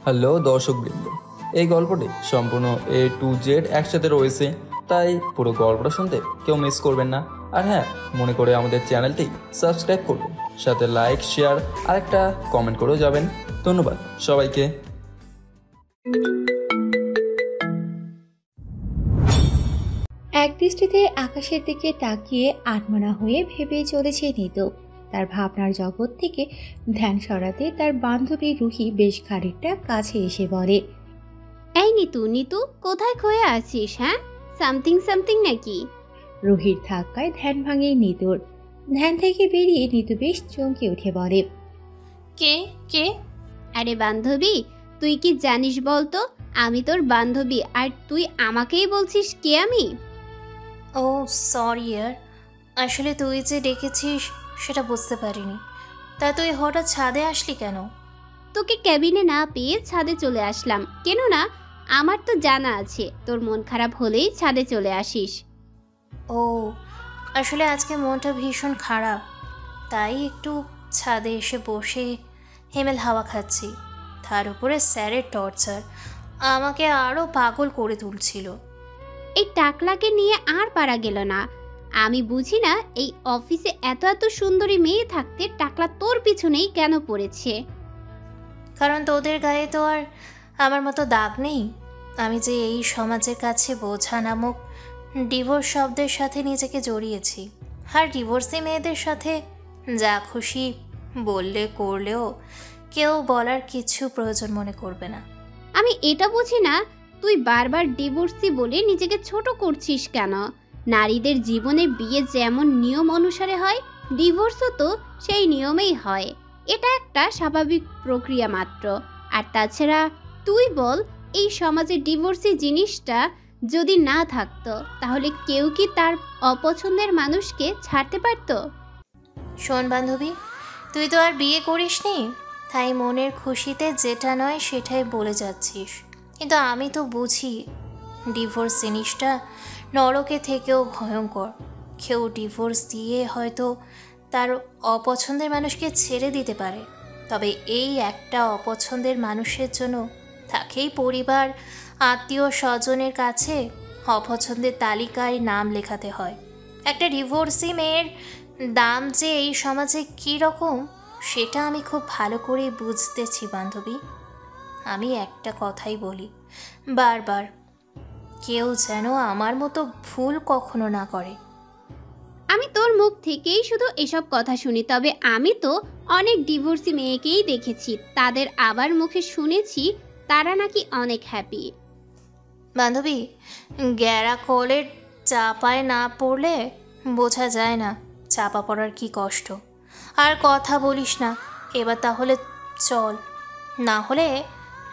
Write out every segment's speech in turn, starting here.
Hello দর্শকবৃন্দ, এই গল্পটি সম্পূর্ণ A to Z একসাথে রয়েছে, তাই পুরো গল্পটা শুনতে কেউ মিস করবেন না। আর হ্যাঁ, মনে করে আমাদের চ্যানেলটি সাবস্ক্রাইব করবেন, সাথে লাইক, শেয়ার আর একটা কমেন্ট করেও যাবেন। ধন্যবাদ সবাইকে। একদৃষ্টিতে আকাশের দিকে তাকিয়ে আনমনা হয়ে ভেবে চলেছে নিতু। তার ভাবনার জগৎ থেকে ধ্যান সরাতে তার বান্ধবী রুহি বেশ খানিকটা কাছে এসে বলে, এই নিতু নিতু কোথায় খয়ে আছিস? হ্যাঁ, সামথিং সামথিং নাকি? রুহির ধাক্কায় ধ্যান ভাঙে নিতুর। ধ্যান থেকে বেরিয়ে নিতু বেশ চমকে উঠে বলে, কে কে? আরে বান্ধবী, তুই কি জানিস বলতো? আমি তোর বান্ধবী, আর তুই আমাকেই বলছিস কে আমি? ও সরি ইয়ার, আসলে তুই যে ডেকেছিস সেটা বুঝতে পারিনি। তা তুই হঠাৎ ছাদে আসলি কেন? তোকে ক্যাবিনে না পেয়ে ছাদে চলে আসলাম। কেন না, আমার তো জানা আছে তোর মন খারাপ হলেই ছাদে চলে আসিস। ও আসলে আজকে মনটা ভীষণ খারাপ, তাই একটু ছাদে এসে বসে হিমেল হাওয়া খাচ্ছি। তার উপরে স্যারের টর্চার আমাকে আরও পাগল করে তুলছিল। এই টাকলাকে নিয়ে আর পারা গেল না। আমি বুঝি না, এই অফিসে এত এত সুন্দরী মেয়ে থাকতে টাকলা তোর পিছনেই কেন পড়েছে? কারণ তোদের গায়ে তো আর আমার মতো দাগ নেই। আমি যে এই সমাজের কাছে বোঝা নামক ডিভোর্স শব্দের সাথে নিজেকে জড়িয়েছি, আর ডিভোর্সি মেয়েদের সাথে যা খুশি বললে করলেও কেউ বলার কিছু প্রয়োজন মনে করবে না। আমি এটা বুঝি না, তুই বারবার ডিভোর্সি বলে নিজেকে ছোট করছিস কেন? নারীদের জীবনে বিয়ে যেমন নিয়ম অনুসারে হয়, ডিভোর্সও তো সেই নিয়মেই হয়। এটা একটা স্বাভাবিক প্রক্রিয়া মাত্র। আর তাছাড়া তুই বল, এই সমাজে ডিভোর্সি জিনিসটা যদি না থাকতো তাহলে কেউ কি তার অপছন্দের মানুষকে ছাড়তে পারতো? শোন বান্ধবী, তুই তো আর বিয়ে করিসনি, তাই মনের খুশিতে যেটা নয় সেটাই বলে যাচ্ছিস। কিন্তু আমি তো বুঝি ডিভোর্স জিনিসটা নরকে থেকেও ভয়ঙ্কর। কেউ ডিভোর্স দিয়ে হয়তো তার অপছন্দের মানুষকে ছেড়ে দিতে পারে, তবে এই একটা অপছন্দের মানুষের জন্য তাকেই পরিবার, আত্মীয় স্বজনের কাছে অপছন্দের তালিকায় নাম লেখাতে হয়। একটা ডিভোর্সি মেয়ের দাম যে এই সমাজে কী রকম সেটা আমি খুব ভালো করে বুঝতেছি বান্ধবী। আমি একটা কথাই বলি বারবার, কেউ যেন আমার মতো ভুল কখনো না করে। আমি তোর মুখ থেকেই শুধু এসব কথা শুনি, তবে আমি তো অনেক ডিভোর্সি মেয়েকেই দেখেছি, তাদের আবার মুখে শুনেছি তারা নাকি অনেক হ্যাপি। বান্ধবী, গ্যারা কলের চাপায় না পড়লে বোঝা যায় না চাপা পড়ার কি কষ্ট। আর কথা বলিস না এবার, তাহলে চল, না হলে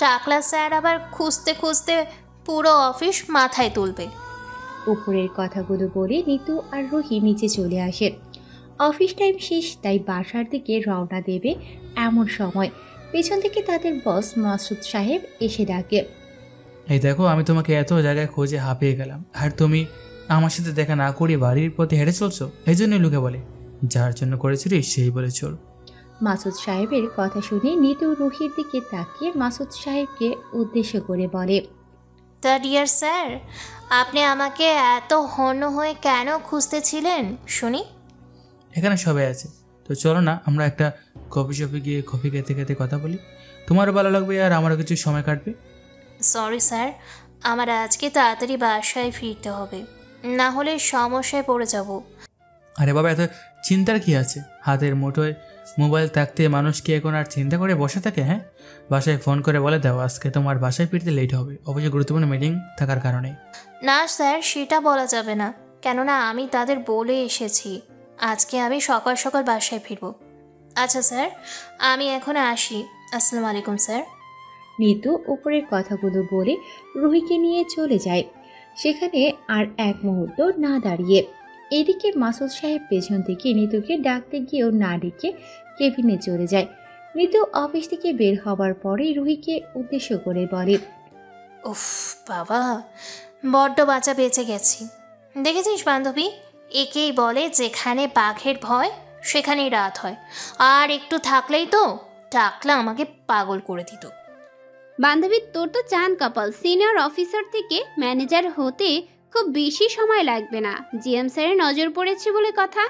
টাকলা স্যার আবার খুঁজতে খুঁজতে পুরো অফিস মাথায় তুলবে। উপরের কথাগুলো বলে নিতু আর রুহি নিচে চলে আসে। অফিস টাইম শেষ, তাই বাসার দিকে রওনা দেবে এমন সময় পেছন থেকে তাদের বস মাসুদ সাহেব এসে ডাকে, এই দেখো, আমি তোমাকে এত জায়গায় খোঁজে হাঁপিয়ে গেলাম, আর তুমি আমার সাথে দেখা না করে বাড়ির পথে হেঁটে চলছো। এই জন্যই লোকে বলে যার জন্য করেছিলিস সেই বলে চল। মাসুদ সাহেবের কথা শুনে নিতু রুহির দিকে তাকিয়ে মাসুদ সাহেবকে উদ্দেশ্য করে বলে, তা ডিয়ার স্যার, আপনি আমাকে এত হন্য হয়ে কেন খুঁজতেছিলেন শুনি? এখানে সবাই আছে, তো চলো না আমরা একটা কফি শপে গিয়ে কফি খেতে খেতে কথা বলি। তোমারও ভালো লাগবে আর আমারও কিছু সময় কাটবে। সরি স্যার, আমার আজকে তাড়াতাড়ি বাসায় ফিরতে হবে, না হলে সমস্যায় পড়ে যাব। আরে বাবা, এত চিন্তার কি আছে? হাতের মুঠোয় মোবাইল থাকতে মানুষ কি এখন আর চিন্তা করে বসে থাকে? হ্যাঁ, বাসায় ফোন করে বলে দাও আজকে তোমার বাসায় ফিরতে লেট হবে, অবশ্যই গুরুত্বপূর্ণ মিটিং থাকার কারণে। না স্যার, সেটা বলা যাবে না, কেননা আমি তাদের বলে এসেছি আজকে আমি সকাল সকাল বাসায় ফিরব। আচ্ছা স্যার, আমি এখন আসি। আসসালামু আলাইকুম স্যার। নিতু উপরের কথাগুলো বলে রুহিকে নিয়ে চলে যায়। সেখানে আর এক মুহূর্ত না দাঁড়িয়ে এদিকে মাসুদ সাহেব পেছন থেকে নিতুকে ডাকতে গিয়েও না ডেকে কেবিনে চলে যায়। নিতু অফিস থেকে বের হবার পরেই রুহিকে উদ্দেশ্য করে বলে, উফ বাবা, বড্ড বাঁচা বেঁচে গেছি। দেখেছিস বান্ধবী, একেই বলে যেখানে বাঘের ভয় সেখানেই রাত হয়। আর একটু থাকলেই তো টাকলা আমাকে পাগল করে দিত। বান্ধবী, তোর তো চান কপাল, সিনিয়র অফিসার থেকে ম্যানেজার হতে খুব বেশি সময় লাগবে না। জিএম স্যারের নজর পড়েছে বলে কথা।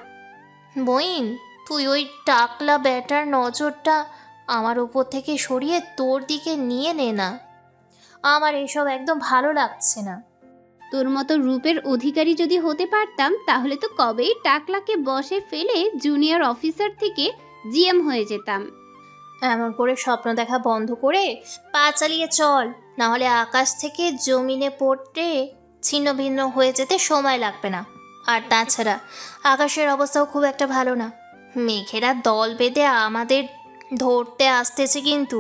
বইন, তুই ওই টাকলা ব্যাটার নজরটা আমার উপর থেকে সরিয়ে তোর দিকে নিয়ে নে না। আমার এসব একদম ভালো লাগছে না। তোর মতো রূপের অধিকারী যদি হতে পারতাম তাহলে তো কবেই টাকলাকে বসে ফেলে জুনিয়র অফিসার থেকে জিএম হয়ে যেতাম। এমন করে স্বপ্ন দেখা বন্ধ করে পা চালিয়ে চল, নাহলে আকাশ থেকে জমিনে পড়তে ছিন্ন ভিন্ন হয়ে যেতে সময় লাগবে না। আর তাছাড়া আকাশের অবস্থাও খুব একটা ভালো না, মেঘেরা দল বেঁধে আমাদের ধরতে আসতেছে কিন্তু।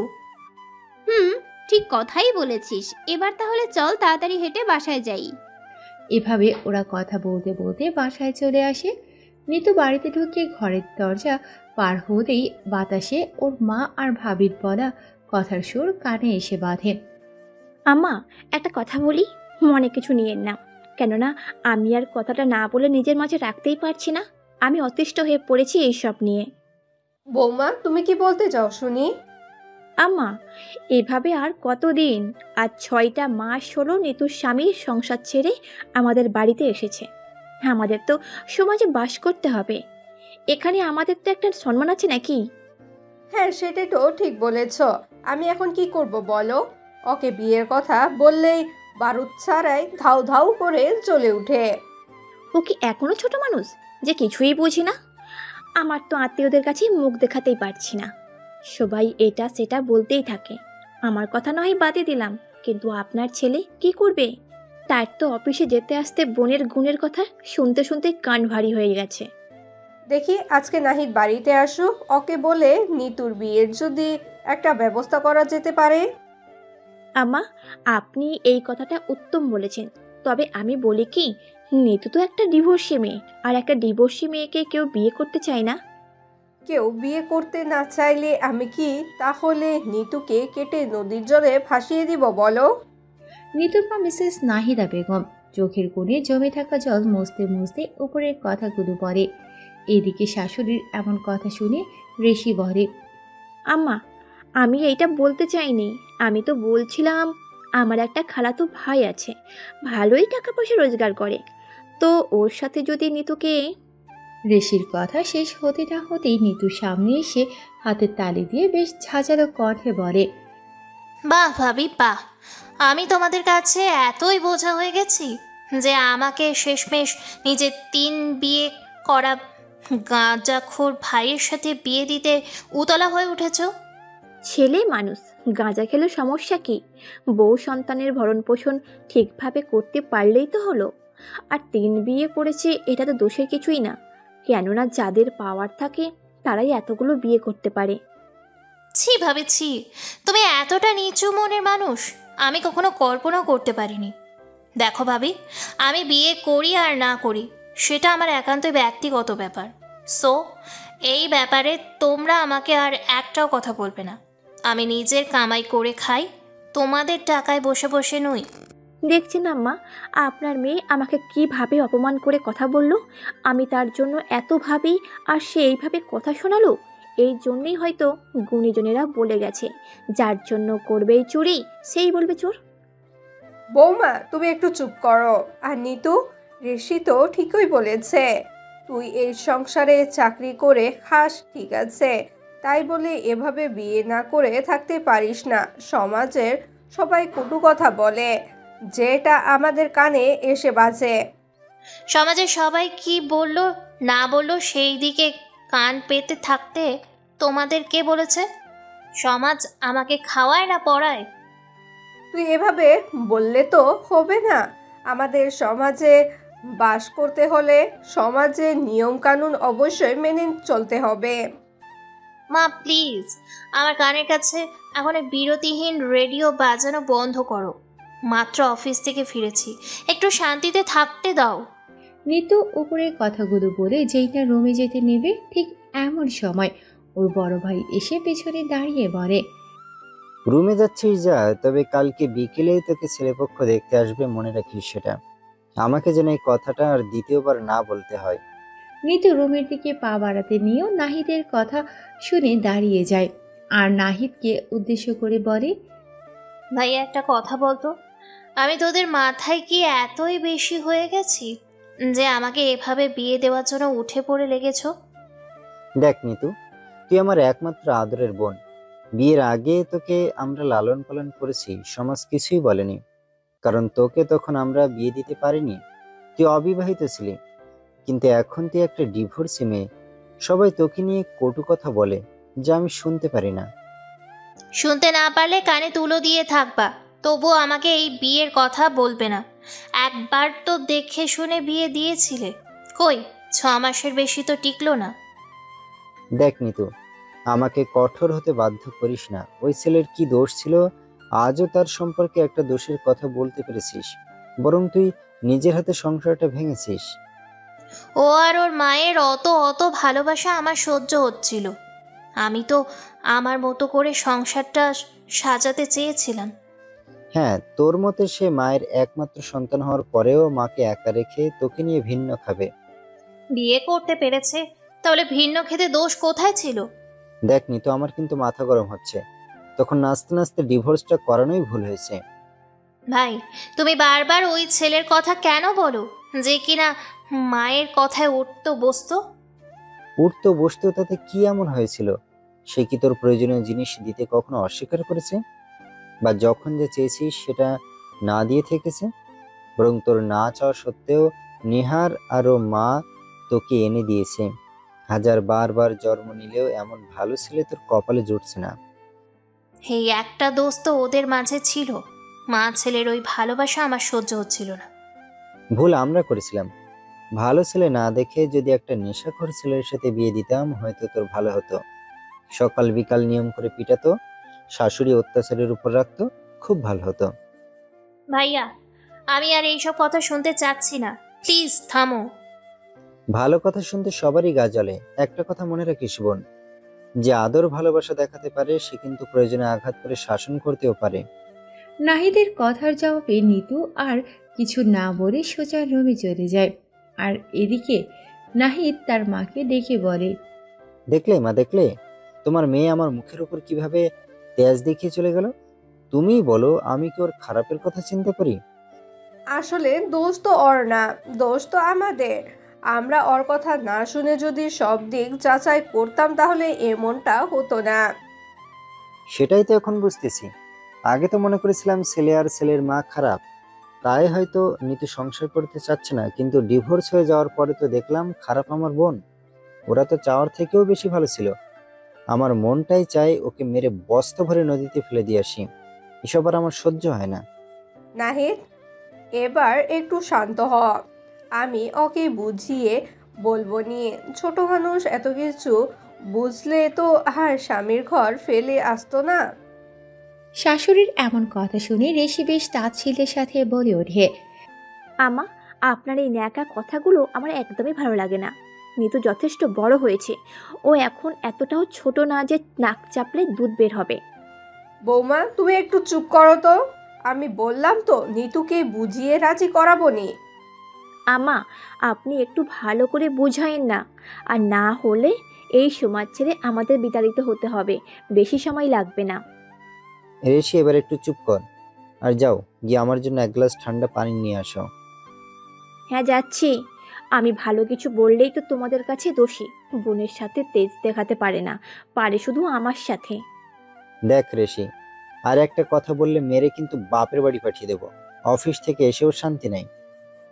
ঠিক কথাই বলেছিস। এবার তাহলে চল তাড়াতাড়ি হেঁটে বাসায় যাই। এভাবে ওরা কথা বলতে বলতে বাসায় চলে আসে। নিতু বাড়িতে ঢুকে ঘরের দরজা পার হতেই বাতাসে ওর মা আর ভাবির বলা কথার সুর কানে এসে বাঁধে। আম্মা, একটা কথা বলি, মনে কিছু নিয়েন না। কেননা আমি আর কথাটা না বলে নিজের মাঝে রাখতেই পারছি না। আমি অতিষ্ঠ হয়ে পড়েছি এইসব নিয়ে। বৌমা, তুমি কি বলতে চাও শুনি? আম্মা, এভাবে আর কতদিন? আজ 6টা মাস হলো নিতুর স্বামীর সংসার ছেড়ে আমাদের বাড়িতে এসেছে। আমাদের তো সমাজে বাস করতে হবে। এখানে আমাদের তো একটা সম্মান আছে নাকি? হ্যাঁ, সেটাই তো ঠিক বলেছ। আমি এখন কি করব বলো? ওকে বিয়ের কথা বললেই বারুদ ছাড়াই ধাউ ধাউ করে চলে উঠে। ও কি এখনো ছোট মানুষ যে কিছুই বুঝি না? আমার তো আত্মীয়দের কাছে মুখ দেখাতেই পারছি না। সবাই এটা সেটা বলতেই থাকে। আমার কথা নয় বাদই দিলাম, কিন্তু আপনার ছেলে কি করবে? তার তো অফিসে যেতে আসতে বোনের গুণের কথা শুনতে শুনতে কান ভারী হয়ে গেছে। দেখি আজকে নাহিদ বাড়িতে আসুক, ওকে বলে নিতুর বিয়ের যদি একটা ব্যবস্থা করা যেতে পারে। আম্মা, আপনি এই কথাটা উত্তম বলেছেন। তবে আমি বলি কি, নিতু তো একটা ডিভোর্সি মেয়ে, আর একটা ডিভোর্সি মেয়েকে কেউ বিয়ে করতে চায় না। কেউ বিয়ে করতে না চাইলে আমি কি তাহলে নিতুকে কেটে নদীর জলে ভাসিয়ে দিব বলো? নিতুর মা মিসেস নাহিদা বেগম চোখের কোণে জমে থাকা জল মুছতে মুছতে উপরের কথাগুলো বলে। এদিকে শাশুড়ির এমন কথা শুনে ঋষি বলে, আম্মা, আমি এইটা বলতে চাইনি। আমি তো বলছিলাম আমার একটা খালাতো ভাই আছে, ভালোই টাকা পয়সা রোজগার করে। তো ওর সাথে যদি নিতুকে... ঋষির কথা শেষ হতে না হতেই নিতুর সামনে এসে হাতের তালি দিয়ে বেশ ঝাঁঝালো কণ্ঠে বলে, বাহ ভাবি বাহ, আমি তোমাদের কাছে এতই বোঝা হয়ে গেছি যে আমাকে শেষমেশ নিজের 3 বিয়ে করা গাঁজাখোর ভাইয়ের সাথে বিয়ে দিতে উতলা হয়ে উঠেছ। ছেলে মানুষ, গাঁজা খেলে সমস্যা কি? বউ সন্তানের ভরণ পোষণ ঠিকভাবে করতে পারলেই তো হলো। আর 3 বিয়ে করেছে, এটা তো দোষের কিছুই না। কেননা যাদের পাওয়ার থাকে তারাই এতগুলো বিয়ে করতে পারে। ছি ভাবি ছি, তুমি এতটা নিচু মনের মানুষ আমি কখনো কল্পনাও করতে পারিনি। দেখো ভাবি, আমি বিয়ে করি আর না করি সেটা আমার একান্তই ব্যক্তিগত ব্যাপার। সো এই ব্যাপারে তোমরা আমাকে আর একটাও কথা বলবে না। আমি নিজের কামাই করে খাই, তোমাদের টাকায় বসে বসে নই। দেখছেন আম্মা, আপনার মেয়ে আমাকে কিভাবে অপমান করে কথা বলল। আমি তার জন্য এত ভাবি, আর সে এইভাবে কথা শোনালো। এই জন্যই হয়তো গুণীজনেরা বলে গেছে, যার জন্য করবেই চুরি সেই বলবে চোর। বৌমা, তুমি একটু চুপ করো। আর নিতু, ঋষি তো ঠিকই বলেছে। তুই এই সংসারে চাকরি করে খাস ঠিক আছে, তাই বলে এভাবে বিয়ে না করে থাকতে পারিস না। সমাজের সবাই কটু কথা বলে, যেটা আমাদের কানে এসে বাজে। সমাজের সবাই কি বললো না বললো সেই দিকে কান পেতে থাকতে তোমাদের কে বলেছে? সমাজ আমাকে খাওয়ায় না পড়ায়? তুই এভাবে বললে তো হবে না। আমাদের সমাজে বাস করতে হলে সমাজের নিয়ম কানুন অবশ্যই মেনে চলতে হবে। মা প্লিজ, আমার কানের কাছে এখন বিরতিহীন রেডিও বাজানো বন্ধ করো। মাত্র অফিস থেকে ফিরেছি, একটু শান্তিতে থাকতে দাও। নিতু উপরের কথাগুলো বলে যেই না রুমে যেতে নেবে, ঠিক এমন সময় ওর বড় ভাই এসে পেছনে দাঁড়িয়ে বলে, রুমে যাচ্ছিস যা, তবে কালকে বিকেলেই তোকে ছেলেপক্ষ দেখতে আসবে, মনে রাখিস সেটা। আমাকে যেন এই কথাটা আর দ্বিতীয়বার না বলতে হয়। নিতু রুমের দিকে পা বাড়াতে নিয়েও নাহিদের কথা শুনে দাঁড়িয়ে যায় আর নাহিদকে উদ্দেশ্য করে বলে, ভাইয়া একটা কথা বলতো, আমি তোদের মাথায় কি এতই বেশি হয়ে গেছি যে আমাকে এভাবে বিয়ে দেওয়ার জন্য উঠে পড়ে লেগেছ? দেখ নিতু, তুই আমার একমাত্র আদরের বোন। বিয়ের আগে তোকে আমরা লালন পালন করেছি, সমাজ কিছুই বলেনি, কারণ তোকে তখন আমরা বিয়ে দিতে পারিনি। তুই অবিবাহিত ছিলি, কিন্তু এখন তুই একটা ডিভোর্সি মেয়ে। সবাই তোকে নিয়ে কটু কথা বলে, যা আমি শুনতে পারি না। শুনতে না পারলে কানে তুলো দিয়ে থাকবা, তবুও আমাকে এই বিয়ের কথা বলবে না। একবার তো দেখে শুনে বিয়ে দিয়েছিলে, কই 6 মাসের বেশি তো টিকলো না। দেখ নিতু, আমাকে কঠোর হতে বাধ্য করিস না। ওই ছেলের কি দোষ ছিল আজও তার সম্পর্কে একটা দোষের কথা বলতে পেরেছিস? বরং তুই নিজের হাতে সংসারটা ভেঙেছিস। ও আর ওর মায়ের অত অত ভালোবাসা আমার সহ্য হচ্ছিল। আমি তো আমার মতো করে সংসারটা সাজাতে চেয়েছিলাম। হ্যাঁ, তোর মতে সে মায়ের একমাত্র সন্তান হওয়ার পরেও মাকে একা রেখে তোকে নিয়ে ভিন্ন খাবে। বিয়ে করতে পেরেছে, তাহলে ভিন্ন খেতে দোষ কোথায় ছিল? দেখ নিতু, আমার কিন্তু মাথা গরম হচ্ছে। তখন নাচতে নাচতে ডিভোর্সটা করানোই ভুল হয়েছে। ভাই, তুমি বারবার ওই ছেলের কথা কেন বলো, যে কিনা মায়ের কথায় উঠতো বসতো? উঠতো বসতো তাতে কি এমন হয়েছিল? সে কি তোর প্রয়োজনীয় জিনিস দিতে কখনো অস্বীকার করেছে? বা যখন যে চেয়েছিস সেটা না দিয়ে থেকেছে? বরং তোর না চাওয়া সত্ত্বেও নিহার আরও মা তোকে এনে দিয়েছে। হাজার বারবার জন্ম নিলেও এমন ভালো ছেলে তোর কপালে জুটছে না। এই একটা দোষ তো ওদের মাঝে ছিল। মা ছেলের ওই ভালোবাসা আমার সহ্য হচ্ছিল না। ভুল আমরা করেছিলাম। ভালো ছেলে না দেখে যদি একটা নেশাখোর ছেলের সাথে বিয়ে দিতাম, হয়তো তোর ভালো হতো। সকাল বিকাল নিয়ম করে পিটাতো, শাশুড়ি অত্যাচারের উপর রাখতো, খুব ভালো হতো। ভাইয়া, আমি আর এইসব কথা শুনতে চাচ্ছি না, প্লিজ থামো। ভালো কথা শুনতে সবারই গা জ্বলে। একটা কথা মনে রাখিস বোন, যে আদর ভালোবাসা দেখাতে পারে সে কিন্তু প্রয়োজনে আঘাত করে শাসন করতেও পারে। নাহিদের কথার জবাবে নিতু আর কিছু না বলে সোজা রুমে চলে যায়। আর এদিকে নাহিদ তার মাকে ডেকে বলে, দেখলে মা, দেখলে তোমার মেয়ে আমার মুখের উপর কিভাবে তেজ দেখিয়ে চলে গেল? তুমিই বলো, আমি কি ওর খারাপের কথা চিন্তা করি? আসলে দোষ তো ওর না, দোষ তো আমাদের। আমরা ওর কথা না শুনে যদি সব দিক যাচাই করতাম তাহলে এমনটা হতো না। সেটাই তো এখন বুঝতেছি। আগে তো মনে করেছিলাম ছেলে আর ছেলের মা খারাপ, তাই হয়তো নিতু সংসার করতে চাচ্ছে না। কিন্তু ডিভোর্স হয়ে যাওয়ার পরে তো দেখলাম খারাপ আমার বোন। ওরা তো চাওয়ার থেকেও বেশি ভালো ছিল। আমার মনটাই চাই ওকে মেরে বস্তা ভরে নদীতে ফেলে দিয়ে আসি। এসব আর আমার সহ্য হয় না। নাহিদ, এবার একটু শান্ত হ। আমি ওকে বুঝিয়ে বলবো নিয়ে। ছোট মানুষ এত কিছু বুঝলে তো আর স্বামীর ঘর ফেলে আসতো না। শাশুড়ির এমন কথা শুনে রেশি বেশ তাচ্ছিল্যের সাথে বলে ওঠে, আমা, আপনার এই ন্যাকা কথাগুলো আমার একদমই ভালো লাগে না। নিতু যথেষ্ট বড় হয়েছে, ও এখন এতটাও ছোট না যে নাক চাপলে দুধ বের হবে। বৌমা, তুমি একটু চুপ করো তো। আমি বললাম তো নিতুকে বুঝিয়ে রাজি করাবো নি। আমা, আপনি একটু ভালো করে বুঝায়েন না, আর না হলে এই সমাজ ছেড়ে আমাদের বিতাড়িত হতে হবে। বেশি সময় লাগবে না। রেশি, এবার একটু চুপ কর, আর যাও গিয়ে আমার জন্য এক গ্লাস ঠান্ডা পানি নিয়ে আসো। হ্যাঁ, যাচ্ছি। আমি ভালো কিছু বললেই তো তোমাদের কাছে দোষী। বোনের সাথে তেজ দেখাতে পারে না, পারে শুধু আমার সাথে। দেখ রেশি, আর একটা কথা বললে মেরে কিন্তু বাপের বাড়ি পাঠিয়ে দেবো। অফিস থেকে এসেও শান্তি নাই।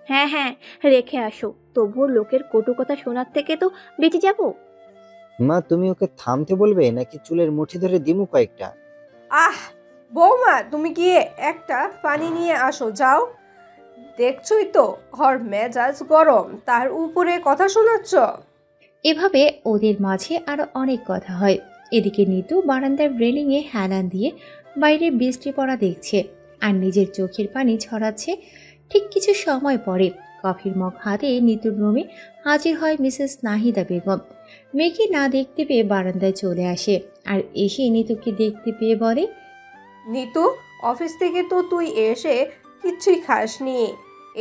হ্যাঁ হ্যাঁ, রেখে আসো। তবুও লোকের কটু কথা শোনার থেকে তো বেঁচে যাব। মা, তুমি ওকে থামতে বলবে নাকি চুলের মুঠি ধরে দিমু কয়েকটা? আহ বৌমা, তুমি গিয়ে একটা পানি নিয়ে আসো, যাও। দেখছই তো ওর মেজাজ গরম, তার উপরে কথা শোনাচ্ছ। এভাবে ওদের মাঝে আরো অনেক কথা হয়। এদিকে নিতু বারান্দার রেলিংয়ে হেলান দিয়ে বাইরে বৃষ্টি পড়া দেখছে আর নিজের চোখের পানি ছড়াচ্ছে। ঠিক কিছু সময় পরে কফির মগ হাতে নিতুর রুমে হাজির হয় মিসেস নাহিদা বেগম। মেয়েকে না দেখতে পেয়ে বারান্দায় চলে আসে আর এসে নিতুকে দেখতে পেয়ে বলে, নিতু, অফিস থেকে তো তুই এসে কিচ্ছুই খাসনি।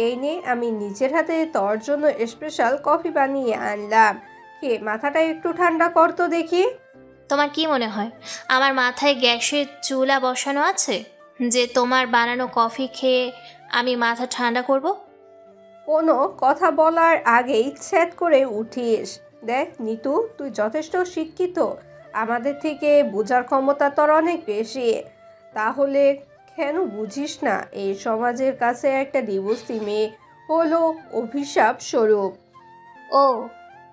এই নে, আমি নিজের হাতে তোর জন্য স্পেশাল কফি বানিয়ে আনলাম। কে মাথাটা একটু ঠান্ডা কর তো দেখি। তোমার কি মনে হয় আমার মাথায় গ্যাসের চুলা বসানো আছে? যে তোমার বানানো কফি খেয়ে আমি মাথা ঠান্ডা করব? কোনো কথা বলার আগেই ছ্যাদ করে উঠিস। দেখ নিতু, তুই যথেষ্ট শিক্ষিত, আমাদের থেকে বোঝার ক্ষমতা তোর অনেক বেশি। তাহলে কেন বুঝিস না এই সমাজের কাছে একটা ডিভোর্সি মেয়ে হলো অভিশাপ স্বরূপ। ও,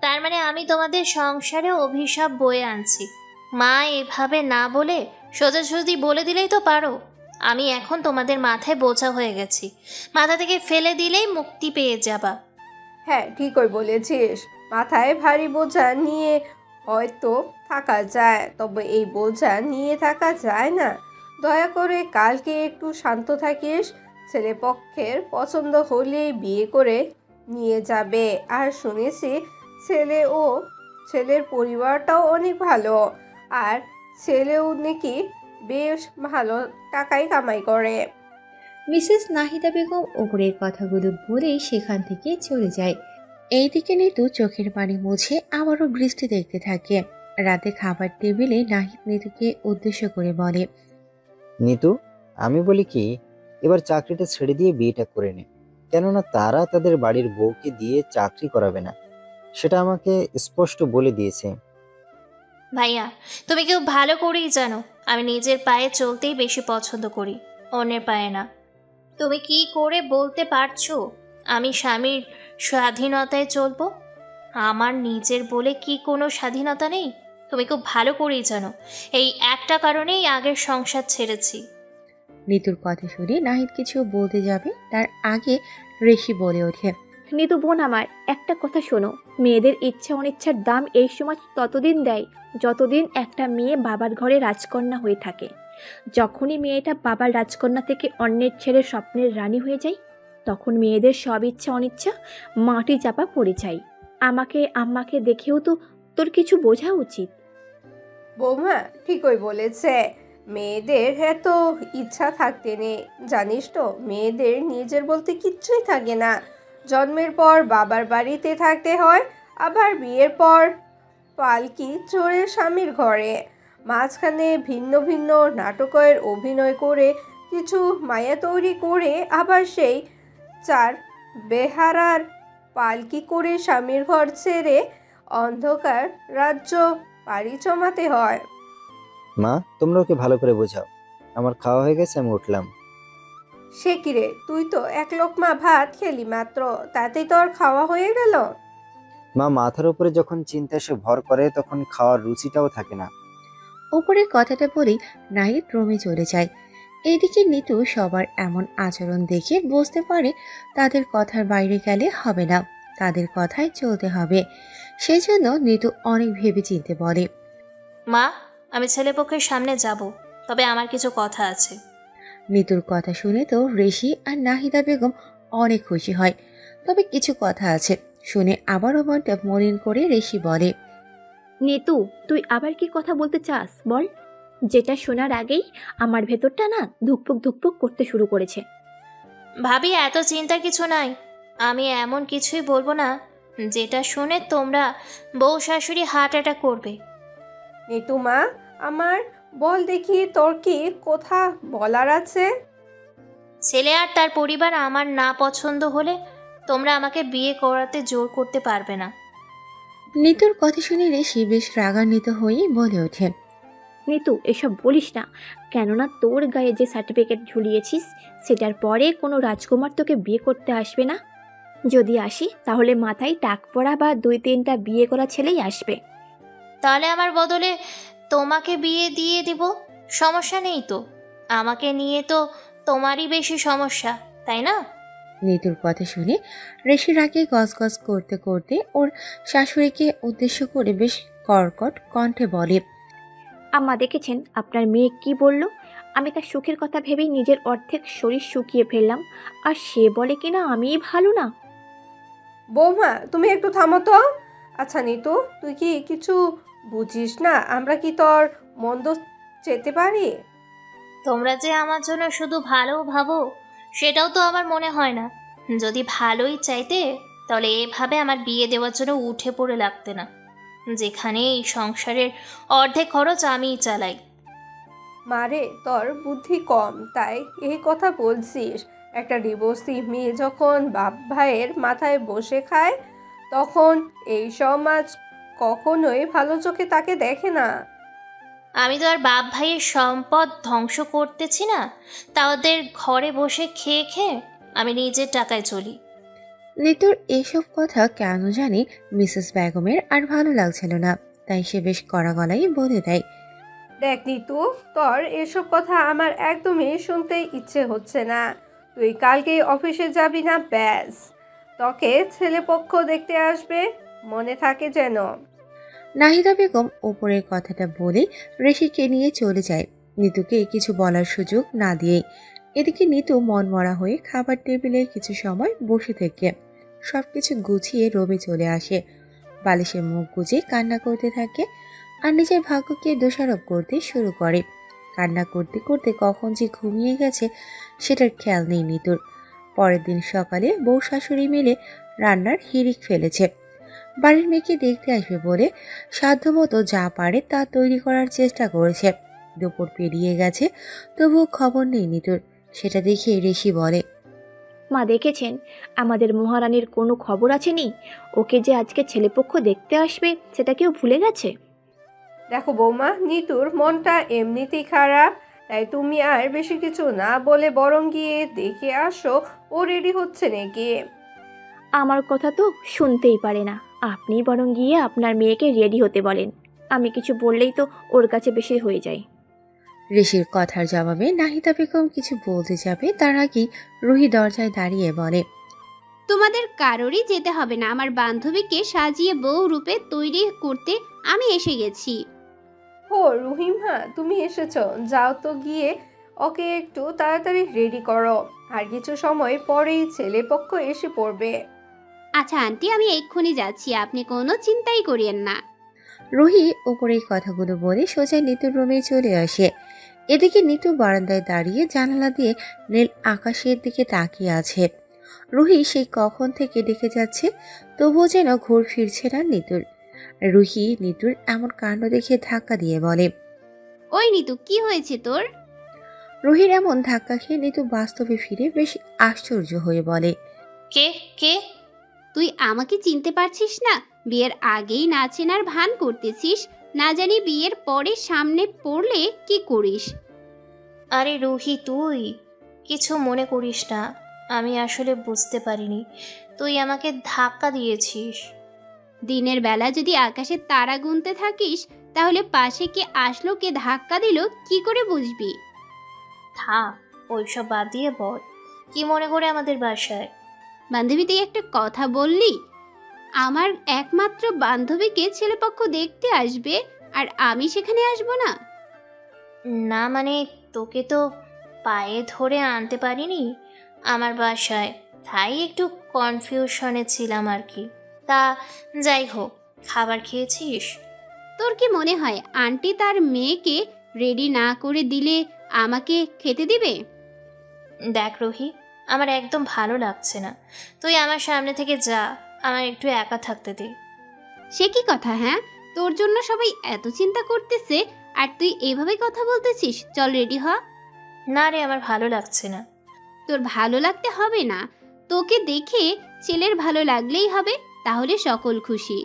তার মানে আমি তোমাদের সংসারে অভিশাপ বয়ে আনছি। মা এভাবে না বলে সোজাসুজি বলে দিলেই তো পারো। আমি এখন তোমাদের মাথায় বোঝা হয়ে গেছি, মাথা থেকে ফেলে দিলেই মুক্তি পেয়ে যাবা। হ্যাঁ, ঠিকই বলেছিস। মাথায় ভারী বোঝা নিয়ে হয়তো থাকা যায়, তবে এই বোঝা নিয়ে থাকা যায় না। দয়া করে কালকে একটু শান্ত থাকিস। ছেলেপক্ষের পছন্দ হলে বিয়ে করে নিয়ে যাবে। আর শুনেছি ছেলের পরিবারটাও অনেক ভালো, আর ছেলেও নাকি বেশ ভালো টাকাই কামাই করে। মিসেস নাহিদা বেগম উপরের কথাগুলো বলেই সেখান থেকে চলে যায়। এইদিকে নিতু চোখের পানি মুছে আবারও বৃষ্টি দেখতে থাকে। রাতে খাবার টেবিলে নাহিদ নিতুকে উদ্দেশ্য করে বলে, নিতু, আমি বলি কি, এবার চাকরিটা ছেড়ে দিয়ে বিয়েটা করে নে। কেননা তারা তাদের বাড়ির বউকে দিয়ে চাকরি করাবে না, সেটা আমাকে স্পষ্ট বলে দিয়েছে। ভাইয়া, তুমি কেউ ভালো করেই জানো আমি নিজের পায়ে চলতেই বেশি পছন্দ করি, অন্যের পায়ে না। তুমি কি করে বলতে পারছো আমি স্বামীর স্বাধীনতায় চলবো? আমার নিজের বলে কি কোনো স্বাধীনতা নেই? তুমি খুব ভালো করেই জানো এই একটা কারণেই আগের সংসার ছেড়েছি। নিতুর কথা শুনে নাহিদ কিছু বলতে যাবে তার আগে ঋষি বলে ওঠে, নিতু বোন আমার, একটা কথা শোনো। মেয়েদের ইচ্ছা অনিচ্ছার দাম এই সমাজ ততদিন দেয় যতদিন একটা মেয়ে বাবার ঘরে রাজকন্যা হয়ে থাকে। যখনই মেয়েটা বাবার রাজকন্যা থেকে অন্যের ছেলের স্বপ্নের রানী হয়ে যায়, তখন মেয়েদের সব ইচ্ছা অনিচ্ছা মাটি চাপা পড়ে যায়। আম্মাকে দেখেও তো তোর কিছু বোঝা উচিত। বৌমা ঠিকই বলেছে। মেয়েদের এত ইচ্ছা থাকতে নেই, জানিস তো মেয়েদের নিজের বলতে কিচ্ছুই থাকে না। জন্মের পর বাবার বাড়িতে থাকতে হয়, আবার বিয়ের পর পালকি চড়ে স্বামীর ঘরে। মাঝখানে ভিন্ন ভিন্ন নাটকের অভিনয় করে কিছু মায়া তৈরি করে আবার সেই চার বেহারার পালকি করে স্বামীর ঘর ছেড়ে অন্ধকার রাজ্য পাড়ি জমাতে হয়। মা, তোমরা ওকে ভালো করে বোঝাও। আমার খাওয়া হয়ে গেছে, আমি উঠলাম। সে কিরে, তুই তো এক লোকমা ভাত খেলি মাত্র, তাতেই তোর খাওয়া হয়ে গেল? মা, মাথার উপরে যখন চিন্তা এসে ভর করে তখন খাওয়ার রুচিটাও থাকে না। উপরের কথাটা বলেই নাহিদ রুমে চলে যায়। এইদিকে নিতু সবার এমন আচরণ দেখে বুঝতে পারে তাদের কথার বাইরে গেলে হবে না, তাদের কথায় চলতে হবে। সেজন্য নিতু অনেক ভেবে চিনতে বলে, মা, আমি ছেলেপক্ষের সামনে যাব, তবে আমার কিছু কথা আছে। নিতুর কথা শুনে তো ঋষি আর নাহিদা বেগম অনেক খুশি হয়। তবে কিছু কথা আছে শুনে আবারও মনটা মলিন করে ঋষি বলে, নিতু, তুই আবার কি কথা বলতে চাস বল। যেটা শোনার আগেই আমার ভেতরটা না ধুকপুক ধুকপুক করতে শুরু করেছে। ভাবি, এত চিন্তার কিছু নাই। আমি এমন কিছুই বলবো না যেটা শুনে তোমরা বউ শাশুড়ি হার্ট অ্যাটাক করবে। নিতু মা আমার, বল দেখি তোর কি কথা বলার আছে? ছেলে আর তার পরিবার আমার না পছন্দ হলে তোমরা আমাকে বিয়ে করাতে জোর করতে পারবে না। নিতুর কথা শুনে ঋষি বেশ রাগান্বিত হয়ে বলে ওঠে, নিতু, এসব বলিস না। কেননা তোর গায়ে যে সার্টিফিকেট ঝুলিয়েছিস সেটার পরে কোনো রাজকুমার তোকে বিয়ে করতে আসবে না। যদি আসি তাহলে মাথায় টাক পড়া বা 2-3টা বিয়ে করা ছেলেই আসবে। তাহলে আমার বদলে তোমাকে বিয়ে দিয়ে দিব, সমস্যা নেই তো। আমাকে নিয়ে তো তোমারই বেশি সমস্যা, তাই না? নিতুর কথা শুনে ঋষি রাগে গজগজ করতে করতে ওর শাশুড়িকে উদ্দেশ্য করে বেশ কর্কট কণ্ঠে বলে, আম্মা দেখেছেন আপনার মেয়ে কি বলল? আমি তার সুখের কথা ভেবেই নিজের অর্ধেক শরীর শুকিয়ে ফেললাম, আর সে বলে কিনা আমিই ভালো না। বৌমা তুমি একটু থামো তো। আচ্ছা নিতু, তুই কি কিছু বুঝিস না? আমরা কি তোর মন্দ চেতে পারি? তোমরা যে আমার জন্য শুধু ভালো ভাবো সেটাও তো আমার মনে হয় না। যদি ভালোই চাইতে তাহলে এভাবে আমার বিয়ে দেওয়ার জন্য উঠে পড়ে লাগতে না, যেখানে এই সংসারের অর্ধেক খরচ আমিই চালাই। মারে তোর বুদ্ধি কম তাই এই কথা বলছিস। একটা ডিভোর্সি মেয়ে যখন বাপ ভাইয়ের মাথায় বসে খায় তখন এই সমাজ কখনোই ভালো চোখে তাকে দেখে না। আমি তো আর বাপ ভাইয়ের সম্পদ ধ্বংস করতেছি না, তাদের ঘরে বসে খেয়ে খেয়ে আমি নিজের টাকায় চলি। নিতুর এসব কথা কেন জানি মিসেস বেগমের আর ভালো লাগছিল না, তাই সে বেশ কড়া গলায় বলে দেয়, দেখ নিতু, তোর এসব কথা আমার একদমই শুনতে ইচ্ছে হচ্ছে না। তুই কালকেই অফিসে যাবি না, ব্যাস তোকে ছেলেপক্ষ দেখতে আসবে, মনে থাকে যেন। নাহিদা বেগম ওপরের কথাটা বলে ঋষিকে নিয়ে চলে যায়, নিতুকে কিছু বলার সুযোগ না দিয়ে। এদিকে নিতু মনমরা হয়ে খাবার টেবিলে কিছু সময় বসে থেকে সবকিছু গুছিয়ে রুমে চলে আসে। বালিশে মুখ গুজে কান্না করতে থাকে আর নিজের ভাগ্যকে দোষারোপ করতে শুরু করে। কান্না করতে করতে কখন যে ঘুমিয়ে গেছে সেটার খেয়াল নেই নিতুর। পরের দিন সকালে বউ শাশুড়ি মিলে রান্নার হিড়িক ফেলেছে। বাড়ির মেয়েকে দেখতে আসবে বলে সাধ্যমতো যা পারে তা তৈরি করার চেষ্টা করেছে। দুপুর পেরিয়ে গেছে, তবুও খবর নেই নিতুর। সেটা দেখে ঋষি বলে, মা দেখেছেন আমাদের মহারানীর কোনো খবর আছে নি? ওকে যে আজকে ছেলেপক্ষ দেখতে আসবে সেটা কেউ ভুলে গেছে? দেখো বৌমা, নিতুর মনটা এমনিতেই খারাপ, তাই তুমি আর বেশি কিছু না বলে বরং গিয়ে দেখে আসো ও রেডি হচ্ছে নাকি। আমার কথা তো শুনতেই পারে না। আপনি বরং গিয়ে আপনার মেয়েকে রেডি হতে বলেন। আমি কিছু বললেই তো ওর কাছে বেশি হয়ে যায়। ঋষির কথার জবাবে নাহিদা বেগম কিছু বলতে যাবে তার আগেই রুহি দরজায় দাঁড়িয়ে বলে, তোমাদের কারোরই যেতে হবে না, আমার বান্ধবীকে সাজিয়ে বউ রূপে তৈরি করতে আমি এসে গেছি। ও রহিমা, তুমি এসেছো, যাও তো গিয়ে ওকে একটু তাড়াতাড়ি রেডি করো, আর কিছু সময় পরেই ছেলেপক্ষ এসে পড়বে। আচ্ছা আন্টি, আমি এক্ষুনি যাচ্ছি, আপনি কোনো চিন্তাই করিয়েন না। রুহি ওপরের কথাগুলো বলে সোজা নিতুর রুমে চলে আসে। এদিকে নিতু বারান্দায় দাঁড়িয়ে জানালা দিয়ে নীল আকাশের দিকে তাকিয়ে আছে। রুহি সেই কখন থেকে দেখে যাচ্ছে, তবুও যেন ঘুর ফিরছে না নিতুর। রুহি নিতুর এমন কাণ্ড দেখে ধাক্কা দিয়ে বলে, ওই নিতু, কি হয়েছে তোর? রুহির এমন ধাক্কা খেয়ে নিতু বাস্তবে ফিরে বেশ আশ্চর্য হয়ে বলে, কে কে? তুই আমাকে চিনতে পারছিস না? বিয়ের আগেই না চেনার ভান করতেছিস, না জানি বিয়ের পরে সামনে পড়লে কি করিস। আরে রুহি, তুই কিছু মনে করিস না, আমি আসলে বুঝতে পারিনি তুই আমাকে ধাক্কা দিয়েছিস। দিনের বেলা যদি আকাশে তারা গুনতে থাকিস, তাহলে পাশে কে আসলো কে ধাক্কা দিল কি করে বুঝবি? থাক, ওইসব বাদ দিয়ে বল, কি মনে করে আমাদের বাসায়? বান্ধবী, তুই একটা কথা বললি, আমার একমাত্র বান্ধবীকে ছেলেপক্ষ দেখতে আসবে আর আমি সেখানে আসবো না? না মানে, তোকে তো পায়ে ধরে আনতে পারিনি আমার বাসায়, তাই একটু কনফিউশনে ছিলাম আর কি। তা যাই হোক, খাবার খেয়েছিস? তোর কি মনে হয় আন্টি তার মেয়েকে রেডি না করে দিলে আমাকে খেতে দিবে? দেখ রোহি, আমার একদম ভালো লাগছে না, তুই আমার সামনে থেকে যা, আমার একটু একা থাকতে দে। সে কি কথা? হ্যাঁ, তোর জন্য সবাই এত চিন্তা করতেছে আর তুই এভাবে কথা বলতেছিস? চল রেডি হ। না রে, আমার ভালো লাগছে না। তোর ভালো লাগতে হবে না, তোকে দেখে ছেলের ভালো লাগলেই হবে, তাহলে সকল খুশি।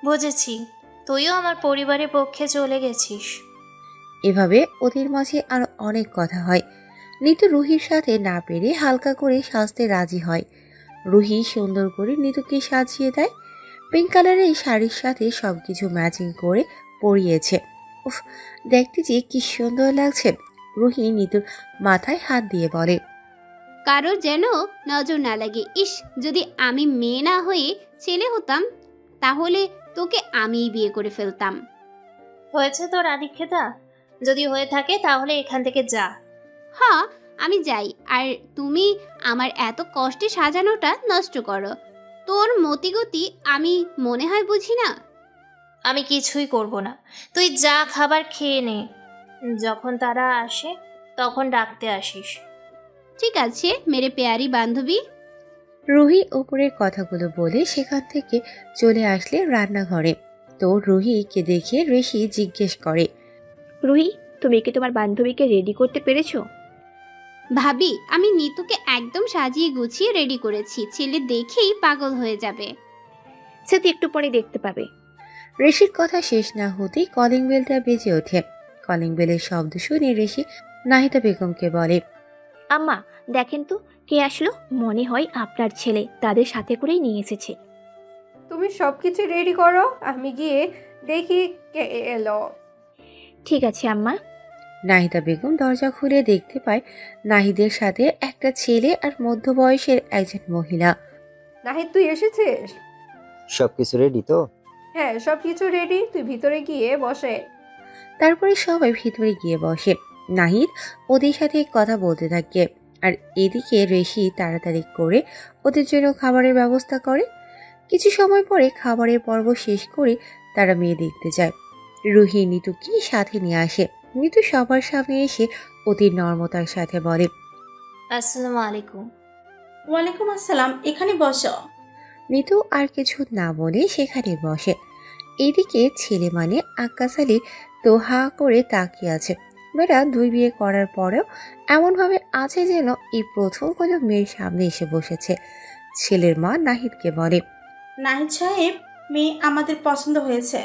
বুঝেছি, তুইও আমার পরিবারের পক্ষে চলে গেছিস। এভাবে ওদের মাঝে আর অনেক কথা হয়। নিতু রুহির সাথে না পেরে হালকা করে সাজতে রাজি হয়। রুহি সুন্দর করে নিতুকে সাজিয়ে দেয়। পিঙ্ক কালারের শাড়ির সাথে সবকিছু ম্যাচিং করে পরিয়েছে। উফ, দেখতে যে কি সুন্দর লাগছে। রুহি নিতুর মাথায় হাত দিয়ে বলে, কারো যেন নজর না লাগে। ইস, যদি আমি মেয়ে না হয়ে ছেলে হতাম তাহলে তোকে আমিই বিয়ে করে ফেলতাম। হয়েছে তোর আদিক্ষেতা? যদি হয়ে থাকে তাহলে এখান থেকে যা। হ্যাঁ, আমি যাই, আর তুমি আমার এত কষ্টে সাজানোটা নষ্ট করো। তোর মতিগতি আমি মনে হয় বুঝি না। আমি কিছুই করব না, তুই যা খাবার খেয়ে নে, যখন তারা আসে তখন ডাকতে আসিস। ঠিক আছে মেরে পেয়ারি বান্ধবী। রুহি উপরের কথাগুলো বলে সেখান থেকে চলে আসলে রান্নাঘরে। তো রুহিকে দেখে ঋষি জিজ্ঞেস করে, রুহি, তুমি কি তোমার বান্ধবীকে রেডি করতে পেরেছো? ভাবি, আমি নিতুকে একদম সাজিয়ে গুছিয়ে রেডি করেছি, ছেলে দেখেই পাগল হয়ে যাবে। সে তো একটু পরে দেখতে পাবে। ঋষির কথা শেষ না হতেই কলিং বেলটা বেজে ওঠে। কলিং বেলের শব্দ শুনে ঋষি নাহিদা বেগমকে বলে, আম্মা দেখেন তো কে আসলো, মনে হয় আপনার ছেলে তাদের সাথে করেই নিয়ে এসেছে। তুমি সব কিছু রেডি করো, আমি গিয়ে দেখি কে এলো। ঠিক আছে আম্মা। নাহিদা বেগম দরজা খুলে দেখতে পায় নাহিদের সাথে একটা ছেলে আর মধ্যবয়সের একজন মহিলা। নাহিদ, তুই এসেছিস? সবকিছু রেডি তো? হ্যাঁ, সব কিছু রেডি, তুই ভিতরে গিয়ে বসে। তারপরে সবাই ভিতরে গিয়ে বসে। নাহিদ ওদের সাথে কথা বলতে থাকে, আর এদিকে ঋষি তাড়াতাড়ি করে ওদের জন্য খাবারের ব্যবস্থা করে। কিছু সময় পরে খাবারের পর্ব শেষ করে তারা মেয়ে দেখতে যায়। রুহি নিতুকে সাথে নিয়ে আসে। নিতু সবার সামনে এসে অতি নর্মতার সাথে বলে, আসসালামু আলাইকুম। ওয়ালাইকুম আসসালাম, এখানে বসো। নিতু আর কিছু না বলে সেখানে বসে। এদিকে ছেলে মানে আক্কাস আলী তো হা করে তাকিয়ে আছে। মেয়েরা 2 বিয়ে করার পরেও এমনভাবে আছে যেন এই প্রথম কোনো মেয়ের সামনে এসে বসেছে। ছেলের মা নাহিদকে বলে, নাহিদ সাহেব, মেয়ে আমাদের পছন্দ হয়েছে।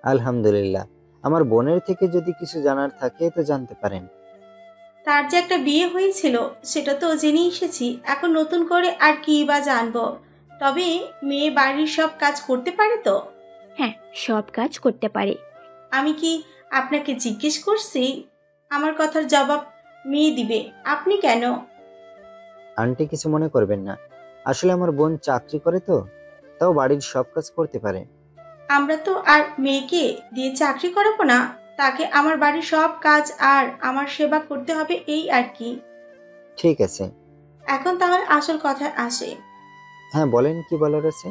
আলহামদুলিল্লাহ। আমার বোনের থেকে যদি কিছু জানার থাকে তো জানতে পারেন। তার যে একটা বিয়ে হয়েছিল সেটা তো জেনে এসেছি, এখন নতুন করে আর কি বা জানবো। তবে মেয়ে বাড়ির সব কাজ করতে পারে তো? হ্যাঁ, সব কাজ করতে পারে। আমি কি আপনাকে জিজ্ঞেস করছি? আমার কথার জবাব মেয়ে দিবে, আপনি কেন? আন্টি কিছু মনে করবেন না, আসলে আমার বোন চাকরি করে তো, তাও বাড়ির সব কাজ করতে পারে। আমরা তো আর মেয়েকে দিয়ে চাকরি করাবো না, তাকে আমার বাড়ির সব কাজ আর আমার সেবা করতে হবে, এই আর কি। ঠিক আছে, এখন তাহলে আসল কথায় আসে। হ্যাঁ বলেন, কি বলার আছে?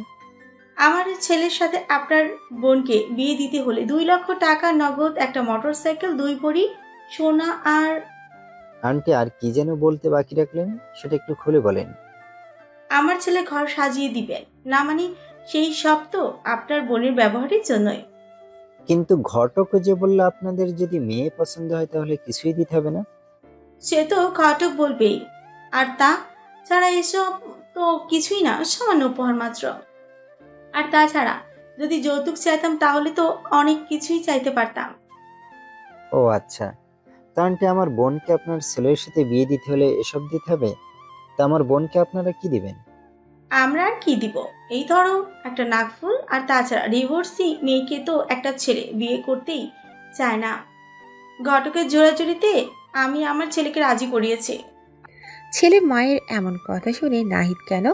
আমার ছেলের সাথে আপনার বোনকে বিয়ে দিতে হলে 2 লক্ষ টাকা নগদ, একটা মোটরসাইকেল, 2 ভরি সোনা আর... আন্টি আর কি যেন বলতে বাকি রাখলেন, সেটা একটু খুলে বলেন। আমার ছেলে ঘর সাজিয়ে দিবেন না, মানে সেই সব তো আপনার বোনের ব্যবহারের জন্যই। কিন্তু ঘটক যে বললো আপনাদের যদি মেয়ে পছন্দ হয় তাহলে কিছুই দিতে হবে না। সে তো ঘটক বলবেই, আর তা ছাড়া এসব তো কিছুই না, সামান্য উপহার মাত্র। আর তাছাড়া যদি যৌতুক চাইতাম তাহলে তো অনেক কিছুই চাইতে পারতাম। ও আচ্ছা, তা আন্টি আমার বোনকে আপনার ছেলের সাথে বিয়ে দিতে হলে এসব দিতে হবে? তা আমার বোনকে আপনারা কি দিবেন? আমরা আর কি দিব, এই ধরো একটা নাকফুল, আর তাছাড়া ডিভোর্সি মেয়েকে তো একটা ছেলে বিয়ে করতেই চায় না। ঘটকের জোরাজুরিতে আমি আমার ছেলেকে রাজি করিয়েছি। ছেলে মায়ের এমন কথা শুনে নাহিদ কেন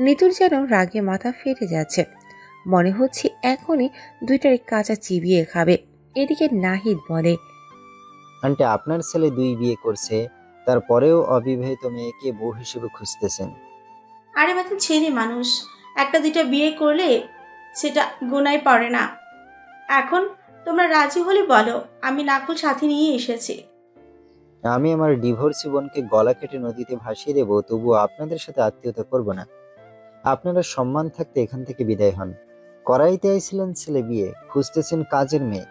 নিতুর যেন রাগে মাথা ফেটে যাচ্ছে। মনে হচ্ছে এখনই 2টার কাঁচা চিবিয়ে খাবে। এদিকে নাহিদ বলে, আন্টি আপনার ছেলে 2 বিয়ে করছে, তারপরেও অবিবাহিত মেয়েকে বউ হিসেবে খুঁজতেছেন। আরে মাত্র ছেলে মানুষ, 1-2টা বিয়ে করলে সেটা গোনায় পড়ে না। এখন তোমরা রাজি হলে বলো, আমি নাকুল সাথে নিয়ে এসেছি। আমি আমার ডিভোর্সি বোনকে গলা কেটে নদীতে ভাসিয়ে দেবো, তবুও আপনাদের সাথে আত্মীয়তা করব না। আপনারা সম্মান থাকতে এখান থেকে বিদায় হন। করাইতে আইছিলেন ছেলে বিয়ে, খুঁজতেছেন কাজের মেয়ে,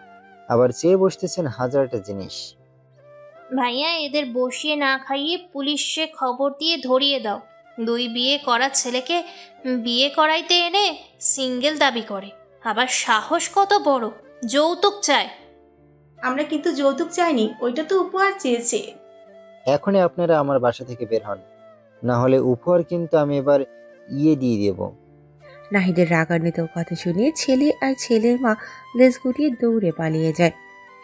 আবার চেয়ে বসতেছেন হাজারটা জিনিস। ভাইয়া, এদের বসিয়ে না খাইয়ে পুলিশে খবর দিয়ে ধরিয়ে দাও। 2 বিয়ে করা ছেলেকে বিয়ে করাইতে এনে সিঙ্গেল দাবি করে, আবার সাহস কত বড়, যৌতুক চায়। আমরা কিন্তু যৌতুক চাইনি, ওইটা তো উপহার চেয়েছে। এখনই আপনারা আমার বাসা থেকে বের হন, না হলে উপহার কিন্তু আমি এবার দিয়ে দেব। নাহিদের রাগান্বিত কথা শুনে ছেলে আর ছেলের মা লেজ গুটিয়ে দৌড়ে পালিয়ে যায়।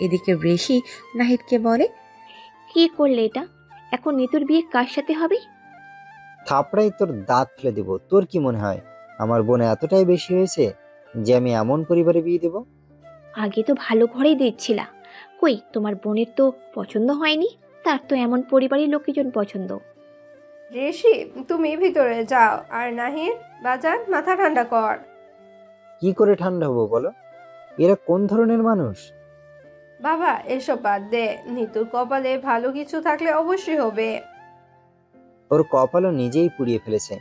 এদিকে ঋষি নাহিদকে বলে, কি করলে এটা? এখন নিতুর বিয়ে কার সাথে হবে? থাপড়াই তোর দাঁত ফেলে দেব। তোর কি মনে হয় আমার বোন এতটাই বেশি হয়েছে যে আমি এমন পরিবারে বিয়ে দেব? আগে তো ভালো ঘরেই দিচ্ছিলা, কই তোমার বোনের তো পছন্দ হয়নি, তার তো এমন পরিবারের লোকজন পছন্দ। ঋষি, তুমি ভিতরে যাও, আর নাহিদ বাজান মাথা ঠান্ডা কর। কি করে ঠান্ডা হবো বলো? এরা কোন ধরনের মানুষ? বাবা, এসব বাদ দে, নিতুর কপালে ভালো কিছু থাকলে অবশ্যই হবে। ওর কপালও নিজেই পুড়িয়ে ফেলেছে,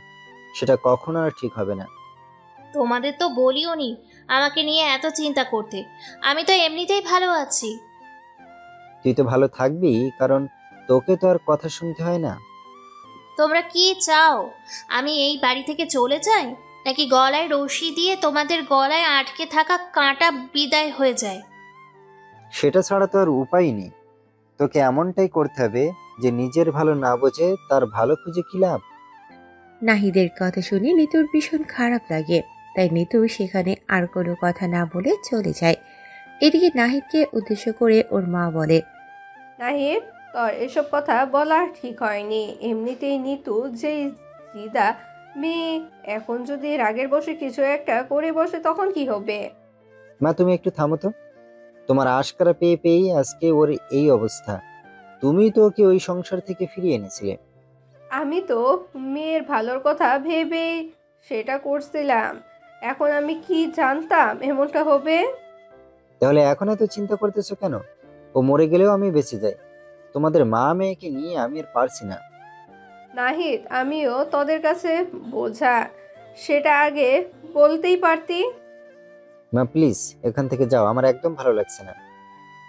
সেটা কখনো আর ঠিক হবে না। তোমাদের তো বলিও নি আমাকে নিয়ে এত চিন্তা করতে, আমি তো এমনিতেই ভালো আছি। তুই তো ভালো থাকবি, কারণ তোকে তো আর কথা শুনতে হয় না। তোমরা কি চাও? আমি এই বাড়ি থেকে চলে যাই, নাকি গলায় রশি দিয়ে তোমাদের গলায় আটকে থাকা কাঁটা বিদায় হয়ে যায়? সেটা ছাড়া তো আর উপায় নেই। তোকে এমনটাই করতে হবে যে নিজের ভালো না বোঝে তার ভালো খুঁজে কি লাভ। নাহিদের কথা শুনে নিতুর ভীষণ খারাপ লাগে, তাই নিতু সেখানে আর কোনো কথা না বলে চলে যায়। এদিকে নাহিদকে উদ্দেশ্য করে ওর মা বলে, নাহিদ, তোর এসব কথা বলা ঠিক হয়নি। এমনিতেই নিতু যেই জিদা মেয়ে, এখন যদি রাগের বসে কিছু একটা করে বসে তখন কি হবে? মা, তুমি একটু থামো তো। তোমার আশকারা পেয়ে পেয়েই আজকে ওর এই অবস্থা। তুমি তো ওকে ওই সংসার থেকে ফিরিয়ে এনেছিলে। আমি তো মেয়ের ভালোর কথা ভেবেই সেটা করছিলাম। এখন আমি কি জানতাম এমনটা হবে? তাহলে এখন এত চিন্তা করতেছো কেন? ও মরে গেলেও আমি বেঁচে যাই। তোমাদের মা মেয়েকে নিয়ে আমি আর পারছি না। নাহিদ, আমিও তোদের কাছে বোঝা, সেটা আগে বলতেই পারতি। মা প্লিজ এখান থেকে যাও, আমার একদম ভালো লাগছে না।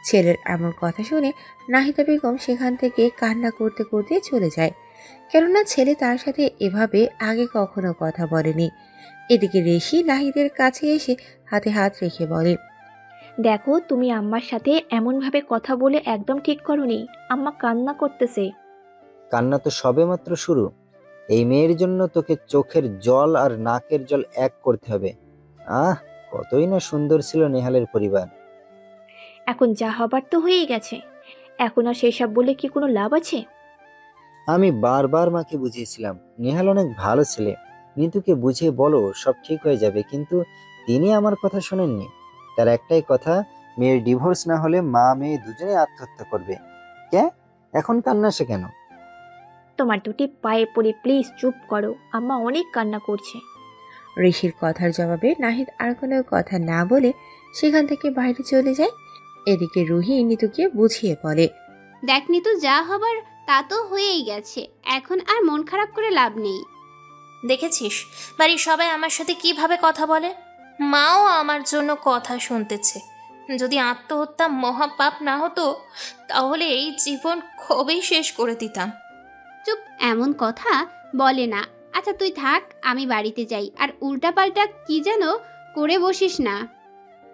ছেলের এমন কথা শুনে নাহিদা বেগম সেখান থেকে কান্না করতে করতে চলে যায়, কেননা ছেলে তার সাথে এভাবে আগে কখনো কথা বলেনি। এদিকে ঋষি নাহিদের কাছে এসে হাতে হাত রেখে বলে, দেখো, তুমি আম্মার সাথে এমনভাবে কথা বলে একদম ঠিক করনি। আম্মা কান্না করতেছে। কান্না তো সবেমাত্র শুরু। এই মেয়ের জন্য তোকে চোখের জল আর নাকের জল এক করতে হবে। কতই না সুন্দর ছিল নেহালের পরিবার। এখন যা হবার তো হয়েই গেছে, এখন আর সেসব বলে কি কোনো লাভ আছে? আমি বারবার মাকে বুঝিয়েছিলাম নেহাল অনেক ভালো ছেলে, নিতুকে বুঝিয়ে বলো সব ঠিক হয়ে যাবে, কিন্তু তিনি আমার কথা শোনেননি। তার একটাই কথা, মেয়ের ডিভোর্স না হলে মা মেয়ে দুজনে আত্মহত্যা করবে। কে এখন কান্না সে কেন? তোমার দুটি পায়ে পড়ে প্লিজ চুপ করো, আম্মা অনেক কান্না করছে। ঋষির কথার জবাবে নাহিদ আর কোনো কথা না বলে সেখান থেকে বাইরে চলে যায়। এদিকে রুহি নিতুকে বুঝিয়ে বলে, দেখ নিতু, যা হবার তা তো হয়েই গেছে, এখন আর মন খারাপ করে লাভ নেই। দেখেছিস বাড়ির সবাই আমার সাথে কিভাবে কথা বলে? মাও আমার জন্য কথা শুনতেছে। যদি আত্মহত্যা মহাপাপ না হতো তাহলে এই জীবন কবেই শেষ করে দিতাম। চুপ, এমন কথা বলে না। আচ্ছা তুই থাক, আমি বাড়িতে যাই, আর উল্টাপাল্টা কি যেন করে বসিস না।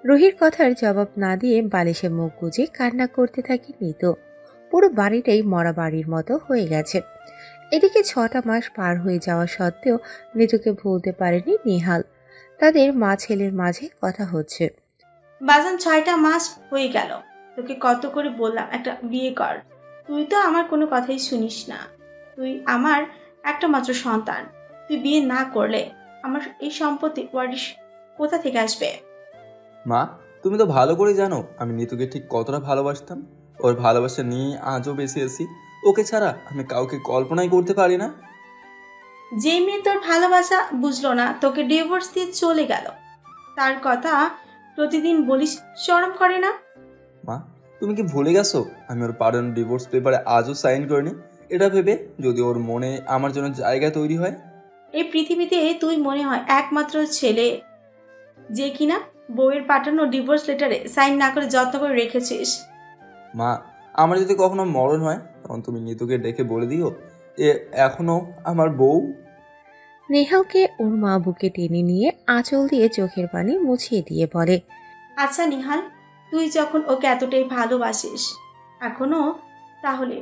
রুহির কথার জবাব না দিয়ে বালিশে মুখ গুজে কান্না করতে থাকে নিতু। পুরো বাড়িটাই মরা বাড়ির মতো হয়ে গেছে। এদিকে 6টা মাস পার হয়ে যাওয়া সত্ত্বেও নিতুকে ভুলতে পারেনি নেহাল। তাদের মা ছেলের মাঝে কথা হচ্ছে। বাজান 6টা মাস হয়ে গেল, তোকে কত করে বললাম একটা বিয়ে কর, তুই তো আমার কোনো কথাই শুনিস না। তুই আমার একটা মাত্র সন্তান, তুই বিয়ে না করলে আমার এই সম্পত্তি ওয়ারিশ কোথা থেকে আসবে? মা, তুমি তো ভালো করে জানো আমি নিতুকে ঠিক কতটা ভালোবাসতাম। ওর ভালোবাসা নিয়ে আজও বেঁচে আছি। ওকে ছাড়া আমি কাউকে কল্পনাই করতে পারি না। যে মেয়ে তোর ভালোবাসা বুঝলো না, তোকে ডিভোর্স দিয়ে চলে গেল, তার কথা প্রতিদিন বলিস, শরম করে না? মা, তুমি কি ভুলে গেছো আমি ওর পার্ডন ডিভোর্স পেপারে আজও সাইন করিনি, এটা ভেবে যদি ওর মনে আমার জন্য জায়গা তৈরি হয়। এই পৃথিবীতে তুই মনে হয় একমাত্র ছেলে যে কিনা বউয়ের পাঠানো ডিভোর্স লেটারে সাইন না করে যত্ন করে রেখেছিস। মা, আমার যদি কখনো মরণ হয় তখন তুমি নিতুকে ডেকে বলে দিও এ এখনো আমার বউ। নেহালকে ওর মা বুকে টেনে নিয়ে আঁচল দিয়ে চোখের পানি মুছিয়ে দিয়ে বলে, আচ্ছা নিহাল, তুই যখন ওকে এতটাই ভালোবাসিস এখনো, তাহলে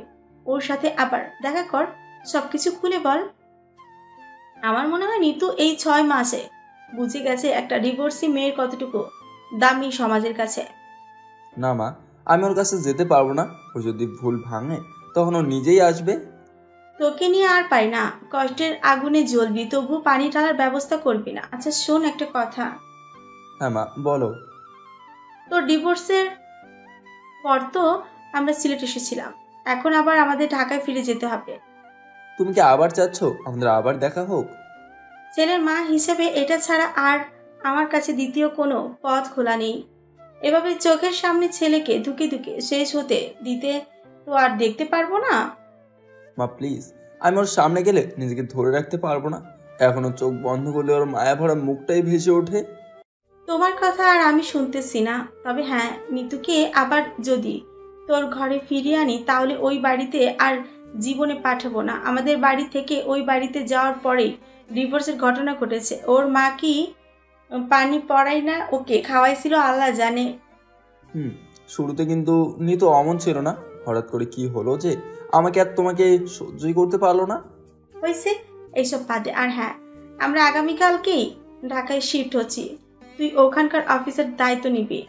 ওর সাথে আবার দেখা কর, সবকিছু খুলে বল। আমার মনে হয় নিতু এই 6 মাসে বুঝে গেছে একটা ডিভোর্সি মেয়ের কতটুকু দামি সমাজের কাছে। না মা, আমি ওর কাছে যেতে পারবো না। ও যদি ভুল ভাঙে তখন ও নিজেই আসবে। তোকে নিয়ে আর পাই না, কষ্টের আগুনে জ্বলবি তবু পানি ঢালার ব্যবস্থা করবি না। আচ্ছা শোন একটা কথা, হ্যাঁ মা, বলো। তোর ডিভোর্সের পর তো আমরা সিলেট এসেছিলাম, এখন আবার আমাদের ঢাকায় ফিরে যেতে হবে। তুমি কি আবার চাচ্ছ আমাদের আবার দেখা হোক? ছেলের মা হিসেবে এটা ছাড়া আর আমার কাছে দ্বিতীয় কোনো পথ খোলা নেই। এভাবে চোখের সামনে ছেলেকে ধুকে ধুকে শেষ হতে দিতে তো আর দেখতে পারবো না। মা প্লিজ, আমি ওর সামনে গেলে নিজেকে ধরে রাখতে পারবো না। এখনো চোখ বন্ধ করলে ওর মায়া ভরা মুখটাই ভেসে ওঠে। তোমার কথা আর আমি শুনতেছি না, তবে হ্যাঁ, নিতুকে আবার যদি তোর ঘরে ফিরিয়ে আনি, তাহলে ওই বাড়িতে আর জীবনে পাঠাবো না। আমাদের বাড়ি থেকে ওই বাড়িতে যাওয়ার পরেই ডিভোর্সের ঘটনা ঘটেছে। ওর মা কি পানি পড়াই না ওকে খাওয়াইছিল আল্লাহ জানে। শুরুতে কিন্তু নিতু অমন ছিল না, হঠাৎ করে কি হলো যে আমাকে আর তোমাকে সহ্যই করতে পারলো না। হয়েছে এইসব বাদে। আর হ্যাঁ, আমরা আগামীকালকেই ঢাকায় শিফট হচ্ছি। তুই ওখানকার অফিসের দায়িত্ব নিবি।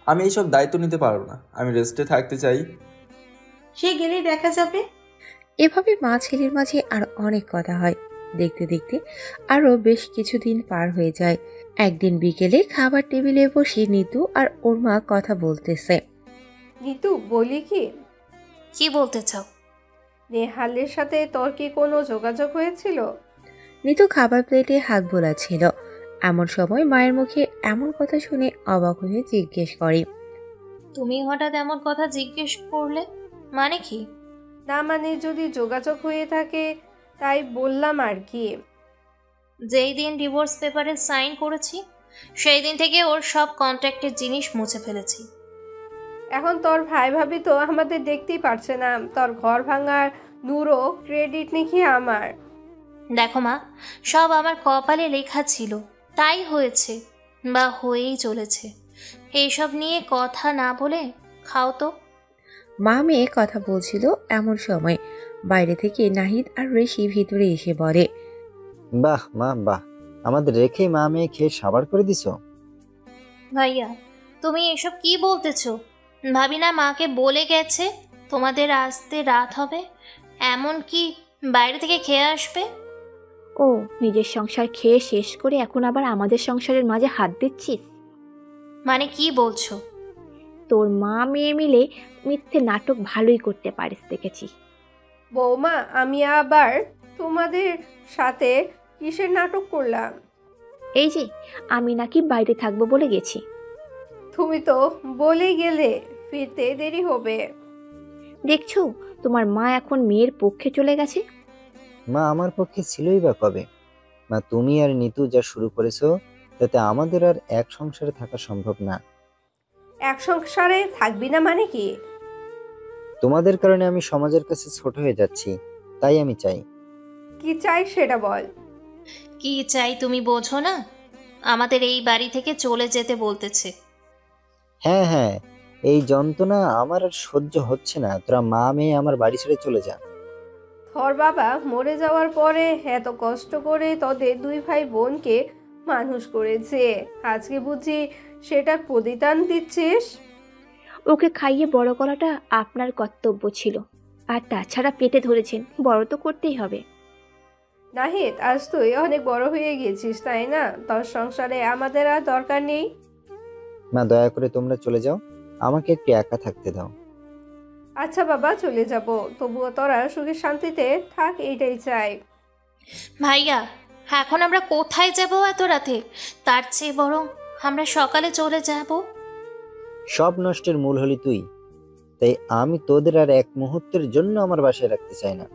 আমি এইসব দায়িত্ব নিতে পারবো না, আমি রেস্টে থাকতে চাই। সে গেলেই দেখা যাবে। এভাবে মা ছেলের মাঝে আর অনেক কথা হয়। দেখতে দেখতে আরও বেশ কিছুদিন পার হয়ে যায়। একদিন বিকেলে খাবার টেবিলে বসে নিতু আর ওর মা কথা বলতেছে। নিতু, বলি কি? কি বলতে চাও? নেহালের সাথে তোর কি কোনো যোগাযোগ হয়েছিল? নিতু খাবার প্লেটে হাত বোলাচ্ছিল। এমন সময় মায়ের মুখে এমন কথা শুনে অবাক হয়ে জিজ্ঞেস করে, তুমি হঠাৎ এমন কথা জিজ্ঞেস করলে, মানে কি? না মানে যদি যোগাযোগ হয়ে থাকে তাই বললাম আর কি। যেই দিন ডিভোর্স পেপারে সাইন করেছি সেই দিন থেকে ওর সব কন্ট্রাক্টের জিনিস মুছে ফেলেছি। এখন তোর ভাই ভাবি তো আমাদের দেখতেই পারছে না, তোর ঘর ভাঙার নুরো ক্রেডিট নাকি আমার? দেখো মা, সব আমার কপালে লেখা ছিল, তাই হয়েছে বা হয়েই চলেছে। এইসব নিয়ে কথা না বলে খাও তো। মা মেয়ে কথা বলছিল এমন সময় বাইরে থেকে নাহিদ আর ঋষি ভিতরে এসে বলে, বাহ মা বাহ, আমাদের রেখেই মা মেয়ে খেয়ে সাবার করে দিছো। ভাইয়া, তুমি এসব কি বলতেছো? ভাবি না মাকে বলে গেছে তোমাদের আসতে রাত হবে, এমন কি বাইরে থেকে খেয়ে আসবে। ও নিজের সংসার খেয়ে শেষ করে এখন আবার আমাদের সংসারের মাঝে হাত দিচ্ছিস? মানে কি বলছো? তোর মা মেয়ে মিলে মিথ্যে নাটক ভালোই করতে পারিস দেখেছি। বৌমা, আমি আবার তোমাদের সাথে কিসের নাটক করলাম? এই যে আমি নাকি বাইরে থাকবো বলে গেছি। তুমি তো বলেই গেলে ফিরতে দেরি হবে। দেখছো তোমার মা এখন মেয়ের পক্ষে চলে গেছে। মা আমার পক্ষে ছিলই বা কবে? মা তুমি আর নিতু যা শুরু করেছো তাতে আমাদের আর এক সংসারে থাকা সম্ভব না। এক সংসারে থাকবি না মানে কি? তোমাদের কারণে আমি সমাজের কাছে ছোট হয়ে যাচ্ছি, তাই আমি চাই। কি চাই সেটা বল। কি চাই তুমি বোঝো না? আমাদের এই বাড়ি থেকে চলে যেতে বলতেছে। হ্যাঁ হ্যাঁ, এই যন্ত্রণা আমার আর সহ্য হচ্ছে না। তোরা মা মেয়ে আমার বাড়ি ছেড়ে চলে যা। তোর বাবা মরে যাওয়ার পরে এত কষ্ট করে তোদের দুই ভাই বোনকে মানুষ করেছে, আজকে বুঝি সেটার প্রতিদান দিচ্ছিস? ওকে খাইয়ে বড় করাটা আপনার কর্তব্য ছিল, আর তাছাড়া পেটে ধরেছেন, বড় তো করতেই হবে। নাহিদ, আজ তুই অনেক বড় হয়ে গেছিস, তাই না? তোর সংসারে আমাদের আর দরকার নেই। মা দয়া করে তোমরা চলে যাও, আমাকে একটু একা থাকতে দাও। আচ্ছা বাবা, চলে যাব, তবুও তোরা সুখে শান্তিতে থাক, এইটাই চাই। ভাইয়া, এখন আমরা কোথায় যাব এত রাতে? তার চেয়ে বরং আমরা সকালে চলে যাব। সব নষ্টের মূল হলি তুই, তাই আমি তোদের আর এক মুহূর্তের জন্য আমার বাসায় রাখতে চাই না।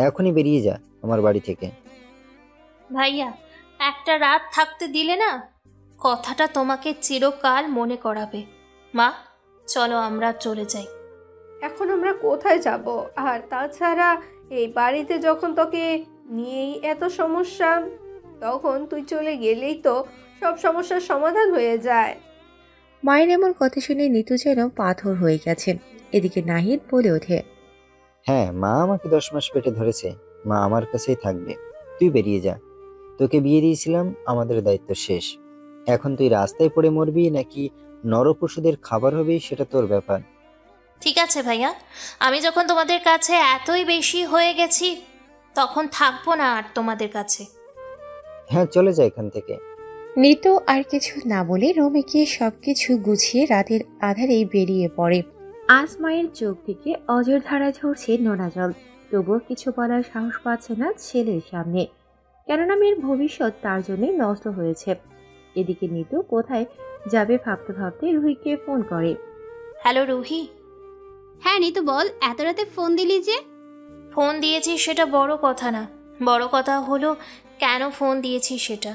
এখনই বেরিয়ে যা আমার বাড়ি থেকে। ভাইয়া, একটা রাত থাকতে দিলে না, কথাটা তোমাকে চিরকাল মনে করাবে। মা, চলো আমরা চলে যাই। এখন আমরা কোথায় যাব? আর তাছাড়া এই বাড়িতে যখন তোকে নিয়েই এত সমস্যা, তখন তুই চলে গেলেই তো সব সমস্যার সমাধান হয়ে যায়। মায়ের এমন কথা শুনে নিতু যেন পাথর হয়ে গেছে। এদিকে নাহিদ বলে ওঠে, হ্যাঁ, মা আমাকে 10 মাস পেটে ধরেছে, মা আমার কাছেই থাকবে। তুই বেরিয়ে যা, তোকে বিয়ে দিয়েছিলাম, আমাদের দায়িত্ব শেষ। এখন তুই রাস্তায় পড়ে মরবি নাকি নরপশুদের খাবার হবি সেটা তোর ব্যাপার। ঠিক আছে ভাইয়া, আমি যখন তোমাদের কাছে এতই বেশি হয়ে গেছি তখন থাকবো না আর তোমাদের কাছে। হ্যাঁ, চলে যা এখান থেকে। নিতু আর কিছু না বলে রুমে গিয়ে সবকিছু গুছিয়ে রাতের আধারেই বেরিয়ে পড়ে। আজ মায়ের চোখ থেকে অজর ধারা ঝরছে নোনা জল, তবুও কিছু বলার সাহস পাচ্ছে না ছেলের সামনে, কেননা মেয়ের ভবিষ্যৎ তার জন্যই নষ্ট হয়েছে। এদিকে নিতু কোথায় যাবে ভাবতে ভাবতে রুহিকে ফোন করে। হ্যালো রুহি। হ্যাঁ নিতু বল, এত রাতে ফোন দিলি যে? ফোন দিয়েছি সেটা বড় কথা না, বড় কথা হলো কেন ফোন দিয়েছি সেটা।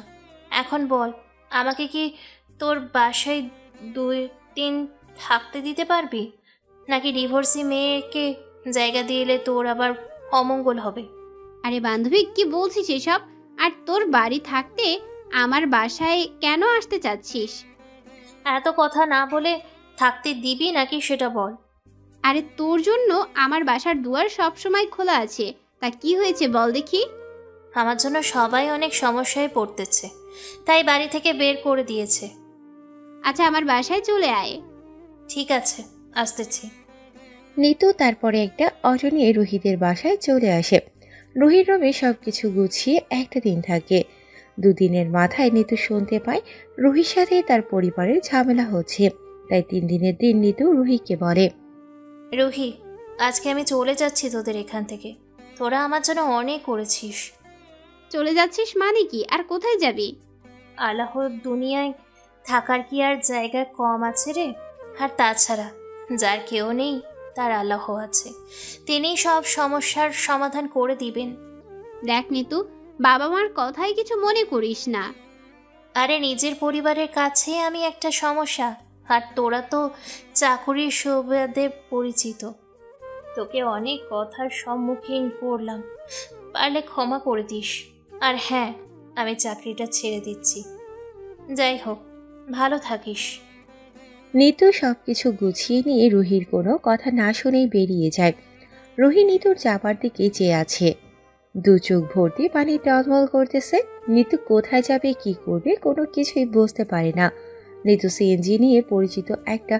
এখন বল, আমাকে কি তোর বাসায় 2-3 থাকতে দিতে পারবি? নাকি ডিভোর্সি মেয়েকে জায়গা দিলে তোর আবার অমঙ্গল হবে? আরে বান্ধবী, কি বলছিস এসব? আর তোর বাড়ি থাকতে আমার বাসায় কেন আসতে চাচ্ছিস? এত কথা না বলে থাকতে দিবি নাকি সেটা বল। আরে তোর জন্য আমার বাসার দুয়ার সব সময় খোলা আছে, তা কি হয়েছে বল দেখি। আমার জন্য সবাই অনেক সমস্যায় পড়তেছে, তাই বাড়ি থেকে বের করে দিয়েছে। আচ্ছা, আমার বাসায় চলে আয়। ঠিক আছে, আসতেছি। নিতু তারপরে একটা অটো নিয়ে রুহিদের বাসায় চলে আসে। রুহির রুমে সবকিছু গুছিয়ে একটা দিন থাকে। দুদিনের মাথায় নিতু শুনতে পায় রুহির সাথে তার পরিবারের ঝামেলা হচ্ছে। তাই 3 দিনের দিন নিতু রুহিকে বলে, রুহি, আজকে আমি চলে যাচ্ছি তোদের এখান থেকে। তোরা আমার জন্য অনেক করেছিস। চলে যাচ্ছিস মানে কি? আর কোথায় যাবি? আল্লাহর দুনিয়ায় থাকার কি আর জায়গা কম আছে রে? আর তাছাড়া যার কেউ নেই তার আল্লাহ আছে, তিনি সব সমস্যার সমাধান করে দিবেন। দেখ নিতু, বাবা মার কথাই কিছু মনে করিস না। আরে নিজের পরিবারের কাছেই আমি একটা সমস্যা, আর তোরা তো চাকুরির সুবাদে পরিচিত। তোকে অনেক কথার সম্মুখীন করলাম, পারলে ক্ষমা করে দিস। আর হ্যাঁ, আমি চাকরিটা ছেড়ে দিচ্ছি। যাই হোক, ভালো থাকিস। নিতু সবকিছু গুছিয়ে নিয়ে রুহির কোনো কথা না শুনেই বেরিয়ে যায়। রুহি নিতুর যাবার দিকে চেয়ে আছে, 2 চোখ ভর্তি পানি টলমল করতেছে। নিতু কোথায় যাবে, কি করবে, কোনো কিছুই বুঝতে পারে না। নিতু সিএনজি নিয়ে পরিচিত একটা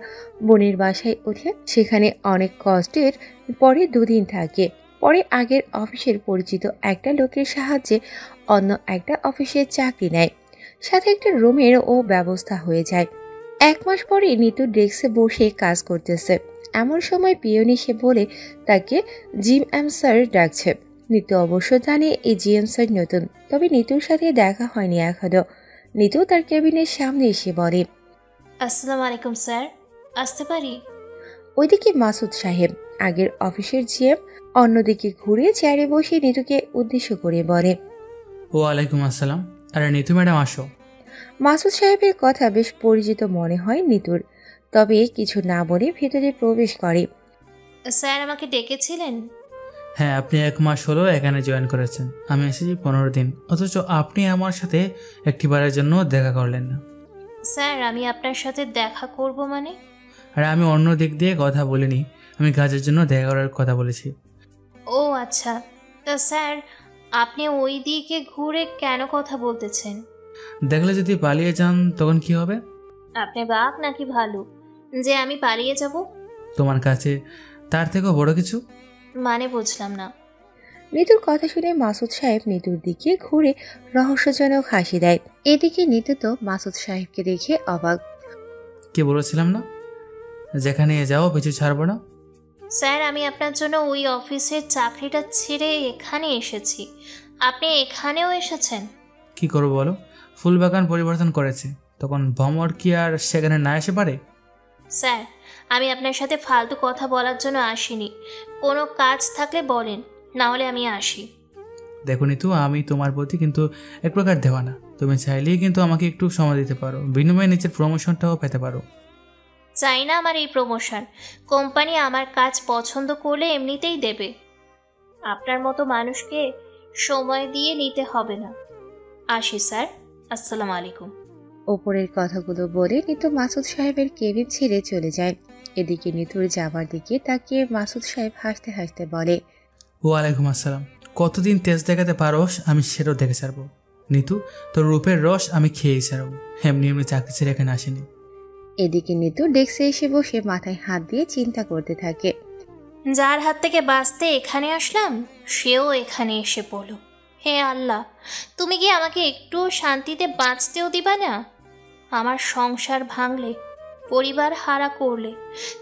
বোনের বাসায় ওঠে। সেখানে অনেক কষ্টের পরে 2 দিন থাকে। পরে আগের অফিসের পরিচিত একটা লোকের সাহায্যে অন্য একটা অফিসের চাকরি নেয়, সাথে একটা রুমের ও ব্যবস্থা হয়ে যায়। 1 মাস পরে নিতু ডেস্কে বসে কাজ করতেছে। এমন সময় পিয়ন এসে বলে তাকে জিম স্যার ডাকছে। নিতু অবশ্য জানে এই জিএম স্যার নতুন, তবে নিতুর সাথে দেখা হয়নি এখনো। নিতু তার কেবিনের সামনে এসে বলে, আসসালামু আলাইকুম স্যার, আসতে পারি? ওইদিকে মাসুদ সাহেব, আগের অফিসের জিএম, অন্যদিকে ঘুরে চেয়ারে বসে নিতুকে উদ্দেশ্য করে বলে, ওয়ালাইকুম আসসালাম। আরে নিতু ম্যাডাম, আসো। মাসুদ সাহেবের কথা বেশ পরিচিত মনে হয় নিতুর, তবে কিছু না বলে ভেতরে প্রবেশ করে। স্যার আমাকে ডেকেছিলেন? হ্যাঁ, আপনি 1 মাস হলো এখানে জয়েন করেছেন, আমি এসেছি 15 দিন, অথচ আপনি আমার সাথে একটিবারের জন্য দেখা করলেন না। স্যার, আমি আপনার সাথে দেখা করব মানে? আর আমি অন্য দিক দিয়ে কথা বলিনি, আমি কাজের জন্য দেখা করার কথা বলেছি। ও আচ্ছা, তা স্যার আপনি ওই দিকে ঘুরে কেন কথা বলতেছেন? দেখলে যদি পালিয়ে যান তখন কি হবে? আপনি বাঘ নাকি ভালু যে আমি পালিয়ে যাব? তোমার কাছে তার থেকেও বড় কিছু? মানে বুঝলাম না। নিতুর কথা শুনে মাসুদ সাহেব নিতুর দিকে ঘুরে রহস্যজনক হাসি দেয়। এদিকে নিতু তো মাসুদ সাহেবকে দেখে অবাক। কি বলেছিলাম না, যেখানে যাও পিছু ছাড়বো না। স্যার, আমি আপনার জন্য ওই অফিসের চাকরিটা ছেড়ে এখানে এসেছি, আপনি এখানেও এসেছেন। কি করবো বলো, ফুল বাগান পরিবর্তন করেছে, তখন ভ্রমর কি আর সেখানে না এসে পারে? স্যার, আমি আপনার সাথে ফালতু কথা বলার জন্য আসিনি, কোনো কাজ থাকলে বলেন, না হলে আমি আসি। দেখো নিতু, আমি তোমার প্রতি কিন্তু এক প্রকার দেওয়ানা, তুমি চাইলেই কিন্তু আমাকে একটু সময় দিতে পারো, বিনিময়ে নিচের প্রমোশনটাও পেতে পারো। চাই না আমার এই প্রমোশন, কোম্পানি আমার কাজ পছন্দ করলে এমনিতেই দেবে। আপনার মতো মানুষকে সময় দিয়ে নিতে হবে না। আসি স্যার, আসসালামু আলাইকুম। ওপরের কথাগুলো বলে নিতু মাসুদ সাহেবের কেবিন ছেড়ে চলে যায়। এদিকে নিতুর যাবার দিকে তাকিয়ে মাসুদ সাহেব হাসতে হাসতে বলে, ওয়ালাইকুম আসসালাম। কতদিন তেজ দেখাতে পারোস আমি সেটাও দেখে ছাড়বো। নিতু, তোর রূপের রস আমি খেয়েই ছাড়বো, এমনি এমনি চাকরি ছেড়ে এখানে আসেনি। এদিকে নিতু ডেস্কে এসে বসে মাথায় হাত দিয়ে চিন্তা করতে থাকে। যার হাত থেকে বাঁচতে এখানে আসলাম সেও এখানে এসে পড়লো। হে আল্লাহ, তুমি কি আমাকে একটু শান্তিতে বাঁচতেও দিবা না? আমার সংসার ভাঙলে, পরিবার হারা করলে,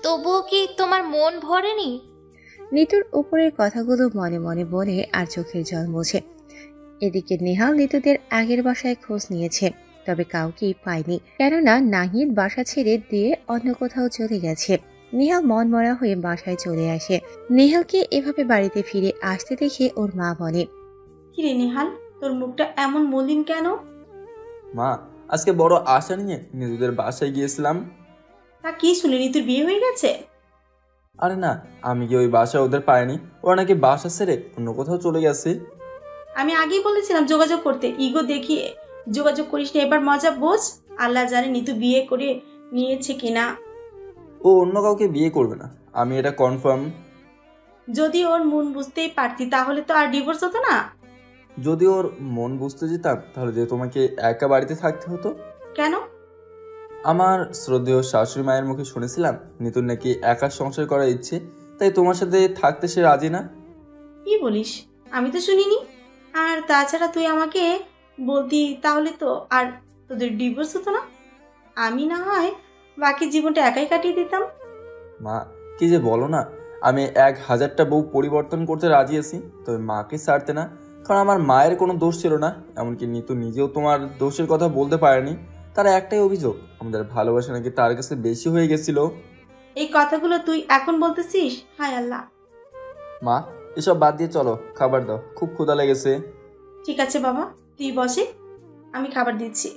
তবুও কি তোমার মন ভরেনি? নিতুর উপরের কথাগুলো মনে মনে বলে আর চোখের জল মোছে। এদিকে নেহাল নিতুদের আগের বাসায় খোঁজ নিয়েছে, তবে কাউকেই পায়নি, কেননা নাহিদ বাসা ছেড়ে দিয়ে অন্য কোথাও চলে গেছে। নেহাল মন মরা হয়ে বাসায় চলে আসে। নেহালকে এভাবে বাড়িতে ফিরে আসতে দেখে ওর মা বলে, কিরে নেহাল, তোর মুখটা এমন মলিন কেন? মা, আজকে বড় আশা নিয়ে নিতুদের বাসায় গিয়েছিলাম। তা কি শুনিনি, তোর বিয়ে হয়ে গেছে? আরে না, আমি কি ওই বাসায় ওদের পাইনি, ওরা নাকি বাসা ছেড়ে অন্য কোথাও চলে গেছে। আমি আগেই বলেছিলাম যোগাযোগ করতে, ইগো দেখিয়ে যোগাযোগ করিস না। এবার মজা বোঝ। আল্লাহ জানে নিতু বিয়ে করে নিয়েছে কিনা। ও অন্য কাউকে বিয়ে করবে না, আমি এটা কনফার্ম। যদি ওর মন বুঝতেই পারতি তাহলে তো আর ডিভোর্স হতো না। যদি ওর মন বুঝতে যেতাম তাহলে যে তোমাকে একা বাড়িতে থাকতে হতো। কেন? আমার শ্রদ্ধেয় শাশুড়ি মায়ের মুখে শুনেছিলাম নিতুর নাকি একা সংসার করার ইচ্ছে, তাই তোমার সাথে থাকতে সে রাজি না। কি বলিস? আমি তো শুনিনি। আর তাছাড়া তুই আমাকে বলতি তাহলে তো আর তোদের ডিভোর্স হতো না। আমি না হয় বাকি জীবনটা একাই কাটিয়ে দিতাম। মা, কি যে বলো না, আমি 1000টা বউ পরিবর্তন করতে রাজি আছি, তবে মাকে ছাড়তে না। কারণ আমার মায়ের কোনো দোষ ছিল না, এমনকি নিতু নিজেও তোমার দোষের কথা বলতে পারেনি। তার একটাই অভিযোগ, আমাদের ভালোবাসা নাকি তার কাছে বেশি হয়ে গেছিল। এই কথাগুলো তুই এখন বলতেছিস? হায় আল্লাহ। মা, এসব বাদ দিয়ে চলো, খাবার দাও, খুব ক্ষুধা লেগেছে। ঠিক আছে বাবা, তুই বসে, আমি খাবার দিচ্ছি।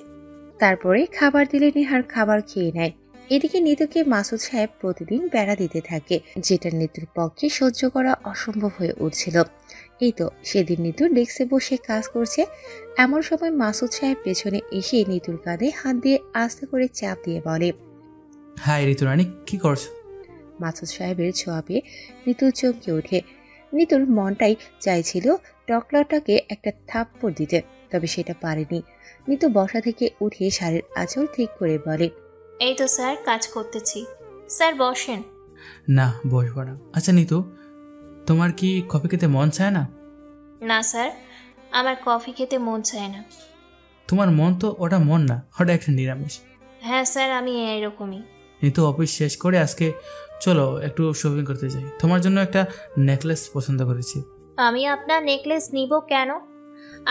তারপরে খাবার দিলে নিহার খাবার খেয়ে নেয়। এদিকে নিতুকে মাসুদ সাহেব প্রতিদিন বেড়া দিতে থাকে, যেটা নিতুর পক্ষে সহ্য করা অসম্ভব হয়ে উঠছিল। এই তো সেদিন নিতু ডেস্কে বসে কাজ করছে, এমন সময় মাসুদ সাহেব পেছনে এসে নিতুর কাঁধে হাত দিয়ে আস্তে করে চাপ দিয়ে বলে, হাই ঋতুরানী, কি করছো? মাসুদ সাহেবের ছোঁয়া পেয়ে নিতুর চমকে ওঠে। নিতুর মনটাই চাইছিল টকলাটাকে একটা থাপ্পড় দিতে, তবে সেটা পারেনি। নিতু বসা থেকে উঠে শাড়ির আঁচল ঠিক করে বলে, এই তো স্যার কাজ করতেছি। স্যার বসেন। না, বসবো না। আচ্ছা নিতু, তোমার কি কফি খেতে মন চায় না? না স্যার, আমার কফি খেতে মন চায় না। তোমার মন তো ওটা মন না, ওটা একটা নিরামিষ। হ্যাঁ স্যার, আমি এরকমই। নিতু, অফিস শেষ করে আজকে চলো একটু শপিং করতে যাই। তোমার জন্য একটা নেকলেস পছন্দ করেছি। আমি আপনার নেকলেস নিব কেন?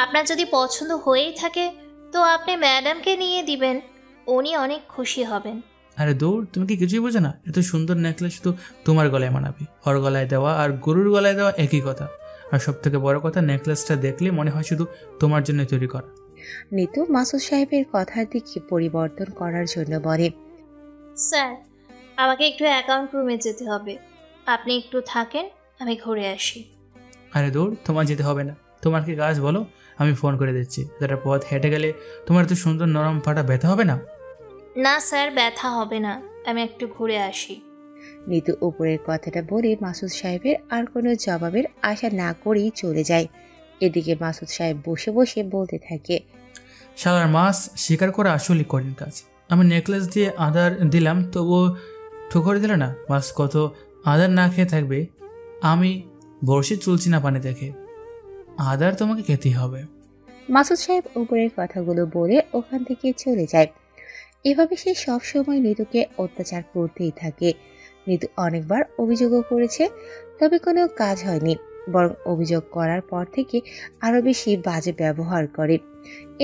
আপনার যদি পছন্দ হয়েই থাকে তো আপনি ম্যাডামকে নিয়ে দিবেন, উনি অনেক খুশি হবেন। আরে দৌড়, তুমি কি কিছুই বোঝো না? এত সুন্দর নেকলেস শুধু তোমার গলায় মানাবে। ওর গলায় দেওয়া আর গরুর গলায় দেওয়া একই কথা। আর সব থেকে বড় কথা, নেকলেসটা দেখলে মনে হয় শুধু তোমার জন্য তৈরি করা। নিতু মাসুদ সাহেবের কথার দিকে পরিবর্তন করার জন্য বলে, স্যার, আমাকে একটু অ্যাকাউন্ট রুমে যেতে হবে, আপনি একটু থাকেন, আমি ঘুরে আসি। আরে দৌড়, তোমার যেতে হবে না। তোমার কি কাজ বলো, আমি ফোন করে দিচ্ছি। একটা পথ হেঁটে গেলে তোমার এত সুন্দর নরম পাটা ব্যথা হবে না? না স্যার, ব্যথা হবে না, আমি একটু ঘুরে আসি। নিতু উপরের কথাটা বলে মাসুদ সাহেবের আর কোনো জবাবের আশা না করেই চলে যায়। এদিকে মাসুদ সাহেব বসে বসে বলতে থাকে, শালার মাছ শিকার করা আসলেই কঠিন কাজ। আমি নেকলেস দিয়ে আদার দিলাম, তবুও ঠোকর দিল না। মাছ কত আদার না খেয়ে থাকবে? আমি বড়শি চলছি না পানি দেখে। আদার তোমাকে খেতেই হবে। মাসুদ সাহেব উপরের কথাগুলো বলে ওখান থেকে চলে যায়। এভাবে সে সব সময় নিতুকে অত্যাচার করতেই থাকে। নিতু অনেকবার অভিযোগও করেছে, তবে কোনো কাজ হয়নি, বরং অভিযোগ করার পর থেকে আরো বেশি বাজে ব্যবহার করে।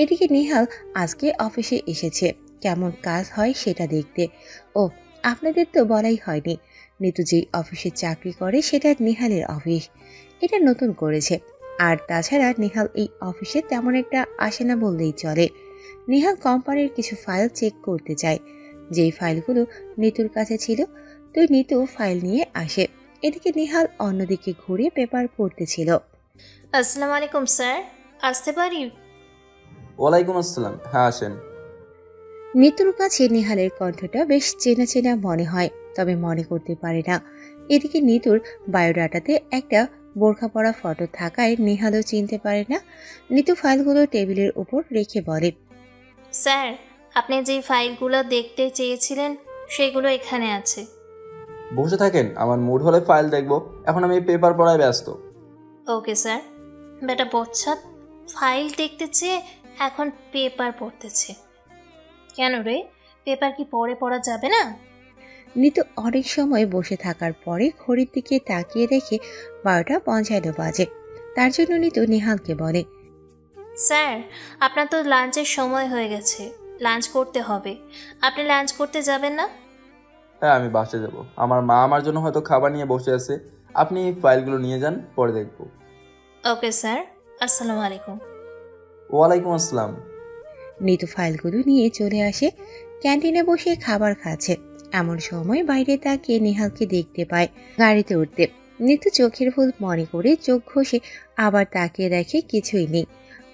এদিকে নিহাল আজকে অফিসে এসেছে কেমন কাজ হয় সেটা দেখতে। ও, আপনাদের তো বলাই হয়নি, নিতু যেই অফিসে চাকরি করে সেটা নিহালের অফিস, এটা নতুন করেছে। আর তাছাড়া নিহাল এই অফিসে তেমন একটা আসে না বললেই চলে। নিহাল কোম্পানির কিছু ফাইল চেক করতে চায়, যেই ফাইলগুলো নিতুর কাছে ছিল। তো নিতু ফাইল নিয়ে আসে। এদিকে নিহাল অন্যদিকে ঘুরে পেপার পড়তেছিল। আসসালামু আলাইকুম স্যার, আসতে পারি? ওয়ালাইকুম আসসালাম, হ্যাঁ আসেন। নিতুর কাছে নিহালের কণ্ঠটা বেশ চেনা চেনা মনে হয়, তবে মনে করতে পারে না। এদিকে নিতুর বায়োডাটাতে একটা বোরখা পরা ফটো থাকায় নিহালও চিনতে পারে না। নিতু ফাইলগুলো টেবিলের উপর রেখে বলে, স্যার, আপনি যে ফাইলগুলো দেখতে চেয়েছিলেন সেগুলো এখানে আছে। বসে থাকেন, আমার মুড হলে ফাইল দেখবো, এখন আমি পেপার পড়ায় ব্যস্ত। Okay sir. বেটা বচ্চা, ফাইল দেখতে চেয়ে এখন পেপার পড়তেছে কেন রে? পেপার কি পরে পড়া যাবে না? নিতু অনেক সময় বসে থাকার পরে ঘড়ির দিকে তাকিয়ে দেখে 12:55 বাজে। তার জন্য নিতু নিহালকে বলে, স্যার, আপনার তো লাঞ্চের সময় হয়ে গেছে, লাঞ্চ করতে হবে। আপনি লাঞ্চ করতে যাবেন না? হ্যাঁ, আমি বাসে যাব, আমার মা আমার জন্য হয়তো খাবার নিয়ে বসে আছে। আপনি ফাইলগুলো নিয়ে যান, পরে দেখবো। ওকে স্যার, আসসালামু আলাইকুম। ওয়ালাইকুম আসসালাম। নিতু ফাইলগুলো নিয়ে চলে আসে। ক্যান্টিনে বসে খাবার খাচ্ছে। এমন সময় বাইরে তাকিয়ে নেহালকে দেখতে পায় গাড়িতে উঠতে। নিতু চোখের ভুল মনে করে চোখ ঘষে আবার তাকিয়ে দেখে কিছুই নেই।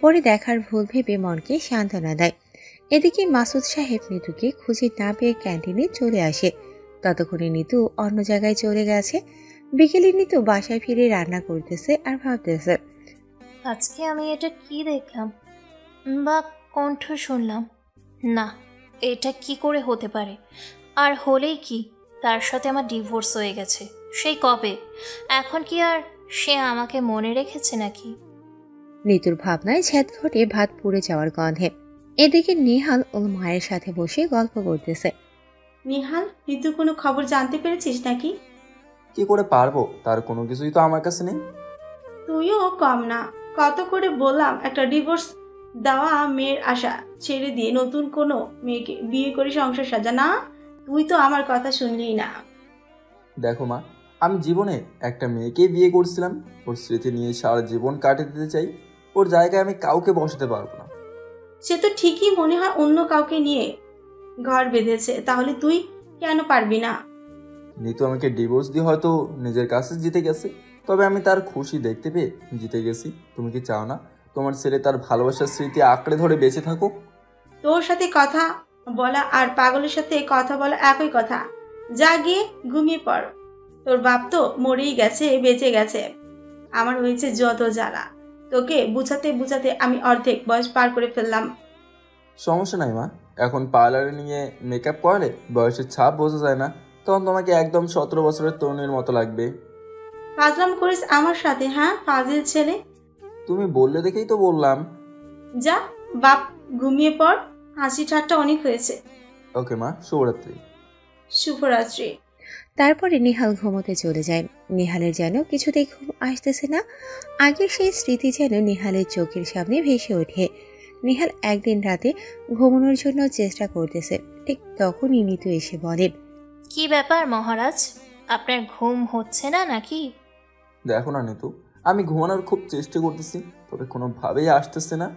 পরে দেখার ভুল ভেবে মনকে সান্ত্বনা দেয়। এদিকে মাসুদ সাহেব নিতুকে খুঁজে না পেয়ে ক্যান্টিনে চলে আসে। ততক্ষণে নিতু অন্য জায়গায় চলে গেছে। বিকেলে নিতু বাসায় ফিরে রান্না করতেছে আর ভাবতেছে, আজকে আমি এটা কি দেখলাম বা কণ্ঠ শুনলাম? না, এটা কি করে হতে পারে? আর হলেই কি, তার সাথে আমার ডিভোর্স হয়ে গেছে সেই কবে। এখন কি আর সে আমাকে মনে রেখেছে নাকি? নিতুর ভাবনায় ছ্যাদ ঘটে ভাত পুড়ে যাওয়ার গন্ধে। এদিকে নিহাল ওর মায়ের সাথে বসে গল্প করতেছে। নিহাল, ঋতু কোনো খবর জানতে পেরেছিস নাকি? কি করে পারবো, তার কোনো কিছুই তো আমার কাছে নেই। তুইও কম না। কত করে বললাম একটা ডিভোর্স দেওয়া মেয়ের আশা ছেড়ে দিয়ে নতুন কোনো মেয়েকে বিয়ে করে সংসার সাজা। না, তুই তো আমার কথা শুনলি না। দেখো মা, আমি জীবনে একটা মেয়েকেই বিয়ে করছিলাম। ওর স্মৃতি নিয়ে সারা জীবন কাটিয়ে দিতে চাই। ওর জায়গায় আমি কাউকে বসাতে পারবো না। সে তো ঠিকই মনে হয় অন্য কাউকে নিয়ে ঘর বেঁধেছে, তাহলে তুই কেন পারবি না? নিতু আমাকে ডিভোর্স দিয়ে হয়তো নিজের কাছে জিতে গেছে, তবে আমি তার খুশি দেখতে পেয়ে জিতে গেছি। তুমি কি চাও না তোমার ছেলে তার ভালোবাসার স্মৃতি আঁকড়ে ধরে বেঁচে থাকুক? তোর সাথে কথা বলা আর পাগলের সাথে কথা বলা একই কথা। যা গিয়ে ঘুমিয়ে পড়। তোর বাপ তো মরেই গেছে, বেঁচে গেছে। আমার হয়েছে যত জ্বালা। তোকে বুঝাতে বুঝাতে আমি অর্ধেক বয়স পার করে ফেললাম। সমস্যা নাই মা, এখন পার্লারে নিয়ে মেকআপ করালে বয়সের ছাপ বোঝা যায় না। তখন তোমাকে একদম 17 বছরের তরুণীর মতো লাগবে। ফাজলাম করিস আমার সাথে? হ্যাঁ, ফাজিল ছেলে। তুমি বললে দেখেই তো বললাম। যা বাপ, ঘুমিয়ে পড়। হাসি ঠাট্টা অনেক হয়েছে। ওকে মা, শুভরাত্রি। শুভরাত্রি। তারপরে নিহাল ঘুমোতে চলে যায়। নিহালের যেন কিছুতেই ঘুম আসতেছে না। আগের সেই স্মৃতি যেন নিহালের চোখের সামনে ভেসে ওঠে। নিহাল একদিন রাতে ঘুমানোর জন্য চেষ্টা করতেছে, ঠিক তখনই নিতু এসে বলে, কি ব্যাপার মহারাজ, আপনার ঘুম হচ্ছে না নাকি? দেখো না নিতু, আমি ঘুমানোর খুব চেষ্টা করতেছি, তবে কোনোভাবেই আসতেছে না।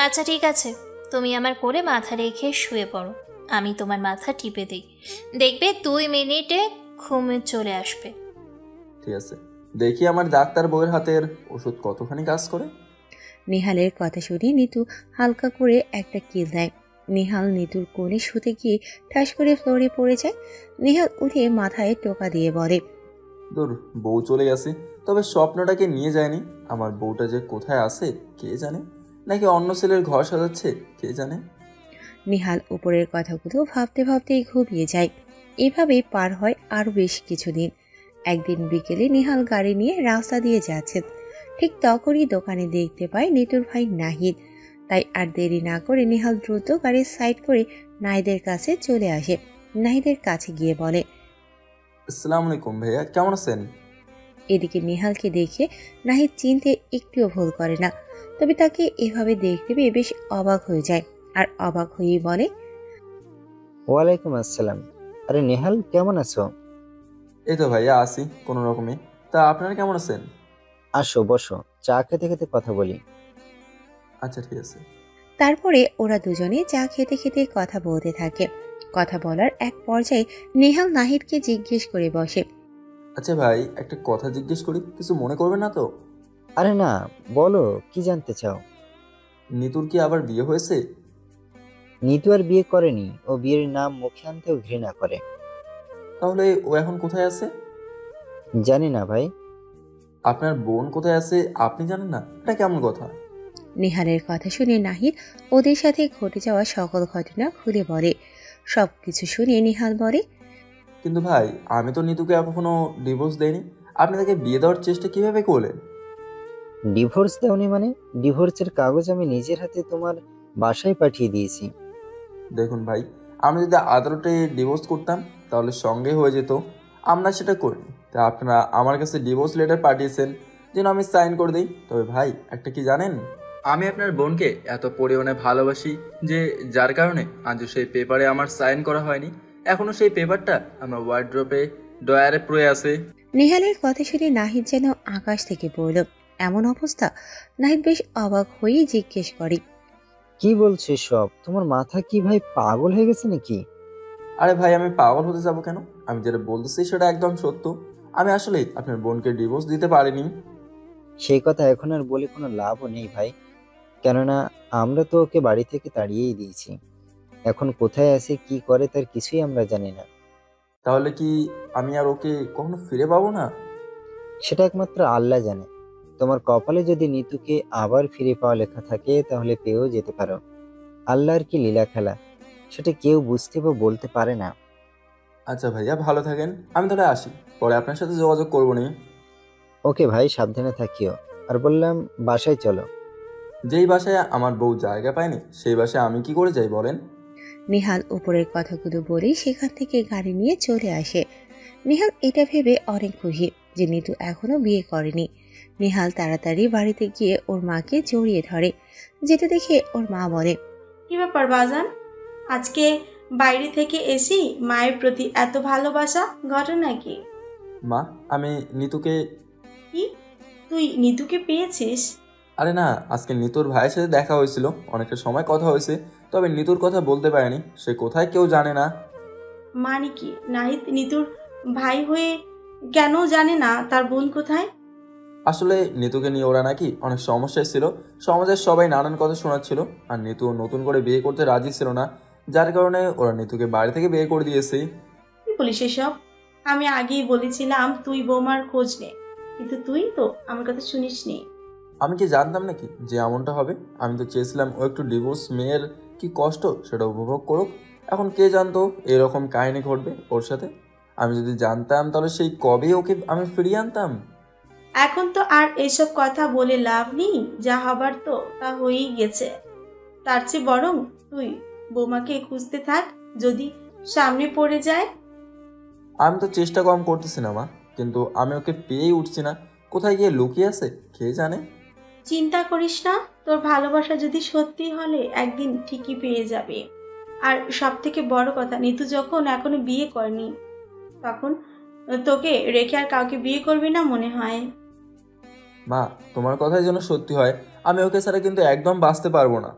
আচ্ছা ঠিক আছে, তুমি আমার কোলে মাথা রেখে শুয়ে পড়ো, আমি তোমার মাথা টিপে দিই। দেখবে 2 মিনিটে ঘুমে চলে আসবে। ঠিক আছে, দেখি আমার ডাক্তার বউয়ের হাতের ওষুধ কতখানি কাজ করে। নিহালের কথা শুনে নিতু হালকা করে একটা কিল দেয়। নিহাল নিতুর কোলে শুতে গিয়ে ঠাস করে ফ্লোরে পড়ে যায়। নিহাল উঠে মাথায় টোকা দিয়ে বলে, দূর, বউ চলে গেছে, তবে স্বপ্নটাকে নিয়ে যায়নি। আমার বউটা যে কোথায় আছে কে জানে, নাকি অন্য ছেলের ঘর সাজাচ্ছে কে জানে। নিহাল উপরের কথাগুলো ভাবতে ভাবতেই ঘুমিয়ে যায়। এভাবেই পার হয় আরো বেশ কিছুদিন। একদিন বিকেলে নিহাল গাড়ি নিয়ে রাস্তা দিয়ে যাচ্ছেন। ঠিক তখনই দোকানে দেখতে পায় নিতুর ভাই নাহিদ। তাই আর দেরি না করে নিহাল দ্রুত গাড়ির সাইড করে নাহিদের কাছে চলে আসে। নাহিদের কাছে গিয়ে বলে, আসসালামু আলাইকুম ভাইয়া, কেমন আছেন? এদিকে নিহালকে দেখে নাহিদ চিনতে একটুও ভুল করে না, তবে তাকে এভাবে দেখতে পেয়ে বেশ অবাক হয়ে যায়। আর অবাক হয়েই বলে, ওয়ালাইকুম আসসালাম। আরে নেহাল, কেমন আছো? এই তো ভাইয়া আছি কোনো রকমে। তা আপনারা কেমন আছেন? আসো বসো, চা খেতে খেতে কথা বলি। আচ্ছা ঠিক আছে। তারপরে ওরা দুজনে চা খেতে খেতে কথা বলতে থাকে। কথা বলার এক পর্যায়ে নেহাল নাহিদকে জিজ্ঞেস করে বসে, আচ্ছা ভাই, একটা কথা জিজ্ঞেস করি, কিছু মনে করবেন না তো? আরে না, বলো, কি জানতে চাও? নিতুর কি আবার বিয়ে হয়েছে? নিতু আর বিয়ে করেনি, ও বিয়ের নাম মুখে আনতেও ঘৃণা করে। তাহলে ও এখন কোথায় আছে? জানি না ভাই। আপনার বোন কোথায় আছে আপনি জানেন না? এটা কেমন কথা? নিহালের কথা শুনে নাহিদ ওদের সাথে ঘটে যাওয়া সকল ঘটনা খুলে বলে। সবকিছু শুনে নিহাল বলে, কিন্তু ভাই, আমি তো নিতুকে এখনো ডিভোর্স দেইনি। আপনি তাকে বিয়ে দেওয়ার চেষ্টা কিভাবে করলেন? ডিভোর্স দেওনি মানে? ডিভোর্সের কাগজ আমি নিজের হাতে তোমার বাসায় পাঠিয়ে দিয়েছি। দেখুন ভাই, আমরা যদি আদালতে ডিভোর্স করতাম তাহলে সঙ্গে হয়ে যেত। আমরা সেটা করিনি, তা আপনারা আমার কাছে ডিভোর্স লেটার পাঠিয়েছেন যেন আমি সাইন করে দিই। তবে ভাই, একটা কি জানেন, আমি আপনার বোনকে এত পরিমাণে ভালোবাসি যে যার কারণে আজও সেই পেপারে আমার সাইন করা হয়নি। এখনো সেই পেপারটা আমার ওয়ার্ড্রোপে ড্রয়ারে পড়ে আছে। নিহালের কথা শুনে নাহিদ যেন আকাশ থেকে পড়ল। এমন অবস্থা! নাহিদ বেশ অবাক হয়েই জিজ্ঞেস করে, কি বলছে সব? তোমার মাথা কি ভাই পাগল হয়ে গেছে নাকি? আরে ভাই, আমি পাগল হতে যাব কেন? আমি যেটা বলতেছি সেটা একদম সত্য। আমি আসলেই আপনার বোনকে ডিভোর্স দিতে পারিনি। সেই কথা এখন আর বলে কোনো লাভও নেই ভাই, কেননা আমরা তো ওকে বাড়ি থেকে তাড়িয়েই দিয়েছি। এখন কোথায় আছে কি করে তার কিছুই আমরা জানি না। তাহলে কি আমি আর ওকে কখনো ফিরে পাবো না? সেটা একমাত্র আল্লাহ জানে। তোমার কপালে যদি নিতুকে আবার ফিরে পাওয়া লেখা থাকে তাহলে পেয়েও যেতে পারো। আল্লাহর কি লীলা খেলা, সেটা কেউ বুঝতে বা বলতে পারে না। আচ্ছা ভাইয়া, ভালো থাকেন। আমি তাহলে আসি, পরে আপনার সাথে যোগাযোগ করবো নি। ওকে ভাই, সাবধানে থাকিও। আর বললাম বাসায় চলো। যেই বাসায় আমার বউ জায়গা পায়নি সেই বাসায় আমি কি করে যাই বলেন? নিহাল উপরের কথাগুলো বলে সেখান থেকে গাড়ি নিয়ে চলে আসে। নিহাল এটা ভেবে অনেক খুশি যে নিতু এখনো বিয়ে করেনি। নিহাল তাড়াতাড়ি বাড়িতে গিয়ে ওর মাকে জড়িয়ে ধরে, যেটা দেখে ওর মা বলে, কি ব্যাপার বাজান, আজকে বাইরে থেকে এসি মায়ের প্রতি এত ভালোবাসা, ঘটনা কি? মা, আমি নিতুকে... কি, তুই নিতুকে পেয়েছিস? আরে না, আজকে নিতুর ভাইয়ের সাথে দেখা হয়েছিল, অনেকটা সময় কথা হয়েছে, তবে নিতুর কথা বলতে পারেনি। সে কোথায় কেউ জানে না। মানে কি, নাহিদ নিতুর ভাই হয়ে কেন জানে না তার বোন কোথায়? আসলে নিতুকে নিয়ে ওরা নাকি অনেক সমস্যায় ছিল, সমাজের সবাই নানান কথা শোনাচ্ছিল, আর নিতু নতুন করে বিয়ে করতে রাজি ছিল না, যার কারণে ওরা নিতুকে বাড়ি থেকে বিয়ে করে দিয়েছে। কি বলিস এসব? আমি আগেই বলেছিলাম তুই বৌমার খোঁজ নে, কিন্তু তুই তো আমার কথা শুনিসনি। আমি কি জানতাম নাকি যে এমনটা হবে? আমি তো চেয়েছিলাম ও একটু ডিভোর্স মেয়ের কি কষ্ট সেটা উপভোগ করুক। এখন কে জানতো এরকম কাহিনী ঘটবে ওর সাথে? আমি যদি জানতাম তাহলে সেই কবে ওকে আমি ফিরিয়ে আনতাম। এখন তো আর এসব কথা বলে লাভ নেই, যা হবার তো তা হয়েই গেছে। তার চেয়ে বরং তুই বৌমাকে খুঁজতে থাক, যদি সামনে পড়ে যায়। আমি তো চেষ্টা কম করতেছি না মা, কিন্তু আমি ওকে পেয়েই উঠছি না। কোথায় গিয়ে লুকিয়ে আছে কে জানে। চিন্তা করিস না, তোর ভালোবাসা যদি সত্যি হলে একদিন ঠিকই পেয়ে যাবে। আর সব থেকে বড় কথা, নিতু যখন এখনো বিয়ে করেনি, তখন তোকে রেখে আর কাউকে বিয়ে করবি না মনে হয়? মা, তোমার কথাই যেন সত্যি হয়, আমি ওকে ছাড়া কিন্তু একদম বাঁচতে পারবো না।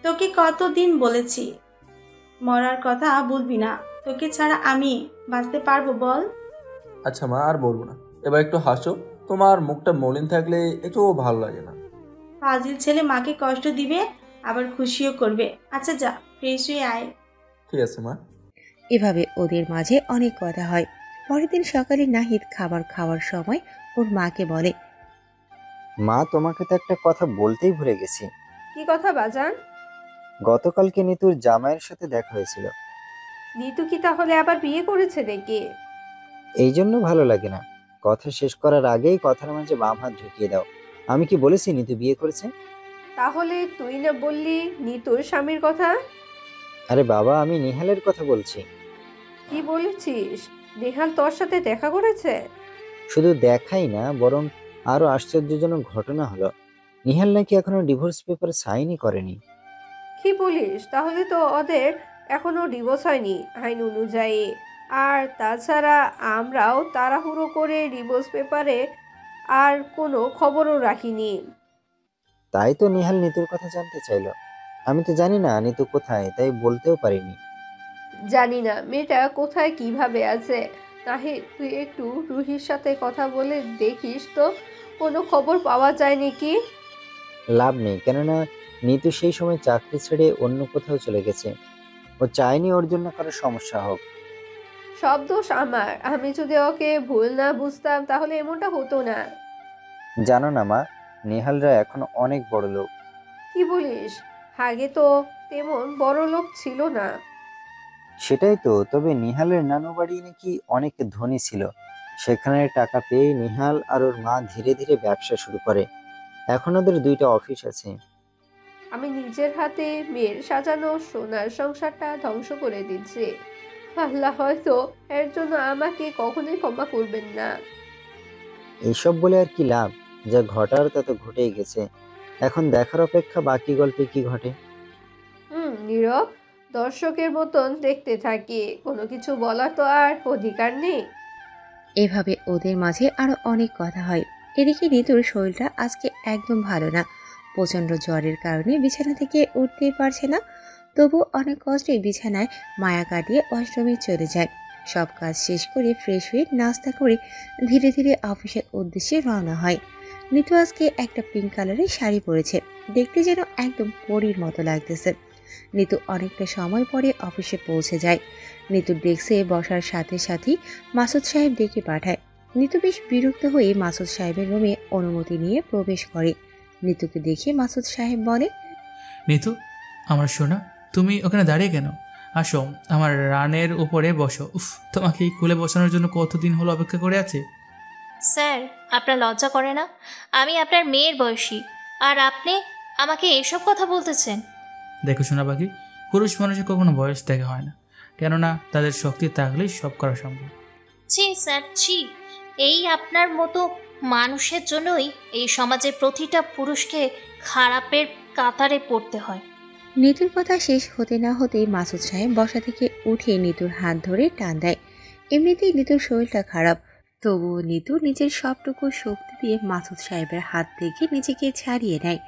তোকে কতদিন বলেছি মরার কথা বলবি না, তোকে ছাড়া আমি বাঁচতে পারবো বল? আচ্ছা মা, আর বলবো না, এবার একটু হাসো। তোমার মুখটা মলিন থাকলে একটুও ভালো লাগে না। ফাজিল ছেলে মাকে কষ্ট দিবে, আবার খুশিও করবে। আচ্ছা যা, ফ্রেশ হয়ে আয়। ঠিক আছে মা। এভাবে ওদের মাঝে অনেক কথা হয়। পরের দিন সকালে নাহিদ খাবার খাওয়ার সময় ওর মাকে বলে, মা, তোমাকে তো একটা কথা বলতেই ভুলে গেছি। কি কথা বাজান? গতকালকে নিতুর জামাইয়ের সাথে দেখা হয়েছিল। নিতু কি তাহলে আবার বিয়ে করেছে নাকি? এই জন্য ভালো লাগে না, কথা শেষ করার আগেই কথার মাঝে বাম হাত ঢুকিয়ে দাও। আমি কি বলেছি নিতু বিয়ে করেছে? তাহলে তুই না বললি নিতুর স্বামীর কথা? আরে বাবা, আমি নিহালের কথা বলছি। কি বলেছিস? নেহাল তোর সাথে দেখা করেছে? শুধু দেখাই না, বরং আরো আশ্চর্যজনক ঘটনা হলো, নিহাল নাকি এখনো ডিভোর্স পেপার সাইনই করেনি। কি বলিস? তাহলে তো ওদের এখনো ডিভোর্স হয়নি আইন অনুযায়ী। আর তাছাড়া আমরাও তাড়াহুড়ো করে ডিভোর্স পেপারে আর কোনো খবরও রাখিনি। তাই তো নিহাল নিতুর কথা জানতে চাইলো। আমি তো জানি না নিতু কোথায়, তাই বলতেও পারিনি। জানি না মেয়েটা কোথায় কিভাবে আছে। নাহিদ, তুই একটু রুহির সাথে কথা বলে দেখিস তো, কোনো খবর পাওয়া যায় নাকি। লাভ নেই, কেননা নিতু সেই সময় চাকরি ছেড়ে অন্য কোথাও চলে গেছে। ও চায়নি ওর জন্য কারো সমস্যা হোক। সব দোষ আমার। আমি যদি ওকে ভুল না বুঝতাম তাহলে এমনটা হতো না। জানো না মা, নেহালরা এখন অনেক বড় লোক। কি বলিস? আগে তো তেমন বড় লোক ছিল না। সেটাই তো, তবে নিহালের নানু বাড়ি নাকি অনেক ধনী ছিল। সেখানে টাকা পেয়ে নিহাল আর ওর মা ধীরে ধীরে ব্যবসা শুরু করে। এখন ওদের 2টা অফিস আছে। আমি নিজের হাতে মেয়ের সাজানো সোনার সংসারটা ধ্বংস করে দিচ্ছি। আল্লাহ হয়তো এর জন্য আমাকে কখনোই ক্ষমা করবেন না। এইসব বলে আর কি লাভ, যা ঘটার তা তো ঘটেই গেছে। এখন দেখার অপেক্ষা বাকি গল্পে কি ঘটে। নীরব দর্শকের মতন দেখতে থাকি, কোনো কিছু বলার তো আর অধিকার নেই। এভাবে ওদের মাঝে আরো অনেক কথা হয়। এদিকে নিতুর শরীরটা আজকে একদম ভালো না। প্রচন্ড জ্বরের কারণে বিছানা থেকে উঠতেই পারছে না। তবু অনেক কষ্টে বিছানায় মায়া কাটিয়ে ওয়াশরুমে চলে যায়। সব কাজ শেষ করে ফ্রেশ হয়ে নাস্তা করে ধীরে ধীরে অফিসের উদ্দেশ্যে রওনা হয়। নিতু আজকে একটা পিঙ্ক কালারের শাড়ি পরেছে, দেখতে যেন একদম পরীর মতো লাগতেছে। নিতু অনেকটা সময় পরে অফিসে পৌঁছে যায়। নিতুর ডেস্কে বসার সাথে সাথেই মাসুদ সাহেব ডেকে পাঠায়। নিতু বেশ বিরক্ত হয়ে মাসুদ সাহেবের রুমে অনুমতি নিয়ে প্রবেশ করে। নিতুকে দেখে মাসুদ সাহেব বলে, নিতু, আমার সোনা, তুমি ওখানে দাঁড়িয়ে কেন? আসো, আমার রানের উপরে বসো। উফ, তোমাকে এই খুলে বসানোর জন্য কতদিন হলো অপেক্ষা করে আছে। স্যার, আপনার লজ্জা করে না? আমি আপনার মেয়ের বয়সী, আর আপনি আমাকে এসব কথা বলতেছেন? দেখো সোনা পাখি, পুরুষ মানুষের কখনো বয়স দেখা হয় না, কেননা তাদের শক্তি থাকলেই সব করা সম্ভব। ছি স্যার, ছি। এই আপনার মতো মানুষের জন্যই এই সমাজে প্রতিটা পুরুষকে খারাপের কাতারে পড়তে হয়। নিতুর কথা শেষ হতে না হতেই মাসুদ সাহেব বসা থেকে উঠে নিতুর হাত ধরে টান দেয়। এমনিতেই নিতুর শরীরটা খারাপ, তবুও নিতু নিজের সবটুকু শক্তি দিয়ে মাসুদ সাহেবের হাত থেকে নিজেকে ছাড়িয়ে নেয়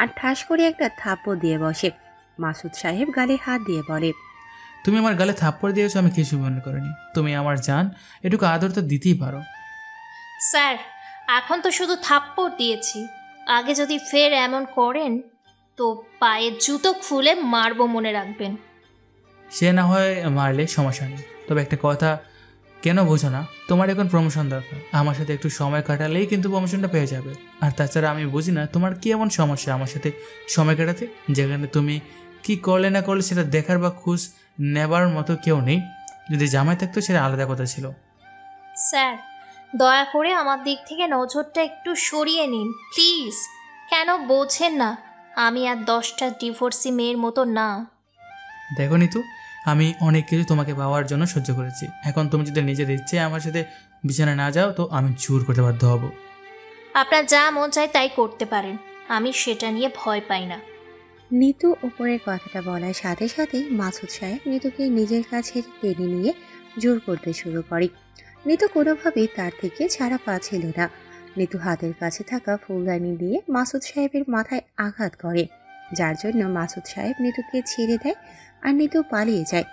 আর ঠাস করে একটা থাপ্পড় দিয়ে বসে। মাসুদ সাহেব গালে হাত দিয়ে বলে, তুমি আমার গালে থাপ্পড় দিয়েছো, আমি কিছু মনে করিনি। তুমি আমার জান, এটুকু আদর তো দিতেই পারো। স্যার, এখন তো শুধু থাপ্পড় দিয়েছি, আগে যদি ফের এমন করেন তো পায়ের জুতো খুলে মারবো, মনে রাখবেন। সে না হয় মারলে সমস্যা নেই, তবে একটা কথা কেন বোঝো না? তোমার এখন প্রমোশন দরকার, আমার সাথে একটু সময় কাটালেই কিন্তু প্রমোশনটা পেয়ে যাবে। আর তাছাড়া আমি বুঝি না তোমার কি এমন সমস্যা আমার সাথে সময় কাটাতে, যেখানে তুমি কি করলে না করলে সেটা দেখার বা খোঁজ নেবার মতো কেউ নেই। যদি জামাই থাকতো সেটা আলাদা কথা ছিল। স্যার, দয়া করে আমার দিক থেকে নজরটা একটু সরিয়ে নিন প্লিজ। কেন বোঝেন না? আমি আর 10টা ডিভোর্সি মেয়ের মতো না। দেখো নিতু, আমি অনেক কিছু তোমাকে পাওয়ার জন্য সহ্য করেছি। এখন তুমি যদি নিজের ইচ্ছে আমার সাথে বিছানা না যাও তো আমি জোর করতে বাধ্য হব। আপনার যা মন চায় তাই করতে পারেন, আমি সেটা নিয়ে ভয় পাই না। নিতু উপরের কথাটা বলার সাথে সাথে মাসুদ সাহেব নিতুকে নিজের কাছে টেনে নিয়ে জোর করতে শুরু করে। নিতু কোনোভাবেই তার থেকে ছাড়া পাচ্ছিল না। নিতু হাতের কাছে থাকা ফুলদানি দিয়ে মাসুদ সাহেবের মাথায় আঘাত করে, যার জন্য মাসুদ সাহেব নিতুকে ছেড়ে দেয় আর নিতু পালিয়ে যায়।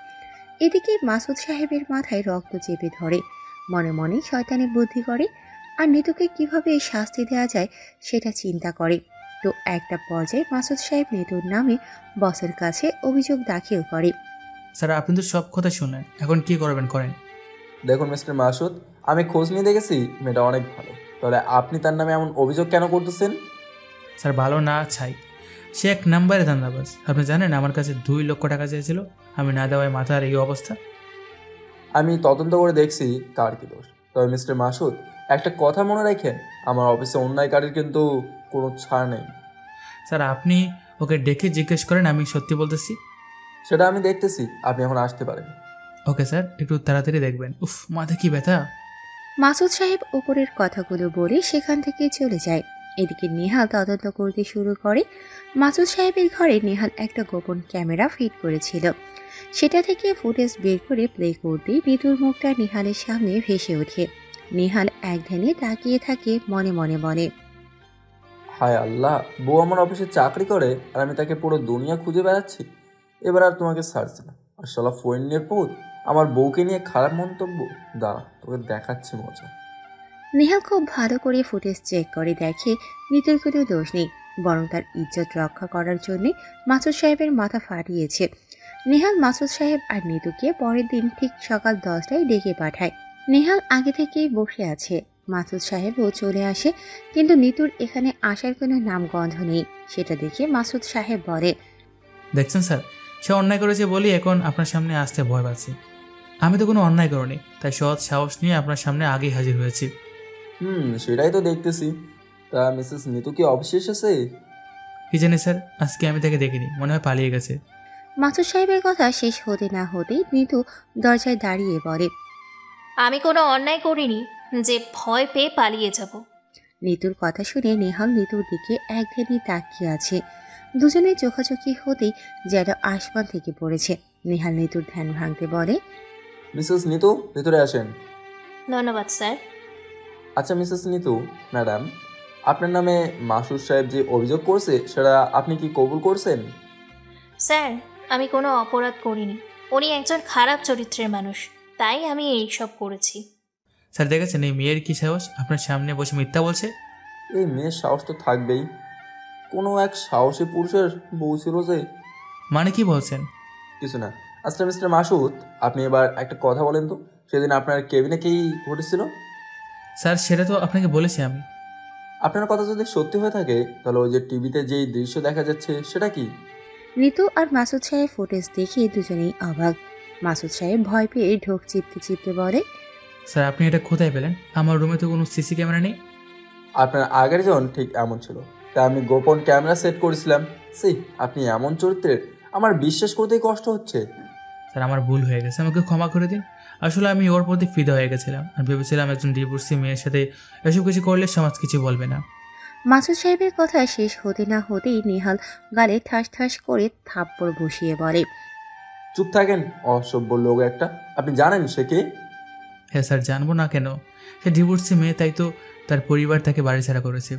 এদিকে মাসুদ সাহেবের মাথায় রক্ত চেপে ধরে, মনে মনে শয়তানি বুদ্ধি করে আর নিতুকে কিভাবে শাস্তি দেওয়া যায় সেটা চিন্তা করে। তো একটা পর্যায়ে মাসুদ সাহেব নিতুর নামে বসের কাছে অভিযোগ দাখিল করে। স্যার, আপনি তো সব কথা শুনেন, এখন কি করবেন করেন। দেখুন মিস্টার মাসুদ, আমি খোঁজ নিয়ে দেখেছি মেয়েটা অনেক ভালো, তাহলে আপনি তার নামে এমন অভিযোগ কেন করতেছেন? স্যার, ভালো না ছাই, সে এক নাম্বারে ধান্দাবাজ। আপনি জানেন আমার কাছে 2 লক্ষ টাকা চেয়েছিল, আমি না দেওয়ায় মাথার এই অবস্থা। আমি তদন্ত করে দেখছি কার কি দোষ। তবে মিস্টার মাসুদ, একটা কথা মনে রাখেন, আমার অফিসে অন্যায়কারীর কিন্তু কোনো ছাড় নেই। স্যার, আপনি ওকে ডেকে জিজ্ঞেস করেন, আমি সত্যি বলতেছি। সেটা আমি দেখতেছি, আপনি এখন আসতে পারেন। ওকে স্যার, একটু তাড়াতাড়ি দেখবেন। উফ, মাথা কি ব্যথা। মাসুদ সাহেব উপরের কথাগুলো বলে সেখান থেকে চলে যায়। এদিকে নেহাল তদন্ত করতে শুরু করে। মাসুদ সাহেবের ঘরে নেহাল একটা গোপন ক্যামেরা ফিট করেছিল, সেটা থেকে ফুটেজ বের করে প্লে করতেই নিতুর মুখটা নেহালের সামনে ভেসে ওঠে। নেহাল এক ধ্যানে তাকিয়ে থাকে, মনে মনে বলে, হায় আল্লাহ, বউ আমার অফিসে চাকরি করে আর আমি তাকে পুরো দুনিয়া খুঁজে বেড়াচ্ছি। এবার আর তোমাকে ছাড়ছি না। আর শালা ফোনের পুত আমার বউকে নিয়ে খারাপ মন্তব্য, দাঁড়া তোকে দেখাচ্ছি মজা। নেহাল খুব ভালো করে ফুটেজ চেক করে দেখে নিতুর কোনো দোষ নেই, বরং তার ইজ্জত রক্ষা করার জন্য মাসুদ সাহেবের মাথা ফাটিয়েছে। নেহাল মাসুদ সাহেব আর নিতুকে পরের দিন ঠিক সকাল 10টায় ডেকে পাঠায়। নেহাল আগে থেকেই বসে আছে। মাসুদ সাহেবও চলে আসে, কিন্তু নিতুর এখানে আসার কোনো নামগন্ধ নেই। সেটা দেখে মাসুদ সাহেব বলে, দেখছেন স্যার, সে অন্যায় করেছে বলি এখন আপনার সামনে আসতে ভয় পাচ্ছি। আমি তো কোনো অন্যায় করিনি, তাই সৎ সাহস নিয়ে আপনার সামনে আগেই হাজির হয়েছি। সেটাই তো দেখতেছি। তা মিসেস নিতু কি অফিসে এসেছে? কি জানি স্যার, আজকে আমি তাকে দেখিনি, মনে হয় পালিয়ে গেছে। মাসুদ সাহেবের কথা শেষ হতে না হতেই নিতু দরজায় দাঁড়িয়ে বলে, আমি কোনো অন্যায় করিনি যে ভয় পেয়ে পালিয়ে যাব। নিতুর কথা শুনে নেহাল নিতুর দিকে একঘেয়েমি তাকিয়ে আছে। দুজনের চোখাচোখি হতেই যেন আসমান থেকে পড়েছে। নেহাল নিতুর ধ্যান ভাঙতে বলে, মিসেস নিতু, ভেতরে আসেন। ধন্যবাদ স্যার। আচ্ছা মিসেস নিতু ম্যাডাম, আপনার নামে মাসুদ সাহেব যে অভিযোগ করছে সেটা আপনি কি কবুল করছেন? স্যার, আমি কোনো অপরাধ করিনি। উনি একজন খারাপ চরিত্রের মানুষ, তাই আমি এইসব করেছি। স্যার দেখেছেন এই মেয়ের কী সাহস, আপনার সামনে বসে মিথ্যা বলছে। এই মেয়ের সাহস তো থাকবেই, কোনো এক সাহসী পুরুষের বউ ছিল যে। মানে কি বলছেন? কিছু না। আচ্ছা মিস্টার মাসুদ, আপনি এবার একটা কথা বলেন তো, সেদিন আপনার কেবিনে কি ঘটেছিল? স্যার সেটা তো আপনাকে বলেছি আমি। আপনার কথা যদি সত্যি হয়ে থাকে তাহলে ওই যে টিভিতে যেই দৃশ্য দেখা যাচ্ছে সেটা কি? নিতু আর মাসুদ সাহেব ফুটেজ দেখে দুজনেই অবাক। মাসুদ সাহেব ভয় পেয়ে ঢোক চিপতে চিপতে বলে, স্যার আপনি এটা কোথায় পেলেন? আমার রুমে তো কোনো সিসি ক্যামেরা নেই। আপনার আগের জন ঠিক এমন ছিল, তাই আমি গোপন ক্যামেরা সেট করেছিলাম। আপনি এমন চরিত্রের, আমার বিশ্বাস করতেই কষ্ট হচ্ছে। স্যার আমার ভুল হয়ে গেছে, আমাকে ক্ষমা করে দিন। আসলে আমি ওর প্রতি ফিদা হয়ে গেছিলাম আর ভেবেছিলাম একজন ডিভোর্সি মেয়ের সাথে এসব কিছু করলে সমাজ কিছু বলবে না। মাসুদ সাহেবের কথা শেষ হতে না হতেই নেহাল গালে ঠাস ঠাস করে থাপ্পড় বসিয়ে বলে, চুপ থাকেন, অসভ্য লোক একটা। আপনি জানেন সে কে? হ্যাঁ স্যার, জানবো না কেন? সে ডিভোর্সি মেয়ে, তাই তো তার পরিবার তাকে বাড়ি ছাড়া করেছে।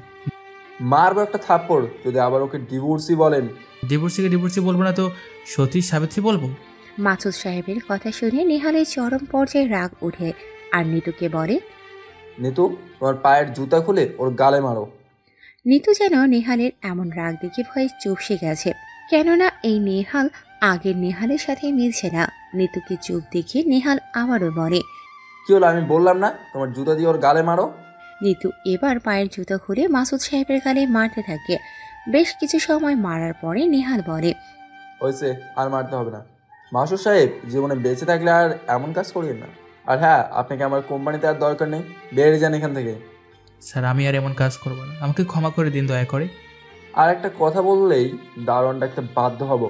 মারবো একটা থাপ্পড় যদি আবার ওকে ডিভোর্সি বলেন। ডিভোর্সিকে ডিভোর্সি বলবো না তো সতী সাবিত্রী বলবো? মাসুদ সাহেবের কথা শুনে নেহালের চরম পর্যায়ে রাগ ওঠে আর নিতুকে বলে, নিতু, তোমার পায়ের জুতা খুলে ওর গালে মারো। নিতু যেন নেহালের এমন রাগ দেখে ভয়ে চুপসে গেছে, কেননা এই নেহাল আগের নেহালের সাথে মিলছে না। নিতুকে চুপ দেখে নেহাল আবারও বলে, কি হলো? আমি বললাম না তোমার জুতা দিয়ে ওর গালে মারো? নিতু এবার পায়ের জুতা খুলে মাসুদ সাহেবের গালে মারতে থাকে। বেশ কিছু সময় মারার পরে নেহাল বলে, হয়েছে, আর মারতে হবে না। মাসুদ সাহেব, জীবনে বেঁচে থাকলে আর এমন কাজ করিয়েন না। আর হ্যাঁ, আপনাকে আমার কোম্পানিতে আর দরকার নেই, বেরিয়ে যান এখান থেকে। স্যার আমি আর এমন কাজ করবো না, আমাকে ক্ষমা করে দিন দয়া করে। আর একটা কথা বললেই দারোয়ান ডাকতে বাধ্য হব।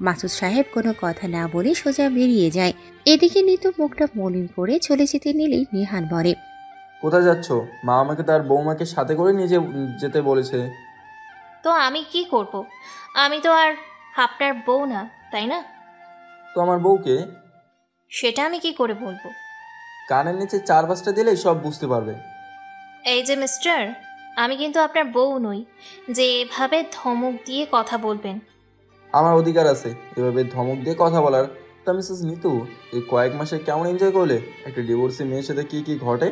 মাসুদ সাহেব কোনো কথা না বলে সোজা বেরিয়ে যায়। এদিকে নিতু মুখটা মলিন করে চলে যেতে নিলেই নেহাল বলে, কোথায় যাচ্ছ? মা আমাকে তার বৌমাকে সাথে করে নিয়ে যেতে বলেছে। তো আমি কি করব? আমি তো আর আপনার বউ না, তাই না? তো আমার বউকে? সেটা আমি কি করে বলবো? কানের নিচে 4-5টা দিলেই সব বুঝতে পারবে। এই যে মিস্টার, আমি কিন্তু আপনার বউ নই যে এভাবে ধমক দিয়ে কথা বলবেন। আমার অধিকার আছে এভাবে ধমক দিয়ে কথা বলার। তা মিসেস নিতু, এই কয়েক মাসে কেমন এনজয় করলে? একটা ডিভোর্সি মেয়ের সাথে কি কি ঘটে?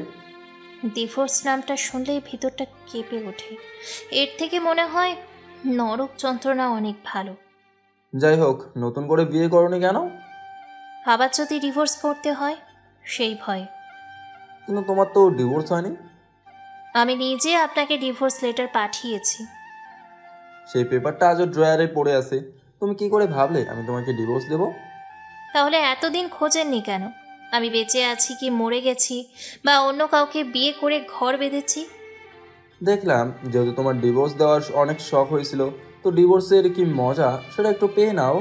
ডিভোর্স নামটা শুনলেই ভিতরটা কেঁপে ওঠে। এর থেকে মনে হয় নরক যন্ত্রণা অনেক ভালো। যাই হোক, নতুন করে বিয়ে করনি কেন? আবার যদি ডিভোর্স করতে হয় সেই ভয়। কিন্তু তোমার তো ডিভোর্স হয়নি। আমি নিজে আপনাকে ডিভোর্স লেটার পাঠিয়েছি। সেই পেপারটা আজও ড্রয়ারে পড়ে আছে। তুমি কি করে ভাবলে আমি তোমাকে ডিভোর্স দেব? তাহলে এতদিন খোঁজেননি কেন? আমি বেঁচে আছি কি মরে গেছি, বা অন্য কাউকে বিয়ে করে ঘর বেঁধেছি? দেখলাম যেহেতু তোমার ডিভোর্স দেওয়ার অনেক শখ হয়েছিল, তো ডিভোর্সের কি মজা সেটা একটু পেয়ে নাও।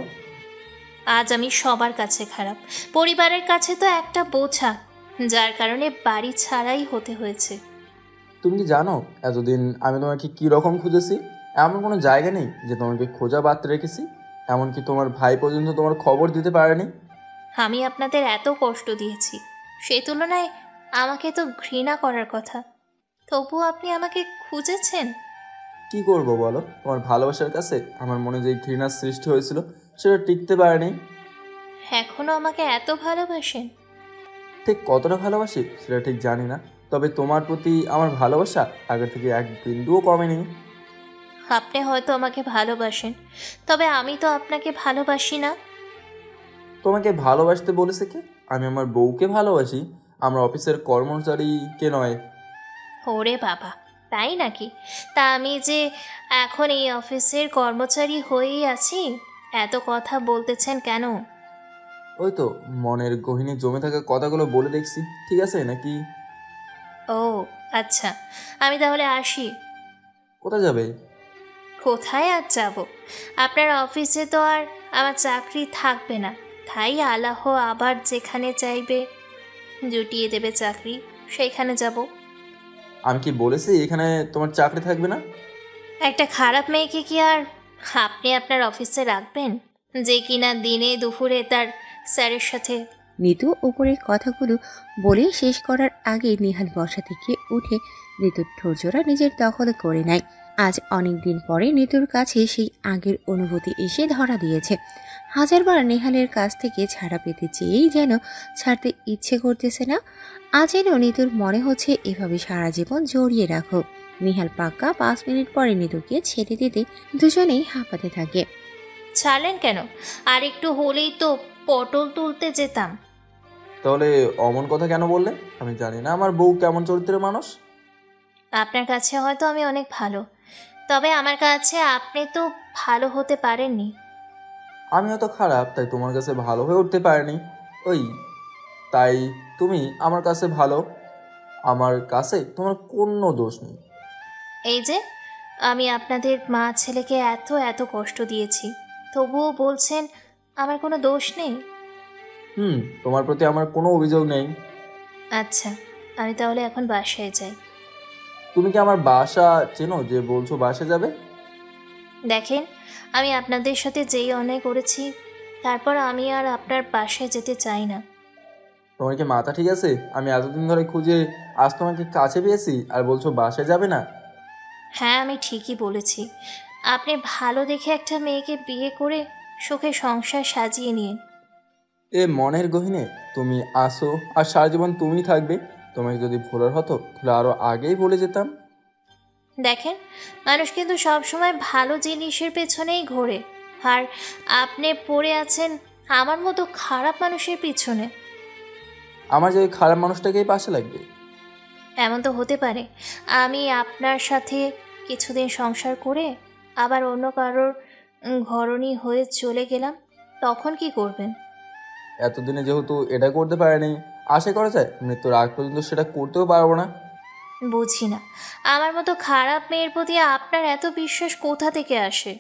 আজ আমি সবার কাছে খারাপ, পরিবারের কাছে তো একটা বোঝা, যার কারণে বাড়ি ছাড়াই হতে হয়েছে। তুমি কি জানো এতদিন আমি তোমাকে কি রকম খুঁজেছি? এমন কোনো জায়গা নেই যে তোমাকে খোঁজা বাদ রেখেছি। এমনকি তোমার ভাই পর্যন্ত তোমার খবর দিতে পারেনি। আমি আপনাদের এত কষ্ট দিয়েছি, সেই তুলনায় আমাকে তো ঘৃণা করার কথা, তবুও আপনি আমাকে খুঁজেছেন। কি করব বলো? তোমার ভালোবাসার কাছে আমার মনে যে ঘৃণার সৃষ্টি হয়েছিল সেটা টিকতে পারেনি। এখনো আমাকে এত ভালোবাসেন? ঠিক কতটা ভালোবাসি সেটা ঠিক জানি না, তবে তোমার প্রতি আমার ভালোবাসা আগের থেকে এক বিন্দুও কমেনি। আপনি হয়তো আমাকে ভালোবাসেন, তবে আমি তো আপনাকে ভালোবাসি না। তোমাকে ভালোবাসতে বলেছে কে? আমি আমার বউকে ভালোবাসি, আমরা অফিসের কর্মচারীকে নয়। ওরে বাবা, তাই নাকি? তা আমি যে এখন এই অফিসের কর্মচারী হয়েই আছি, এত কথা বলতেছেন কেন? ওই তো মনের গহিনে জমে থাকা কথাগুলো বলে দেখছি, ঠিক আছে নাকি? ও আচ্ছা, আমি তাহলে আসি। কোথায় যাবে? কোথায় আর যাব? আপনার অফিসে তো আর আমার চাকরি থাকবে না, তাই আল্লাহ আবার যেখানে চাইবে জুটিয়ে দেবে চাকরি, সেইখানে যাব। আমি কি বলেছি এখানে তোমার চাকরি থাকবে না? একটা খারাপ মেয়েকে কি আর আপনি আপনার অফিসে রাখবেন, যে কিনা দিনে দুপুরে তার স্যারের সাথে? নিতু উপরের কথাগুলো বলে শেষ করার আগে নেহাল বসা থেকে উঠে নিতুর ঠোরজোড়া নিজের দখলে করে নেয়। আজ অনেক দিন পরে নিতুর কাছে সেই আগের অনুভূতি এসে ধরা দিয়েছে। হাজারবার নেহালের কাছ থেকে ছাড়া পেতে চেয়েই যেন ছাড়তে ইচ্ছে করতেছে না। আজ যেন নিতুর মনে হচ্ছে এভাবে সারা জীবন জড়িয়ে রাখো। নেহাল পাক্কা 5 মিনিট পরে নিতুকে ছেড়ে দিতে দুজনেই হাঁপাতে থাকে। ছাড়লেন কেন? আর একটু হলেই তো পটল তুলতে যেতাম। তাহলে অমন কথা কেন বললে? আমি জানি না আমার বউ কেমন চরিত্রের মানুষ। আপনার কাছে হয়তো আমি অনেক ভালো, তবে আমার কাছে আপনি তো ভালো হতে পারেননি। আমি হয়তো খারাপ তাই তোমার কাছে ভালো হয়ে উঠতে পারিনি, ওই তাই তুমি আমার কাছে ভালো। আমার কাছে তোমার কোনো দোষ নেই। এই যে আমি আপনাদের মা ছেলেকে এত এত কষ্ট দিয়েছি, তবুও বলছেন আমার কোনো দোষ নেই। তোমার প্রতি আমার কোনো অভিযোগ নেই। আচ্ছা, আমি তাহলে এখন বাসায় যাই। তুমি কি আমার বাসা চেনো যে বলছো বাসা যাবে? দেখেন, আমি আপনাদের সাথে যেই অন্যায় করেছি, তারপর আমি আর আপনার বাসায় যেতে চাই না। তোমার কি মাথা ঠিক আছে? আমি এতদিন ধরে খুঁজে আজ তোমাকে কাছে পেয়েছি আর বলছো বাসায় যাবে না? হ্যাঁ, আমি ঠিকই বলেছি। আপনি ভালো দেখে একটা মেয়েকে বিয়ে করে সুখে সংসার সাজিয়ে নিন। এ মনের গহিনে তুমি আসো আর সারা জীবন তুমিই থাকবে। তোমাকে যদি ভোলার হতো তাহলে আরো আগেই বলে যেতাম। দেখেন, মানুষ কিন্তু সবসময় ভালো জিনিসের পেছনেই ঘোরে, আর আপনি পড়ে আছেন আমার মতো খারাপ মানুষের পিছনে। আমার যে খারাপ মানুষটাকেই পাশে লাগবে এমন তো হতে পারে আমি আপনার সাথে কিছুদিন সংসার করে আবার অন্য কারোর ঘরণী হয়ে চলে গেলাম, তখন কি করবেন? এতদিনে যেহেতু এটা করতে পারেনি, আশা করা যায় মৃত্যুর আগ পর্যন্ত সেটা করতেও পারবো না। বুঝি না, আমার মতো খারাপ মেয়ের প্রতি আপনার এত বিশ্বাস কোথা থেকে আসে?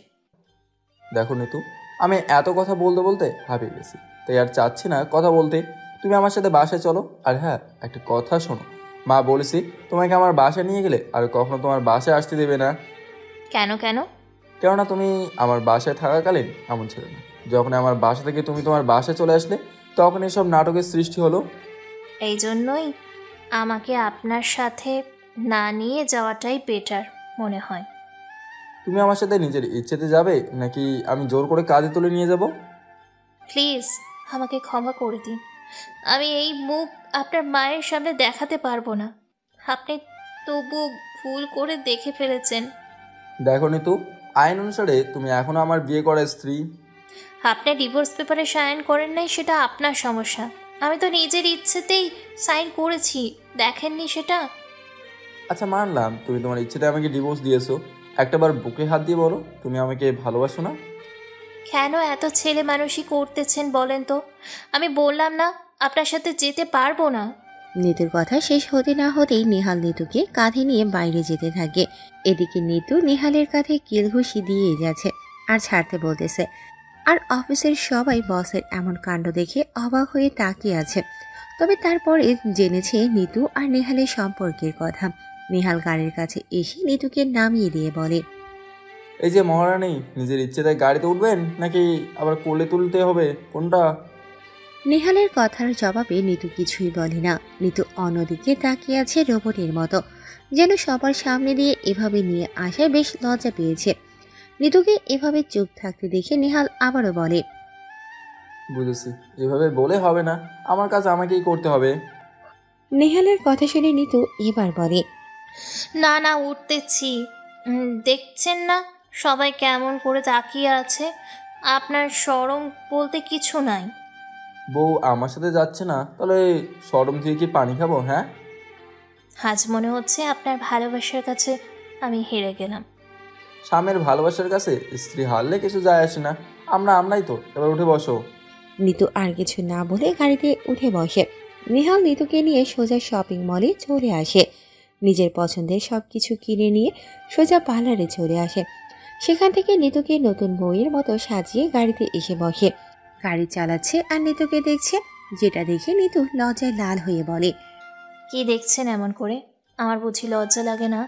দেখো নিতু, আমি এত কথা বলতে বলতে হাঁপিয়ে গেছি, তাই আর চাচ্ছি না কথা বলতে। তুমি আমার সাথে বাসায় চলো। আর হ্যাঁ, একটা কথা শোনো, মা বলেছি তোমাকে আমার বাসায় নিয়ে গেলে আর কখনো তোমার বাসায় আসতে দেবে না। কেন কেন? কেননা তুমি আমার বাসায় থাকাকালীন এমন ছিল না। যখন আমার বাসা থেকে তুমি তোমার বাসায় চলে আসলে তখন এসব নাটকের সৃষ্টি হলো। এই জন্যই আমাকে আপনার সাথে না নিয়ে যাওয়াটাই বেটার মনে হয়। তুমি আমার সাথে নিজের ইচ্ছেতে যাবে নাকি আমি জোর করে কাজে তুলে নিয়ে যাব? প্লিজ আমাকে ক্ষমা করে দিন। আমি এই মুখ আপনার মায়ের সামনে দেখাতে পারবো না। আপনি তবু ভুল করে দেখে ফেলেছেন। দেখো নিতু, আইন অনুসারে তুমি এখনো আমার বিয়ে করা স্ত্রী। আপনি ডিভোর্স পেপারে সাইন করেন নাই, সেটা আপনার সমস্যা। আমি তো নিজের ইচ্ছেতেই সাইন করেছি, দেখেননি সেটা? আচ্ছা মানলাম তুমি তোমার ইচ্ছেতে আমাকে ডিভোর্স দিয়েছো। একটাবার বুকে হাত দিয়ে বলো তুমি আমাকে ভালোবাসো না। কেন এত ছেলে মানুষই করতেছেন বলেন তো? আমি বললাম না আপনার সাথে যেতে পারবো না। নিতুর কথা শেষ হতে না হতেই নেহাল নিতুকে কাঁধে নিয়ে বাইরে যেতে থাকে। এদিকে নিতু নেহালের কাঁধে কিল ঘুষি দিয়ে যাচ্ছে আর ছাড়তে বলতেছে। আর অফিসের সবাই বসের এমন কাণ্ড দেখে অবাক হয়ে তাকিয়ে আছে। তবে তারপরে জেনেছে নিতু আর নেহালের সম্পর্কের কথা। নেহাল গাড়ির কাছে এসে নিতুকে নামিয়ে দিয়ে বলে, এই যে মহারানী, নিজের ইচ্ছেতে গাড়িতে উঠবেন নাকি আবার কোলে তুলতে হবে, কোনটা? নেহালের কথার জবাবে নিতু কিছুই বলে না। নিতু অন্যদিকে তাকিয়ে আছে রোবটের মতো, যেন সবার সামনে দিয়ে এভাবে নিয়ে আসায় বেশ লজ্জা পেয়েছে। নিতুকে এভাবে চুপ থাকতে দেখে নেহাল আবারও বলে, বুঝেছি, এভাবে বলে হবে না, আমার কাজ আমাকেই করতে হবে। নেহালের কথা শুনে নিতু এবার বলে, না না, উঠতেছি। দেখছেন না সবাই কেমন করে তাকিয়ে আছে? আপনার শরম বলতে কিছু নাই। বউ আমার সাথে যাচ্ছে না, তাহলে শরম থেকে কি পানি খাবো? হ্যাঁ, আজ মনে হচ্ছে আপনার ভালোবাসার কাছে আমি হেরে গেলাম। স্বামীর ভালোবাসার কাছে স্ত্রী হারলে কিছু যায় আসে না। আমরাই তো। এবার উঠে বসো। নিতু আর কিছু না বলে গাড়িতে উঠে বসে। নেহাল নিতুকে নিয়ে সোজা শপিং মলে চলে আসে। নিজের পছন্দের সবকিছু কিনে নিয়ে সোজা পার্লারে চলে আসে। সেখান থেকে নিতুকে নতুন বউয়ের মতো সাজিয়ে গাড়িতে এসে বসে। গাড়ি চালাচ্ছে আর নিতুকে দেখছে, যেটা দেখে নিতু লজ্জায় লাল হয়ে বলে, কি দেখছেন এমন করে? আমার বুঝি লজ্জা লাগে না?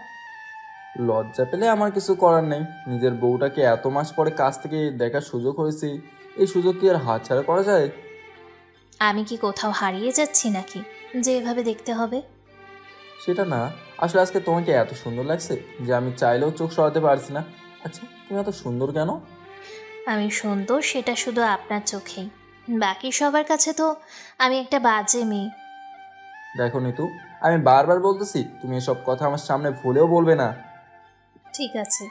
লজ্জা পেলে আমার কিছু করার নেই। নিজের বউটাকে এত মাস পরে কাছ থেকে দেখার সুযোগ হয়েছে, এই সুযোগ কি আর হাতছাড়া করা যায়? আমি কি কোথাও হারিয়ে যাচ্ছি নাকি যে এভাবে দেখতে হবে? সেটা না, আসলে আজকে তোমাকে এত সুন্দর লাগছে যে আমি চাইলেও চোখ সরাতে পারছি না। আচ্ছা, তুমি এত সুন্দর কেন? আমি সুন্দর সেটা শুধু আপনার চোখেই, বাকি সবার কাছে তো আমি একটা বাজে মেয়ে। দেখো নিতু, আমি বারবার বলতেছি তুমি এসব কথা আমার সামনে ভুলেও বলবে না। ঠিক আছে,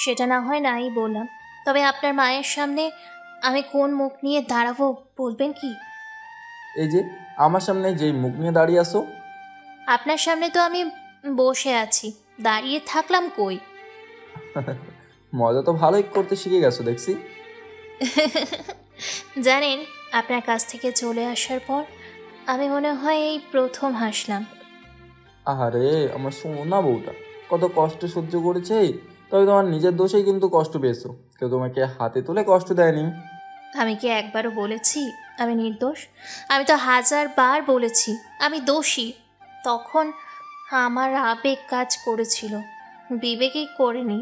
সেটা না হয় নাই বললাম, তবে আপনার মায়ের সামনে আমি কোন মুখ নিয়ে দাঁড়াবো বলবেন কি? এই যে আমার সামনে যেই মুখ নিয়ে দাঁড়িয়ে আসো। আপনার সামনে তো আমি বসে আছি, দাঁড়িয়ে থাকলাম কই? মজা তো ভালোই করতে শিখে গেছো দেখছি। জানেন, আপনার কাছ থেকে চলে আসার পর আমি মনে হয় এই প্রথম হাসলাম। আহারে আমার সোনা বউটা কত কষ্ট সহ্য করেছে, তবে তোমার নিজের দোষেই কিন্তু কষ্ট পেয়েছো, কেউ তোমাকে হাতে তুলে কষ্ট দেয়নি। আমি কি একবারও বলেছি আমি নির্দোষ? আমি তো 1000 বার বলেছি আমি দোষী। তখন আমার আবেগ কাজ করেছিল, বিবেকেই করেনি।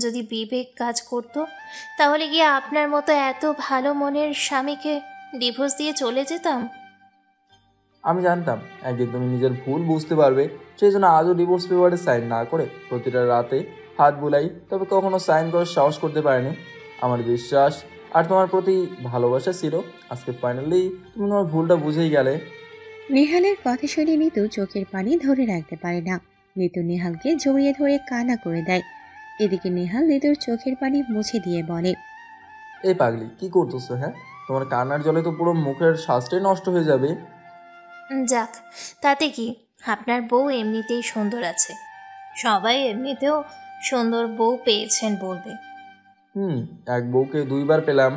যদি বিবেক কাজ করতো তাহলে গিয়ে আপনার মতো এত ভালো মনের স্বামীকে ডিভোর্স দিয়ে চলে যেতাম। আমি জানতাম একদিন তুমি নিজের ভুল বুঝতে পারবে, সেই জন্য আজও ডিভোর্স পেপারে সাইন না করে প্রতিটা রাতে হাত বুলাই, তবে কখনো সাইন করার সাহস করতে পারিনি। আমার বিশ্বাস আর তোমার প্রতি ভালোবাসা ছিল, আজকে ফাইনালি তুমি তোমার ভুলটা বুঝেই গেলে। নেহালের কথা শুনে নিতু চোখের পানি ধরে রাখতে পারে না। নিতু নেহালকে জড়িয়ে ধরে কান্না করে দেয়। এদিকে নেহাল নিতুর চোখের পানি মুছে দিয়ে বলে, এই পাগলি কি করতেছো? হ্যাঁ, তোমার কান্নার জলে তো পুরো মুখের শ্বাসটাই নষ্ট হয়ে যাবে। যাক, তাতে কি, আপনার বউ এমনিতেই সুন্দর আছে, সবাই এমনিতেও সুন্দর বউ পেয়েছেন বলবে। এক বউকে দুইবার পেলাম।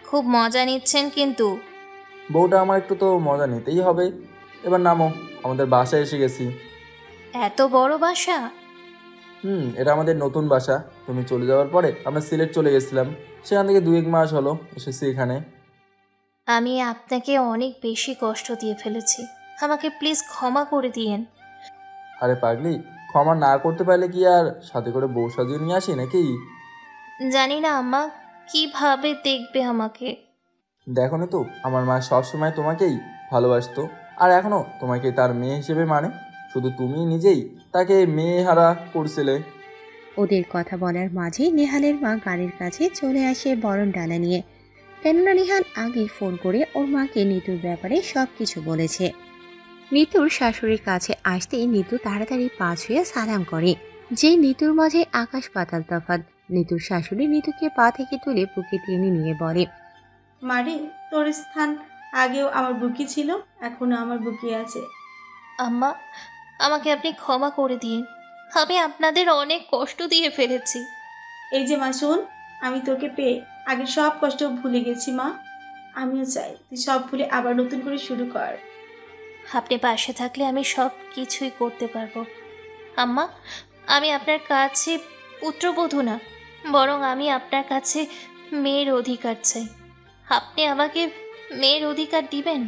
খুব মজা নিচ্ছেন কিন্তু। বউটা আমার একটু তো মজা নিতেই হবে। এবার নামো, আমাদের বাসায় এসে গেছি। এত বড় বাসা? এটা আমাদের নতুন বাসা। তুমি চলে যাওয়ার পরে আমরা সিলেট চলে গেছিলাম, সেখান থেকে 2-1 মাস হলো এসেছি এখানে। আমি আপনাকে অনেক বেশি কষ্ট দিয়ে ফেলেছি, আমাকে প্লিজ ক্ষমা করে দিয়েন। আরে পাগলি, ক্ষমা না করতে পারলে কি আর সাথে করে বউ সাজিয়ে নিয়ে আসি নাকি? জানি না আম্মা কিভাবে দেখবে আমাকে। দেখো না তো, আমার মা সবসময় তোমাকেই ভালোবাসতো, আর এখনও তোমাকে তার মেয়ে হিসেবে মানে। শুধু তুমি নিজেই তাকে মেয়ে হারা করছিলে। ওদের কথা বলার মাঝে নেহালের মা গাড়ির কাছে চলে আসে বরণ ডালা নিয়ে। কেননা নেহাল আগেই ফোন করে ওর মাকে নিতুর ব্যাপারে সবকিছু বলেছে। নিতুর শাশুড়ির কাছে আসতেই নিতু তাড়াতাড়ি পা ছুঁয়ে সালাম করে। যে নিতুর মাঝে আকাশ পাতাল তফাৎ। নিতুর শাশুড়ি নিতুকে পা থেকে তুলে বুকে টেনে নিয়ে বলে, মারে, তোর স্থান আগেও আমার বুকে ছিল, এখনো আমার বুকে আছে। আম্মা, আমাকে আপনি ক্ষমা করে দিন, আমি আপনাদের অনেক কষ্ট দিয়ে ফেলেছি। এই যে মা শোন, আমি তোকে পেয়ে আগে সব কষ্ট ভুলে গেছি মা। আমিও চাই তুই সব ভুলে আবার নতুন করে শুরু কর। আপনি পাশে থাকলে আমি সব কিছুই করতে পারবো। আম্মা, আমি আপনার কাছে পুত্রবধূ না, বরং আমি আপনার কাছে মেয়ের অধিকার চাই। আপনি আমাকে মেয়ের অধিকার দিবেন?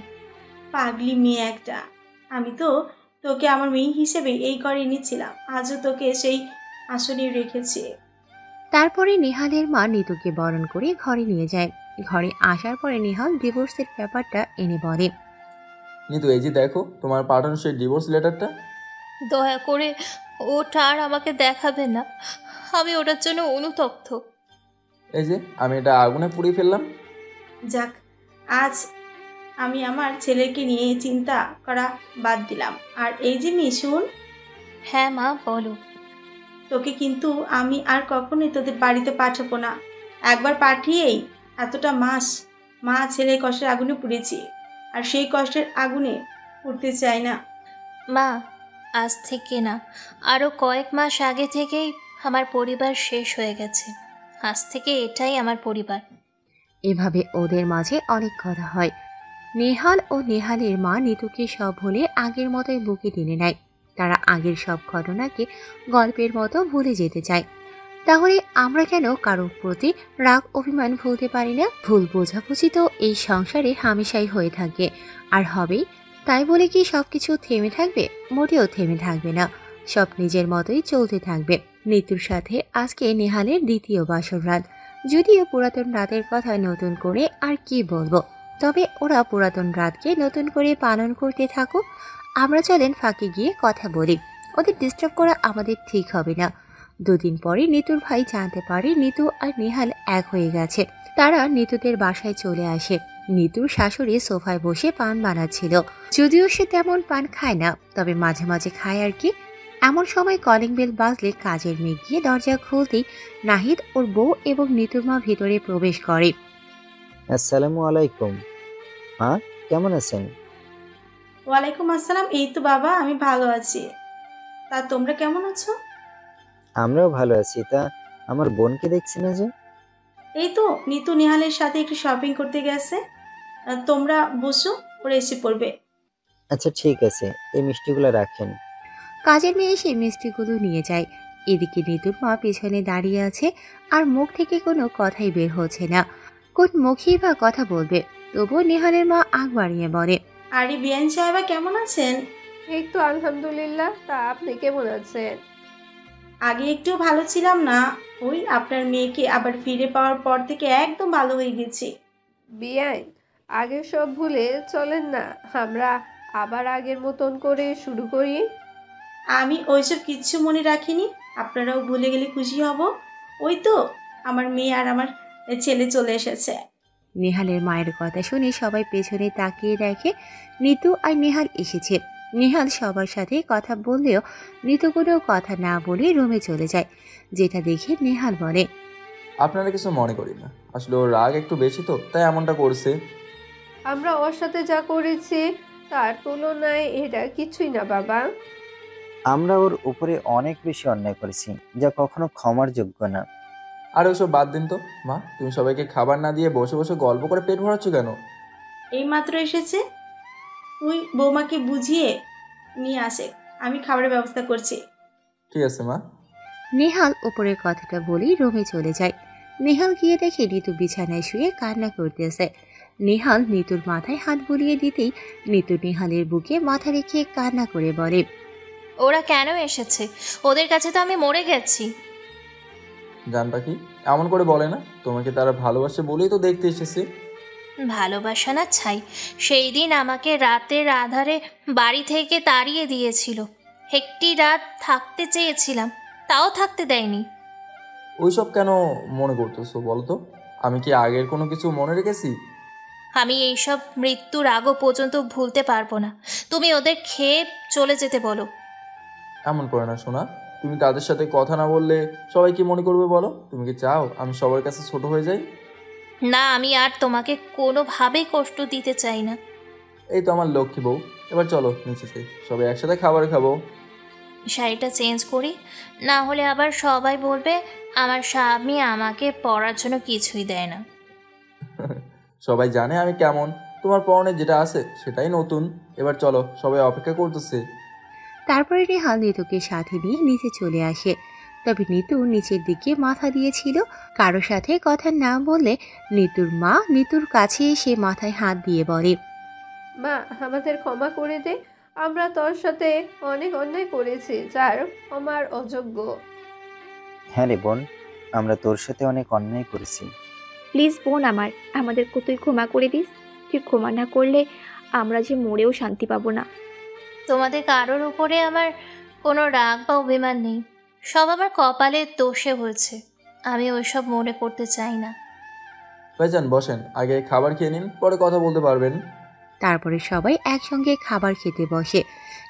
পাগলি মেয়ে একটা, আমি তো তোকে আমার মেয়ে হিসেবে এই ঘরে এনেছিলাম, আজও তোকে সেই আসনে রেখেছি। তারপরে নেহালের মা নিতুকে বরণ করে ঘরে নিয়ে যায়। ঘরে আসার পরে নেহাল ডিভোর্সের ব্যাপারটা এনে বলে, কিন্তু এই যে দেখো তোমার পাঠানো সেই ডিভোর্স লেটারটা। দয়া করে ওটা আর আমাকে দেখাবেন না, আমি ওটার জন্য অনুতপ্ত। এই যে আমি এটা আগুনে পুড়িয়ে ফেললাম। যাক, আজ আমি আমার ছেলেকে নিয়ে চিন্তা করা বাদ দিলাম। আর এই যে মেয়ে শুন। হ্যাঁ মা, বলো। তোকে কিন্তু আমি আর কখনোই তোদের বাড়িতে পাঠাবো না। একবার পাঠিয়েই এতটা মাস মা ছেলে কষ্টের আগুনে পুড়েছি, আর সেই কষ্টের আগুনে পুড়তে চাই না। মা, আজ থেকে না, আরও কয়েক মাস আগে থেকেই আমার পরিবার শেষ হয়ে গেছে। আজ থেকে এটাই আমার পরিবার। এভাবে ওদের মাঝে অনেক কথা হয়। নেহাল ও নেহালের মা নিতুকে সব ভুলে আগের মতোই বুকে টেনে নেয়। তারা আগের সব ঘটনাকে গল্পের মতো ভুলে যেতে চায়। তাহলে আমরা কেন কারোর প্রতি রাগ অভিমান ভুলতে পারি না? ভুল বোঝাবুঝি তো এই সংসারে হামেশাই হয়ে থাকে, আর হবেই। তাই বলে কি সবকিছু থেমে থাকবে? মোটেও থেমে থাকবে না, সব নিজের মতোই চলতে থাকবে। নিতুর সাথে আজকে নেহালের দ্বিতীয় বাসর রাত। যদিও পুরাতন রাতের কথা নতুন করে আর কি বলবো, তবে ওরা পুরাতন রাতকে নতুন করে পালন করতে থাকুক। আমরা চলেন ফাঁকে গিয়ে কথা বলি, ওদের ডিস্টার্ব করা আমাদের ঠিক হবে না। দুদিন পরে নিতুর ভাই জানতে পারে নিতু আর নেহাল এক হয়ে গেছে। তারা নিতুদের বাসায় চলে আসে। নিতুর শাশুড়ি সোফায় বসে পান বানাচ্ছিল। যদিও সে তেমন পান খায় না, তবে মাঝে মাঝে খায় আর কি। এমন সময় কলিং বেল বাজলে কাজের মেয়ে গিয়ে দরজা খুলতেই নাহিদ, ওর বউ এবং নিতুর মা ভিতরে প্রবেশ করে। আসসালামু আলাইকুম। মা, কেমন আছেন? ওয়ালাইকুম আসসালাম। এই তো বাবা, আমি ভালো আছি। তা তোমরা কেমন আছো? আমরাও ভালো আছি। তা আমার বোনকে দেখছি না যে? এই তো নিতু নিহালের সাথে একটু শপিং করতে গেছে। তোমরা বসো, ওরা এসে পড়বে। আচ্ছা ঠিক আছে, এই মিষ্টিগুলো রাখেন। কাজের মেয়ে এসে মিষ্টিগুলো নিয়ে যায়। এদিকে নিতুর মা পেছনে দাঁড়িয়ে আছে, আর মুখ থেকে কোনো কথাই বের হচ্ছে না। কোন মুখেই বা কথা বলবে। তবুও নেহালের মা আগ বাড়িয়ে বলে, আরে বিয়ান সাহেবা কেমন আছেন? এই তো আলহামদুলিল্লাহ। তা আপনি কেমন আছেন? আগে একটু ভালো ছিলাম না, ওই আপনার মেয়েকে আবার ফিরে পাওয়ার পর থেকে একদম ভালো হয়ে গেছি। বিয়াই, আগের সব ভুলে চলেন না, আমরা আবার আগের মতন করে শুরু করি। আমি ওইসব কিচ্ছু মনে রাখিনি, আপনারাও ভুলে গেলে খুশি হব। ওই তো আমার মেয়ে আর আমার ছেলে চলে এসেছে। নেহালের মায়ের কথা শুনে সবাই পেছনে তাকিয়ে দেখে নিতু আর নেহাল এসেছে। নেহাল সবার সাথে কথা বললেও নিতু কোনো কথা না বলে রুমে চলে যায়, যেটা দেখে নেহাল বলে, আপনারা কিছু মনে করি না, আসলে ওর রাগ একটু বেশি তো, তাই এমনটা করছে। আমরা ওর সাথে যা করেছি তার তুলনায় এটা কিছুই না বাবা। আমরা ওর উপরে অনেক বেশি অন্যায় করেছি, যা কখনো ক্ষমার যোগ্য না। আর ওসব বাদ দিন তো। মা, তুমি সবাইকে খাবার না দিয়ে বসে বসে গল্প করে পেট ভরাচ্ছ কেন? এই মাত্র এসেছে, তুই বৌমাকে বুঝিয়ে নিয়ে আসে, আমি খাবারের ব্যবস্থা করছি। ঠিক আছে মা। নেহাল উপরের কথাটা বলেই রুমে চলে যায়। নেহাল গিয়ে দেখে নিতু বিছানায় শুয়ে কান্না করতেছে। নেহাল নিতুর মাথায় হাত বুলিয়ে দিতেই নিতু নেহালের বুকে মাথা রেখে কান্না করে বলে, ওরা কেন এসেছে? ওদের কাছে তো আমি মরে গেছি। জান পাখি, এমন করে বলে না, তোমাকে তারা ভালোবাসে বলেই তো দেখতে এসেছে। ভালোবাসা না ছাই, সেই দিন আমাকে রাতের আধারে বাড়ি থেকে তাড়িয়ে দিয়েছিল। একটি রাত থাকতে চেয়েছিলাম, তাও থাকতে দেয়নি। ওইসব কেন মনে করতেছো বলো তো? আমি কি আগের কোনো কিছু মনে রেখেছি? আমি এইসব মৃত্যুর আগও পর্যন্ত ভুলতে পারবো না। তুমি ওদের খেয়ে চলে যেতে বলো। এমন করে না সোনা, তুমি তাদের সাথে কথা না বললে সবাই কি মনে করবে বলো? তুমি কি চাও আমি সবার কাছে ছোট হয়ে যাই? না, আমি আর তোমাকে কোনোভাবেই কষ্ট দিতে চাই না। এই তো আমার লক্ষ্মী বউ, এবার চলো নিচে যাই, সবাই একসাথে খাবার খাবো। শাড়িটা চেঞ্জ করি, না হলে আবার সবাই বলবে আমার স্বামী আমাকে পরার জন্য কিছুই দেয় না। সবাই জানে আমি কেমন, তোমার পরনে যেটা আছে সেটাই নতুন। এবার চলো, সবাই অপেক্ষা করতেছে। তারপরে নেহাল নিতুকে সাথে নিয়ে নিচে চলে আসে। তবে নিতু নিচের দিকে মাথা দিয়েছিল। কারো সাথে কথা না বললে নিতুর মা নিতুর কাছে এসে মাথায় হাত দিয়ে বলে, মা, আমাদের ক্ষমা করে দে। আমরা তোর সাথে অনেক অন্যায় করেছি, যার ক্ষমার অযোগ্য। হ্যাঁ রে বোন, আমরা তোর সাথে অনেক অন্যায় করেছি। প্লিজ বোন আমার, আমাদেরকে তুই ক্ষমা করে দিস। তুই ক্ষমা না করলে আমরা যে মরেও শান্তি পাবো না। তোমাদের কারোর উপরে আমার কোনো রাগ বা অভিমান নেই, সব আমার কপালের দোষে হয়েছে। আমি ওইসব মনে করতে চাই না। ভাইজান বসেন, আগে খাবার খেয়ে নিন, পরে কথা বলতে পারবেন। তারপরে সবাই একসঙ্গে খাবার খেতে বসে।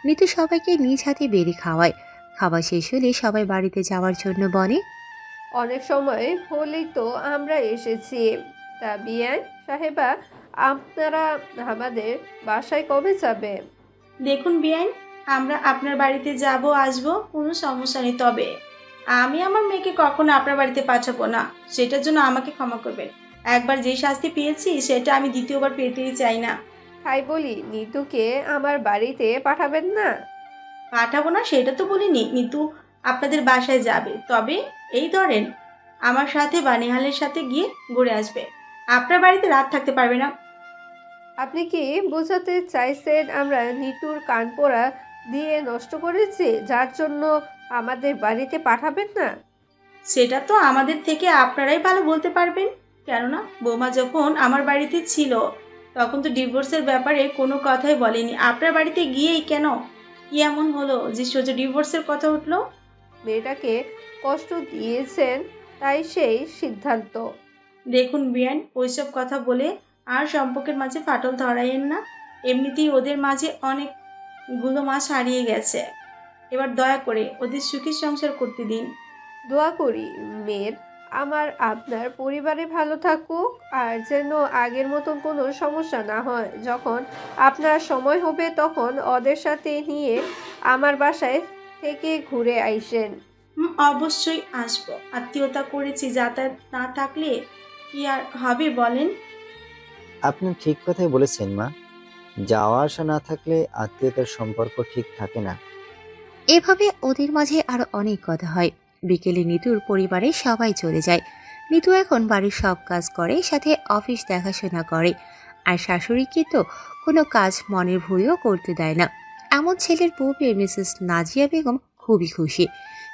নিতু সবাইকে নিজ হাতে বেড়ে খাওয়ায়। খাওয়া শেষ হলে সবাই বাড়িতে যাওয়ার জন্য বলে, অনেক সময় হলেই তো আমরা এসেছি। তা বিয়ান সাহেবা, আপনারা আমাদের বাসায় কবে যাবে? দেখুন বিয়ান, আমরা আপনার বাড়িতে যাব আসবো, কোনো সমস্যা নেই। তবে আমি আমার মেয়েকে কখনো আপনার বাড়িতে পাঠাবো না, সেটার জন্য আমাকে ক্ষমা করবেন। একবার যে শাস্তি পেয়েছি সেটা আমি দ্বিতীয়বার পেতেই চাই না। তাই বলি নিতুকে আমার বাড়িতে পাঠাবেন না? পাঠাবো না সেটা তো বলিনি, নিতু আপনাদের বাসায় যাবে, তবে এই ধরেন আমার সাথে বা নেহালের সাথে গিয়ে ঘুরে আসবে। আপনার বাড়িতে রাত থাকতে পারবে না। আপনি কি বোঝাতে চাইছেন আমরা নিতুর কানপোড়া দিয়ে নষ্ট করেছি, যার জন্য আমাদের বাড়িতে পাঠাবেন না? সেটা তো আমাদের থেকে আপনারাই ভালো বলতে পারবেন, কেননা বৌমা যখন আমার বাড়িতে ছিল তখন তো ডিভোর্সের ব্যাপারে কোনো কথাই বলেনি। আপনার বাড়িতে গিয়েই কেন কি এমন হলো যে সোজা ডিভোর্সের কথা উঠলো? মেয়েটাকে কষ্ট দিয়েছেন, তাই সেই সিদ্ধান্ত। দেখুন বিয়ান, ওইসব কথা বলে আর সম্পর্কের মাঝে ফাটল ধরাইয়েন না। এমনিতেই ওদের মাঝে অনেকগুলো মাস হারিয়ে গেছে। এবার দয়া করে ওদের সুখী সংসার করতে দিন। দোয়া করি মেয়ের আমার আপনার পরিবারে ভালো থাকুক, আর যেন আগের মতন কোনো সমস্যা না হয়। যখন আপনার সময় হবে তখন ওদের সাথে নিয়ে আমার বাসায় থেকে ঘুরে আইসেন। অবশ্যই আসবো। আত্মীয়তা করেছি, যাতায়াত না থাকলে কি আর হবে বলেন? আপনি ঠিক কথাই বলেছেন মা, যাওয়া আসা না থাকলে আত্মীয়তার সম্পর্ক ঠিক থাকে না। এভাবে ওদের মাঝে আরো অনেক কথা হয়। বিকেলে নিতুর পরিবারে সবাই চলে যায়। নিতু এখন বাড়ির সব কাজ করে, সাথে অফিস দেখাশোনা করে। আর শাশুড়িকে তো কোনো কাজ মনের ভুলেও করতে দেয় না। এমন ছেলের বউ পেয়ে মিসেস নাজিয়া বেগম খুবই খুশি।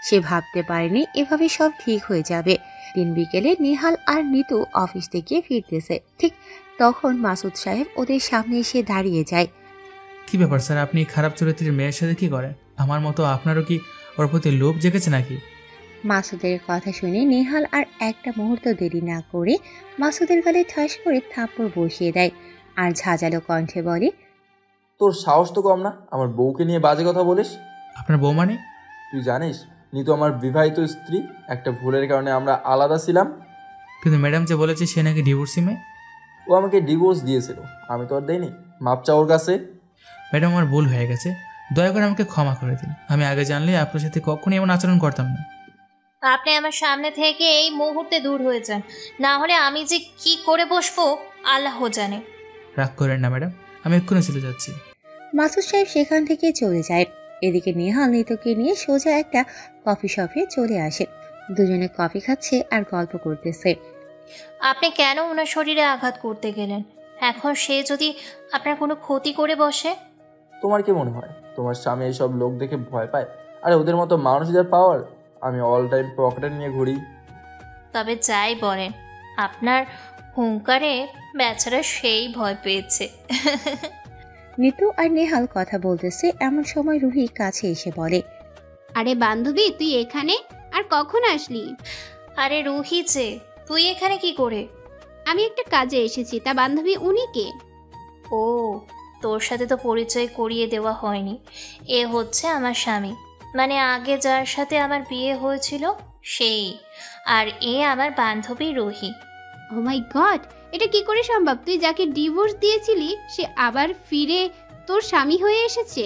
সে ভাবতে পারেনি এভাবে সব ঠিক হয়ে যাবে। দিন বিকেলে নিহাল আর নিতু অফিস থেকে ফিরতেছে, ঠিক তখন মাসুদ সাহেব ওদের সামনে এসে দাঁড়িয়ে যায়। কি ব্যাপার স্যার, আপনি খারাপ চরিত্রের মেয়ের সাথে কি করেন? আমার মতো আপনারও কি ওর প্রতি লোভ জেগেছে নাকি? মাসুদের কথা শুনে নিহাল আর একটা মুহূর্ত দেরি না করে মাসুদের গালে ঠাস করে থাপ্পড় বসিয়ে দেয় আর ঝাঁঝালো কণ্ঠে বলে, তোর সাহস তো কম না, আমার বউকে নিয়ে বাজে কথা বলিস। আপনার বউ মানে? তুই জানিস নিতু আমার বিবাহিত স্ত্রী, একটা ভুলের কারণে আমরা আলাদা ছিলাম। কিন্তু ম্যাডাম যে বলেছে সে নাকি ডিভোর্সি মেয়ে। ও আমাকে ডিভোর্স দিয়েছিল, আমি তো আর দেইনি। মাপ চা ওর কাছে। ম্যাডাম আমার ভুল হয়ে গেছে, দয়া করে আমাকে ক্ষমা করে দিন। আমি আগে জানলে আপনার সাথে কখনই এমন আচরণ করতাম না। আপনি আমার সামনে থেকে এই মুহূর্তে দূর হয়ে যান, না হলে আমি যে কি করে বসবো আল্লাহ জানে। রাগ করেন না ম্যাডাম, আমি এক্ষুনি চলে যাচ্ছি। মাসুদ সাহেব সেখান থেকে চলে যায়। এদিকে নিহাল নিতুকে নিয়ে সোজা একটা কফি শপে চলে আসে। দুজনে কফি খাচ্ছে আর গল্প করতেছে। আপনি কেন ওনার শরীরে আঘাত করতে গেলেন? এখন সে যদি আপনার কোনো ক্ষতি করে বসে? তোমার কি মনে হয় তোমার স্বামী এইসব লোক দেখে ভয় পায়? আরে ওদের মতো মানুষদের পাওয়ার আমি অল টাইম পকেটে নিয়ে ঘুরি। তবে যাই বলেন, আপনার হুঙ্কারে বেচারা সেই ভয় পেয়েছে। নিতু আর নেহাল কথা বলতেছে, এমন সময় রুহি কাছে এসে বলে, আরে বান্ধবী, তুই এখানে? আর কখন আসলি? আরে রুহি যে, তুই এখানে কি করে? আমি একটা কাজে এসেছি। তা বান্ধবী উনি কে? ও, তোর সাথে তো পরিচয় করিয়ে দেওয়া হয়নি। এ হচ্ছে আমার স্বামী, মানে আগে যার সাথে আমার বিয়ে হয়েছিল সেই। আর এ আমার বান্ধবী রুহি। ও মাই গড, এটা কি করে সম্ভব? তুই যাকে ডিভোর্স দিয়েছিলি সে আবার ফিরে তোর স্বামী হয়ে এসেছে?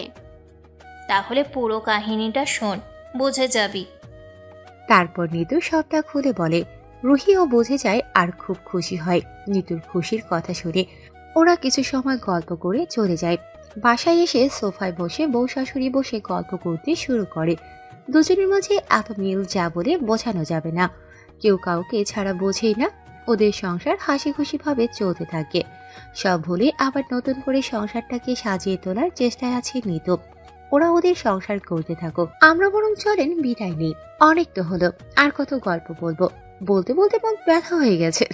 তাহলে পুরো কাহিনীটা শোন, বুঝে যাবি। তারপর নিতু সবটা খুলে বলে। রুহিও বুঝে যায় আর খুব খুশি হয় নিতুর খুশির কথা শুনে। ওরা কিছু সময় গল্প করে চলে যায়। বাসায় এসে সোফায় বসে বউ শাশুড়ি বসে গল্প করতে শুরু করে। দুজনের মাঝে এত মিল যা বলে বোঝানো যাবে না। কেউ কাউকে ছাড়া বোঝেই না। ওদের সংসার হাসি খুশি ভাবে চলতে থাকে। সব ভুলে আবার নতুন করে সংসারটাকে সাজিয়ে তোলার চেষ্টায় আছে নিতু। ওরা ওদের সংসার করতে থাকুক, আমরা বরং চলেন বিদায় নেই। অনেক তো হলো, আর কত গল্প বলবো। বলতে বলতে মুখ ব্যথা হয়ে গেছে।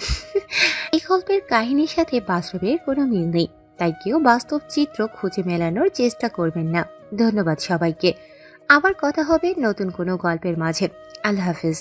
এই গল্পের কাহিনীর সাথে বাস্তবের কোনো মিল নেই, তাই কেউ বাস্তব চিত্র খুঁজে মেলানোর চেষ্টা করবেন না। ধন্যবাদ সবাইকে। আবার কথা হবে নতুন কোনো গল্পের মাঝে। আল্লাহ হাফিজ।